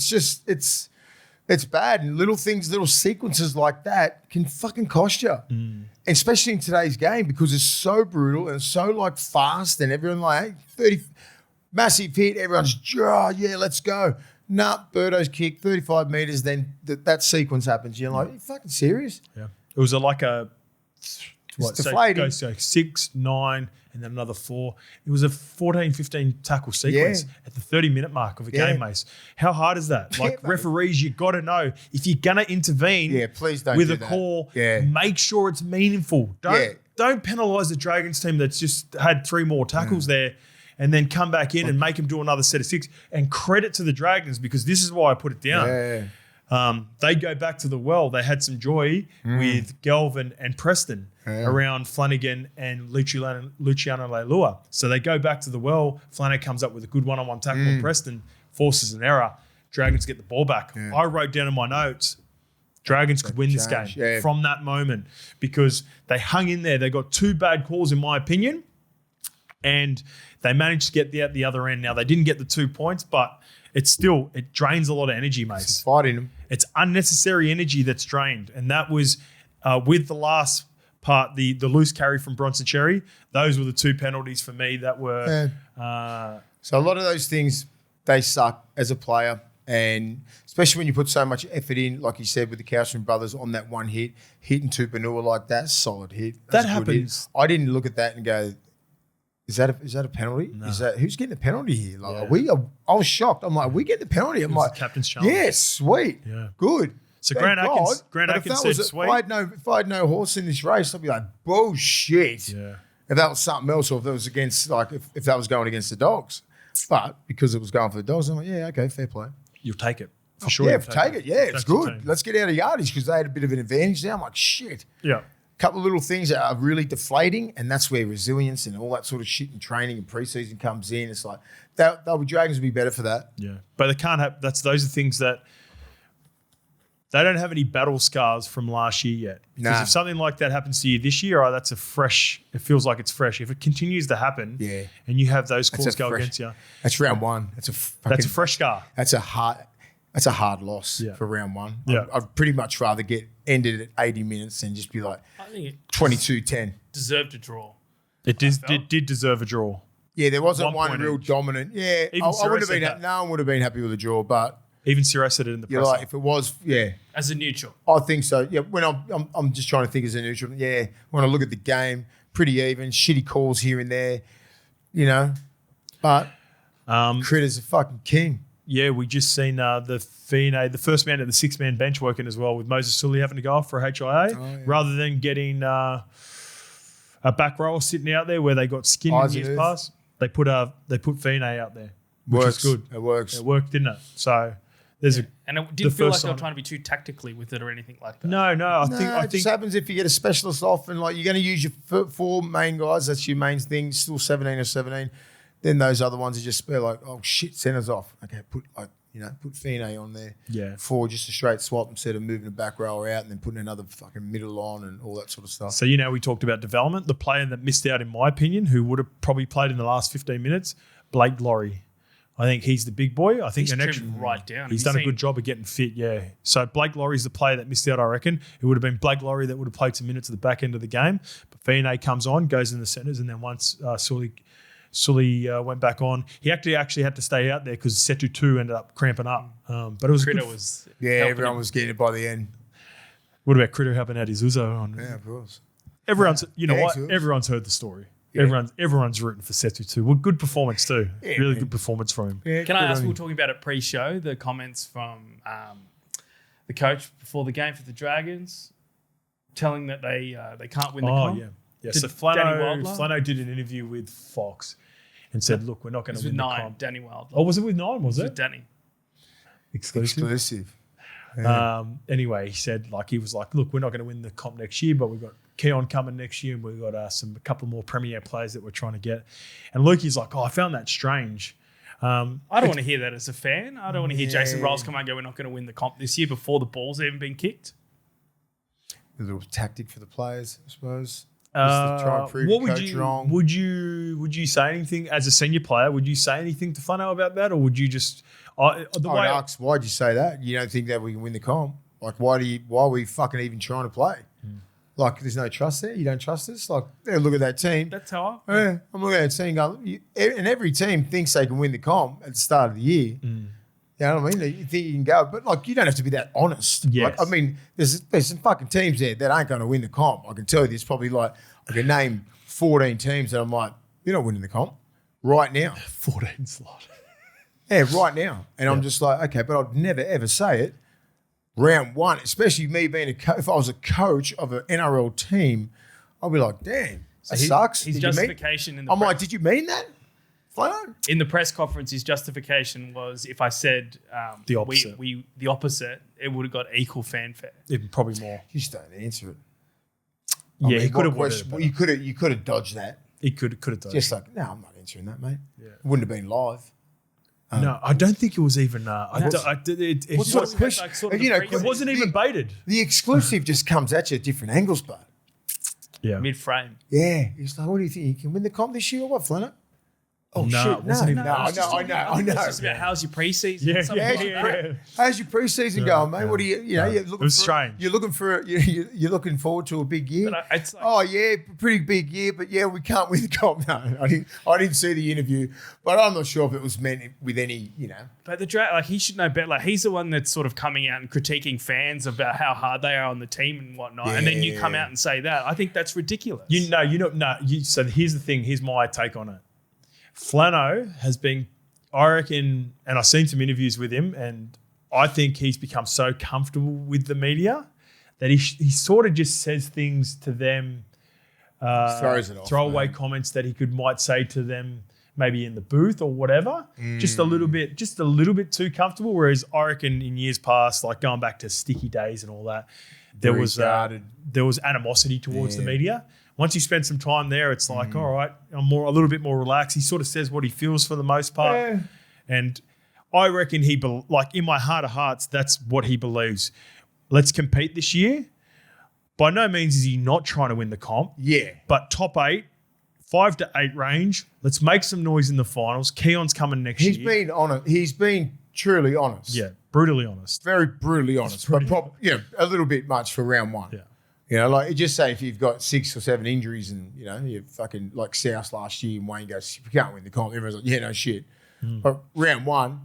it's bad. And little things, little sequences like that can fucking cost you. Especially in today's game, because it's so brutal and so like fast, and everyone like 30 massive hit, everyone's let's go. Nah, Birdo's kick 35 meters, then that sequence happens. You're like, are you fucking serious? Yeah. It was deflating. It goes like 6, 9, and then another 4. It was a 14, 15 tackle sequence at the 30-minute mark of a game, Mace. How hard is that? Like referees, you got to know if you're gonna intervene. Please don't with do a that. call. Make sure it's meaningful. Don't penalise the Dragons team that's just had 3 more tackles there, and then come back in and make them do another set of 6. And credit to the Dragons, because this is why I put it down. They go back to the well. They had some joy with Galvin and Preston around Flanagan and Luciano Leilua. So they go back to the well. Flanagan comes up with a good one-on-one tackle on Preston, forces an error. Dragons get the ball back. I wrote down in my notes, Dragons could win this game from that moment, because they hung in there. They got 2 bad calls, in my opinion, and they managed to get out the other end. Now, they didn't get the 2 points, but it drains a lot of energy, mate. It's fight in them. It's unnecessary energy that's drained. And that was with the last part, the loose carry from Bronson Cherry. Those were the 2 penalties for me that were. So a lot of those things, they suck as a player. And especially when you put so much effort in, like you said, with the Cowstrom brothers on that one hit, hitting Tupanua like that, solid hit. That happens. I didn't look at that and go, Is that a penalty? No. Who's getting the penalty here? Like, I was shocked. I'm like, are we getting the penalty? I'm like, captain's challenge. Yes, sweet, Good. So Grant Atkins said, sweet. If I had no horse in this race, I'd be like, bullshit. Yeah. If that was something else, or if that was against, like, if that was going against the Dogs, but because it was going for the Dogs, I'm like, okay, fair play. You'll take it for sure. Yeah, take it. Yeah, it's good. Let's get out of yardage, because they had a bit of an advantage there. I'm like, shit. Yeah. Couple of little things that are really deflating, and that's where resilience and all that sort of shit and training and preseason comes in. It's like Dragons will be better for that. Yeah, but they can't have. Those are things that they don't have any battle scars from last year yet. Because if something like that happens to you this year, that's a fresh. It feels like it's fresh. If it continues to happen, and you have those calls go against you, that's round 1. That's a fresh scar. That's a hard loss for round 1. Yeah. I'd pretty much rather get ended at 80 minutes and just be like 22-10. Deserved a draw. It did deserve a draw. Yeah, there wasn't one real dominant. Yeah, I would have been. No one would have been happy with the draw, but even Ciro said it in the press. Like, if it was, as a neutral, I think so. Yeah, when I'm just trying to think as a neutral. Yeah, when I look at the game, pretty even. Shitty calls here and there, but Critter's a fucking king. Yeah, we just seen the first man at the 6-man bench working as well, with Moses Sully having to go off for a HIA rather than getting a back rower sitting out there where they got skinned in years past. They put Fine out there, which is good. It works. It worked, didn't it? So there's and it didn't feel like they were trying to be too tactically with it or anything like that. No. I think it just happens if you get a specialist off, and like you're going to use your 4 main guys. That's your main thing. Still 17 or 17. Then those other ones are just like, oh shit, center's off. Okay, put Fine on there. Yeah. 4, just a straight swap instead of moving a back rower out and then putting another fucking middle on and all that sort of stuff. So we talked about development. The player that missed out, in my opinion, who would have probably played in the last 15 minutes, Blake Laurie. I think he's the big boy. I think he's right down. He's done a good job of getting fit. Yeah. So Blake Laurie's the player that missed out. I reckon it would have been Blake Laurie that would have played some minutes at the back end of the game. But Fine comes on, goes in the centres, and then once Sully went back on. He actually had to stay out there because Setu 2 ended up cramping up. But it was Critter good. was everyone was getting it by the end. What about Critter helping out his Uzo on? Yeah, of course. Everyone's, you know what? Excellent. Everyone's heard the story. Yeah. Everyone's rooting for Setu too. Well, good performance too. Yeah, really man. good performance from him. Yeah, Can I good ask, on we were him. talking about it pre-show, the comments from the coach before the game for the Dragons, telling that they can't win the comp. Yeah. Did So Danny Wildler? Flano did an interview with Fox and said, look, we're not going It to was win with the Nine, comp. Danny Wildler. Oh, was it with Nine, was It was it? with Danny. Exclusive. Yeah. Anyway, he was like, look, we're not going to win the comp next year, but we've got Keon coming next year, and we've got a couple more premier players that we're trying to get. And Lukey's like, I found that strange. I don't want to hear that as a fan. I don't want to hear Jason Rolls come out and go, we're not going to win the comp this year before the ball's even been kicked. A little tactic for the players, I suppose. Just to try and prove What the would coach you wrong. would you say anything as a senior player? Would you say anything to Flano about that, or would you just I'd ask, why'd you say that? You don't think that we can win the comp? Like, why are we fucking even trying to play? Like, there's no trust there. You don't trust us. Like, yeah, look at that team. That's how Yeah, I'm looking at that team going, and every team thinks they can win the comp at the start of the year. You know what I mean? You think you can go, but like, you don't have to be that honest. Yes. Like, I mean, there's some fucking teams there that ain't going to win the comp. I can tell you, there's probably like, I can name 14 teams that I'm like, you're not winning the comp right now. 14 slot. Yeah, right now. And I'm just like, okay, but I'd never ever say it. Round one, especially me being if I was a coach of an NRL team, I'd be like, damn, that sucks. His Did you mean- justification in the I'm press, like, did you mean that? Flano? in the press conference, his justification was if I said The opposite. the opposite, it would have got equal fanfare. Even probably more. You just don't answer it. Yeah, he could have Well, worded it you better. could have dodged that. He could have done Just it. like, no, I'm not answering that, mate. Yeah. It wouldn't have been live. No, I don't think it was even. It What's sort of the- question- like, sort of you the know, pre- it wasn't even baited. The exclusive just comes at you at different angles, but Yeah. mid-frame. yeah, it's like, what do you think? You can win the comp this year or what, Flano? Oh, No, shit. it wasn't even- No, I It's just know. talking- It's just about how's your preseason. Yeah, Something yeah, like yeah, that. yeah. How's your preseason going, mate? What do you know? You're looking It was for, strange. You're looking for you're looking forward to a big year. But it's like, Oh yeah, pretty big year, but yeah, we can't win the comp. No, I didn't see the interview, but I'm not sure if it was meant with any, But like he should know better. Like he's the one that's sort of coming out and critiquing fans about how hard they are on the team and whatnot. And then you come out and say that. I think that's ridiculous. So here's the thing. Here's my take on it. Flano has been, I reckon, and I've seen some interviews with him, and I think he's become so comfortable with the media that he sort of just says things to them, Throws it off, throwaway comments that he might say to them maybe in the booth or whatever. Just a little bit too comfortable. Whereas I reckon in years past, like going back to Sticky days and all that, there Very was guarded. animosity towards the Yeah. media. Once you spend some time there, it's like, all right, I'm a little bit more relaxed. He sort of says what he feels for the most part. Yeah. And I reckon in my heart of hearts, that's what he believes. Let's compete this year. By no means is he not trying to win the comp. Yeah. But top 8, 5 to 8 range. Let's make some noise in the finals. Keon's coming next He's year. been honest. He's been truly honest. Yeah, brutally honest. Very brutally honest, but a little bit much for round one. Yeah. Like you just say if you've got 6 or 7 injuries and, you're fucking like South last year and Wayne goes, you can't win the comp. Everyone's like, yeah, no shit. But round one,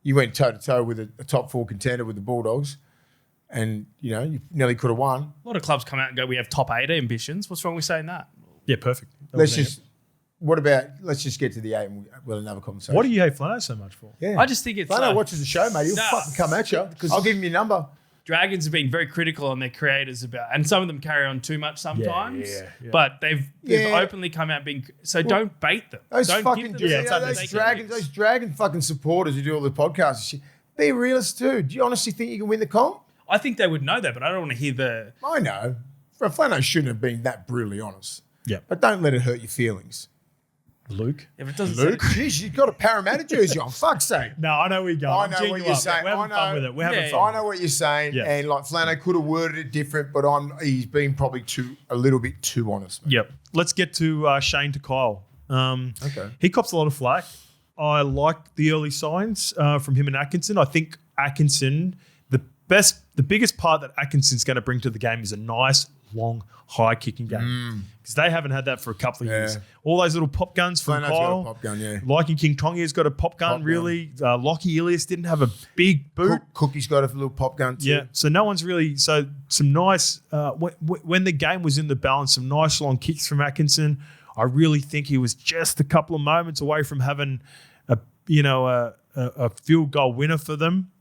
you went toe-to-toe with a top 4 contender with the Bulldogs and, you nearly could have won. a lot of clubs come out and go, we have top 8 ambitions. What's wrong with saying that? Yeah, perfect. Let's just get to the 8 and we'll have another conversation. What do you hate Flano so much for? Yeah. I just think it's Flano watches the show, mate. He'll Nah. fucking come at you. I'll give him your number. Dragons have been very critical on their creators about, and some of them carry on too much sometimes. Yeah. But they've Yeah. openly come out being so. Don't bait them. Those don't fucking give them something those they can dragons, mix. those dragon fucking supporters who do all the podcasts and shit. Be a realist too. Do you honestly think you can win the comp? I think they would know that, but I don't want to hear the. I know. Flano shouldn't have been that brutally honest. Yeah. But don't let it hurt your feelings. Luke? If it doesn't. Luke, jeez, you've got a Parramatta jersey on. Fuck's sake. No, I know where you're going. I I'm know geeing what you you're up. saying. We're having I fun know. with it. We're having Yeah, fun. I know what you're saying, Yeah. and like Flano could have worded it different, but he's been probably a little bit too honest. Mate. Yep. Let's get to Shane to Kyle. Okay. He cops a lot of flack. I like the early signs from him and Atkinson. I think Atkinson, the best the biggest part that Atkinson's going to bring to the game is a nice, long, high kicking game. Because they haven't had that for a couple of years. All those little pop guns from Kyle. Pop gun, yeah. Like in King Tongia's got a pop gun, really. Lockie Ilias didn't have a big boot. Cookie's got a little pop gun too. Yeah, so no one's really... So some nice... when the game was in the balance, some nice long kicks from Atkinson. I really think he was just a couple of moments away from having a field goal winner for them.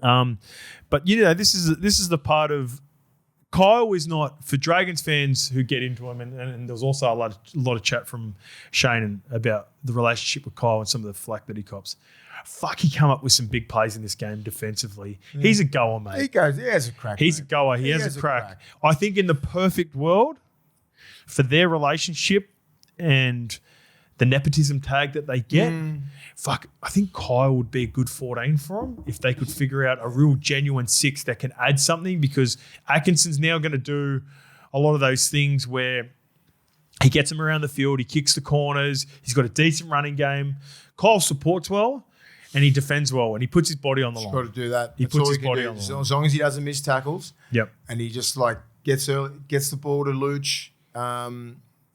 But this is the part of Kyle is not for Dragons fans who get into him, and there was also a lot of chat from Shane about the relationship with Kyle and some of the flack that he cops. Fuck, he come up with some big plays in this game defensively. He's a goer, mate. He has a crack. He's a goer. He has a crack. I think in the perfect world, for their relationship and the nepotism tag that they get, I think Kyle would be a good 14 for them if they could figure out a real genuine 6 that can add something, because Atkinson's now going to do a lot of those things where he gets them around the field, he kicks the corners, he's got a decent running game. Kyle supports well and he defends well and he puts his body on the line. He's got to do that. He puts his body on the line. As long as he doesn't miss tackles. Yep. And he just gets the ball to Luch.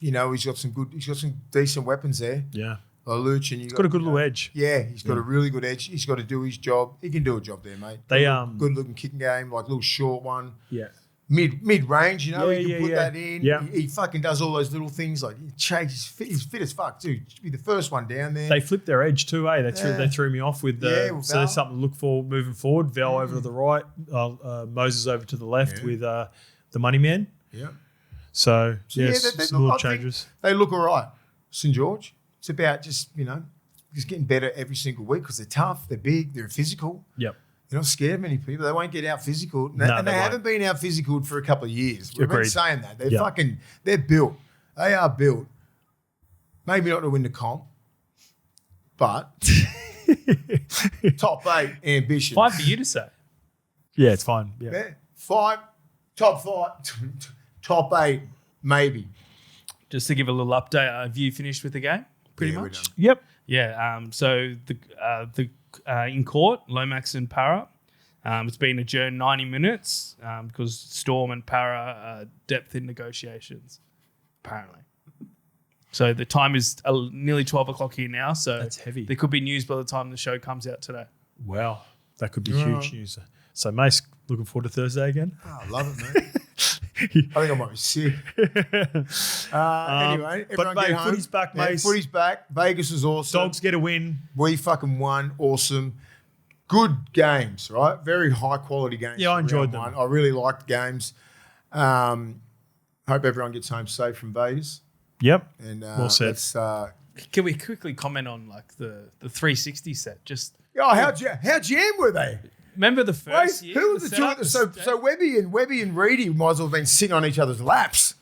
He's got some decent weapons there. Yeah. Luch, and he's got a good little edge. Yeah, he's got a really good edge. He's got to do his job. He can do a job there, mate. Good looking kicking game, like a little short one. Yeah. Mid range, he can put that in. Yeah. He fucking does all those little things, like he's fit as fuck too. Be the first one down there. They flipped their edge too, eh? They threw me off with so there's something to look for moving forward. Val over to the right, Moses over to the left with the money man. Yeah. So some little changes. They look all right. St. George. It's about just getting better every single week because they're tough, they're big, they're physical. Yep. They're not scared of many people. They won't get out physical. No, and they haven't been out physical for a couple of years. We've Agreed. been saying that. They're built. They are built. Maybe not to win the comp, but top 8 ambition. Fine for you to say. Yeah, it's fine. Yeah. Top 8, maybe. Just to give a little update, have you finished with the game? Pretty much. Yep. Yeah. So the in court, Lomax and Para, it's been adjourned 90 minutes because Storm and Para are depth in negotiations, apparently. So the time is nearly 12 o'clock here now. So that's heavy. There could be news by the time the show comes out today. Wow, that could be huge news. So Mace, looking forward to Thursday again. Oh, I love it, mate. I think I might be sick. Anyway, everyone get home. Footy's back, mate. Footy's back. Vegas was awesome. Dogs get a win. We fucking won. Awesome. Good games, right? Very high quality games. Yeah, I enjoyed them. I really liked the games. Hope everyone gets home safe from Vegas. Yep. And well said. Can we quickly comment on the 360 set? Just how jam were they? Remember the first year? Who was the two? So Webby and Reedy might as well have been sitting on each other's laps.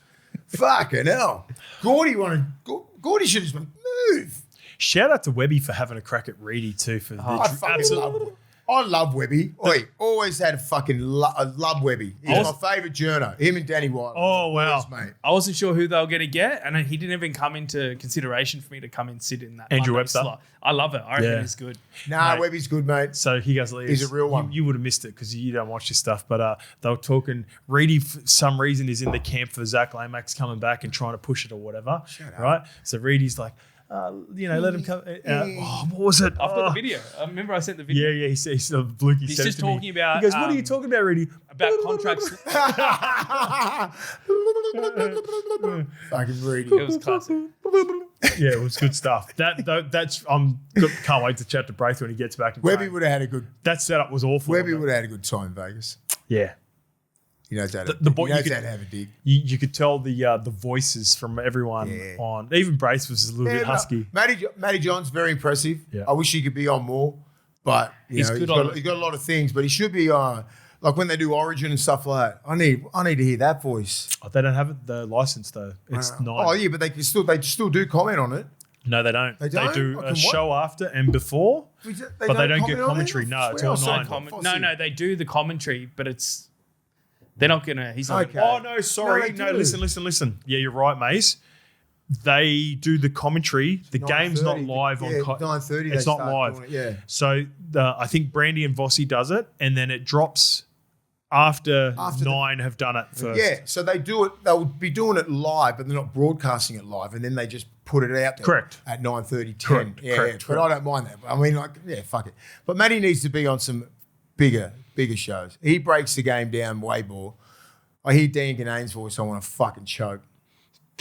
Fucking hell. Gordy should have just went, move. Shout out to Webby for having a crack at Reedy too. I love Webby. Always had I love Webby. He's my favourite journer. Him and Danny White. Oh, wow. Mate. I wasn't sure who they were going to get, and he didn't even come into consideration for me to come and sit in that Andrew Monday Webster. slot. I love it. I reckon he's good. Nah, mate. Webby's good, mate. So he goes, he's a real one. You would have missed it because you don't watch this stuff, but they were talking, Reedy for some reason is in the camp for Zach Lomax coming back and trying to push it or whatever. Right? So Reedy's like, let him come. What was it? I've got the video. I remember I sent the video. Yeah, he's Luke. He's just talking about. He goes, "What are you talking about, Reedy?" About contracts. Fucking Reedy. It was classic. Yeah, it was good stuff. That's can't wait to chat to Braith when he gets back. Webby would have had a good. That setup was awful. Webby would have had a good time in Vegas. Yeah. He knows how to have a dig. You could tell the voices from everyone on. Even Brace was a little bit husky. Matty John's very impressive. Yeah. I wish he could be on more, but he's got a lot of things. But he should be on. Like when they do Origin and stuff like that. I need to hear that voice. Oh, they don't have the license though. It's not. Oh yeah, but they still do comment on it. No, they don't. They don't? do a show after and before, but they don't get commentary. No, it's all nine. No, they do the commentary, but it's. They're not gonna. He's not. Okay. Oh no, sorry. No, listen. Yeah, you're right, Mace. They do the commentary. The game's not live on. 9:30. It's not live. Yeah. So I think Brandy and Vossi does it, and then it drops after 9 have done it first. Yeah, so they do it. They'll be doing it live, but they're not broadcasting it live, and then they just put it out there. Correct. At 9:30, 10. Correct. Yeah, Correct. but I don't mind that. I mean, like, yeah, fuck it. But Matty needs to be on some bigger shows. He breaks the game down way more. I hear Dan Ganane's voice, I want to fucking choke.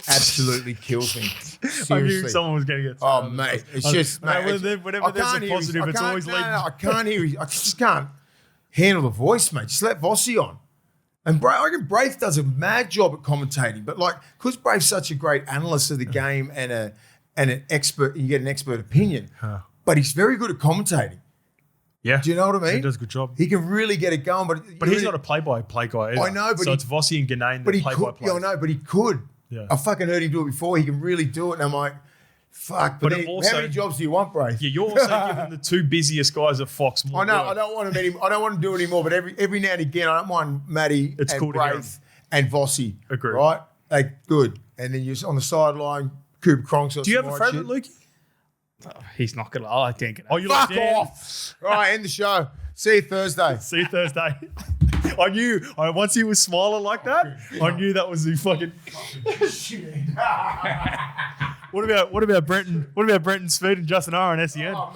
Absolutely kills me. Seriously. I knew someone was going to get. Oh, mate, it's just mate, whenever there's a positive, it's always leading. I can't hear. I just can't handle the voice, mate. Just let Vossi on. And I reckon Braith does a mad job at commentating, but like because Braith's such a great analyst of the game and an expert, you get an expert opinion. But he's very good at commentating. Yeah, do you know what I mean? He does a good job. He can really get it going, but he's not a play-by-play guy either. I know, but so it's Vossi and Ganane but that he play-by-play. could. Yeah, I know, but he could. Yeah. I fucking heard him do it before. He can really do it, and I'm like, fuck. But then, also, how many jobs do you want, Braith? Yeah, you're also giving the two busiest guys at Fox more. I know. work. I don't want him. I don't want to do it anymore. But every now and again, I don't mind Matty It's and cool to hear Braith and Vossi. Agree. Right? They good. And then you're on the sideline, Cooper Cronk. Do you have a favourite, Lukey? He's not going to. I think it. Oh, you Fuck like Dan? off. Right, end the show. See you Thursday. See you Thursday. I knew once he was smiling like that, I knew that was the fucking. What about Brenton? What about Brenton Speed and Justin Horo and SEN?